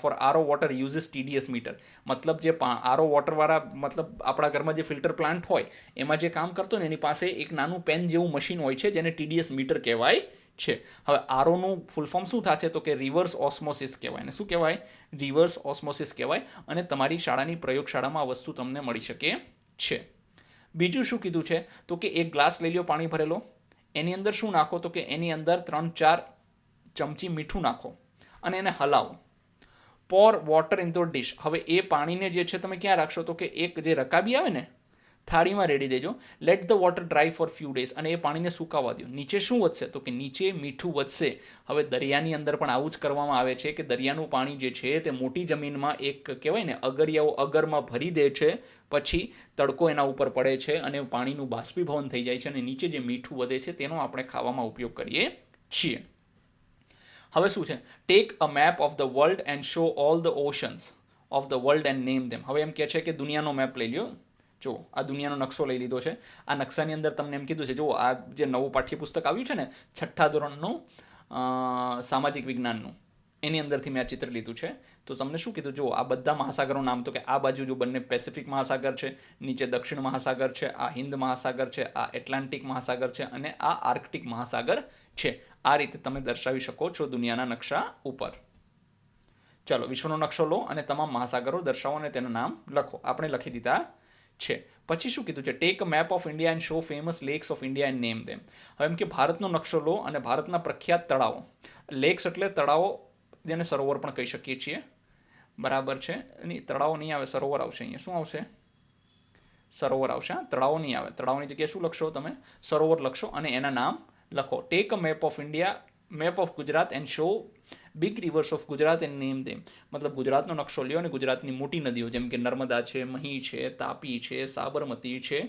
for RO water uses TDS meter. મતલબ જે RO વોટરવાળા, મતલબ આપણા ઘરમાં જે ફિલ્ટર પ્લાન્ટ હોય એમાં જે કામ કરતો ને એની પાસે એક નાનું પેન જેવું મશીન હોય છે જેને TDS મીટર કહેવાય છે. હવે ROનું ફૂલ ફોર્મ શું થશે? તો કે રિવર્સ ઓસ્મોસિસ કહેવાય. ને શું કહેવાય? રિવર્સ ઓસ્મોસિસ કહેવાય. અને તમારી શાળાની પ્રયોગશાળામાં આ વસ્તુ તમને મળી શકે છે. બીજું શું કીધું છે? તો કે એક ગ્લાસ લઈ લો પાણી ભરેલો. એની અંદર શું નાખો? તો કે એની અંદર 3-4 ચમચી મીઠું નાખો અને એને હલાવો. પોર વોટર ઇન ધ ડિશ. હવે એ પાણીને જે છે તમે ક્યાં રાખશો? તો કે એક જે રકાબી આવે ને થાળીમાં રેડી દેજો. Let the water dry for few days. અને એ પાણીને સુકાવા દો. નીચે શું વધશે? તો કે નીચે મીઠું વધશે. હવે દરિયાની અંદર પણ આવું જ કરવામાં આવે છે કે દરિયાનું પાણી જે છે તે મોટી જમીનમાં એક કહેવાય ને અગરિયાઓ અગરમાં ભરી દે છે. પછી તડકો એના ઉપર પડે છે અને પાણીનું બાષ્પીભવન થઈ જાય છે અને નીચે જે મીઠું વધે છે તેનો આપણે ખાવામાં ઉપયોગ કરીએ છીએ. હવે શું છે? Take a map of the world and show all the oceans of the world and name them. હવે એમ કહે છે કે દુનિયાનો મેપ લઈ લ્યો. જો આ દુનિયાનો નકશો લઈ લીધો છે. આ નકશાની અંદર તમને એમ કીધું છે, જો આ જે નવું પાઠ્યપુસ્તક આવ્યું છે ને 6ઠ્ઠા ધોરણનું સામાજિક વિજ્ઞાનનું, એની અંદરથી મેં આ ચિત્ર લીધું છે. તો તમને શું કીધું? જો આ બધા મહાસાગરોનું નામ, તો કે આ બાજુ જો બંને પેસિફિક મહાસાગર છે, નીચે દક્ષિણ મહાસાગર છે, આ હિન્દ મહાસાગર છે, આ એટલાન્ટિક મહાસાગર છે અને આ આર્કટિક મહાસાગર છે. આ રીતે તમે દર્શાવી શકો છો દુનિયાના નકશા ઉપર. ચાલો વિશ્વનો નકશો લો અને તમામ મહાસાગરો દર્શાવો અને તેના નામ લખો. આપણે લખી દીધા છે. પછી શું કીધું છે? Take a map of India and show famous lakes of India and name them. હવે એમ કે ભારતનો નકશો લો અને ભારતના પ્રખ્યાત તળાવો. લેક્સ એટલે તળાવો, જેને સરોવર પણ કહી શકીએ છીએ. બરાબર છે. નહીં, તળાવો નહીં આવે, સરોવર આવશે. અહીંયા શું આવશે? સરોવર આવશે. તળાવો નહીં આવે. તળાવની જગ્યાએ શું લખશો તમે? સરોવર લખશો અને એના નામ લખો. Take a map of India, map of Gujarat and show big rivers of Gujarat and name them. મતલબ ગુજરાતનો નકશો લ્યો અને ગુજરાતની મોટી નદીઓ જેમ કે નર્મદા છે, મહી છે, તાપી છે, સાબરમતી છે,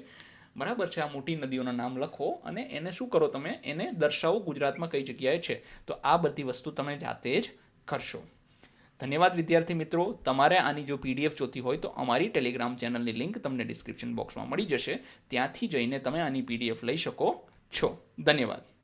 બરાબર છે, આ મોટી નદીઓના નામ લખો અને એને શું કરો? તમે એને દર્શાવો ગુજરાતમાં કઈ જગ્યાએ છે. તો આ બધી વસ્તુ તમે જાતે જ કરશો. ધન્યવાદ વિદ્યાર્થી મિત્રો. તમારે આની જો PDF જોતી હોય તો અમારી ટેલિગ્રામ ચેનલની લિંક તમને ડિસ્ક્રિપ્શન બોક્સમાં મળી જશે. ત્યાંથી જઈને તમે આની PDF લઈ શકો છો. ધન્યવાદ.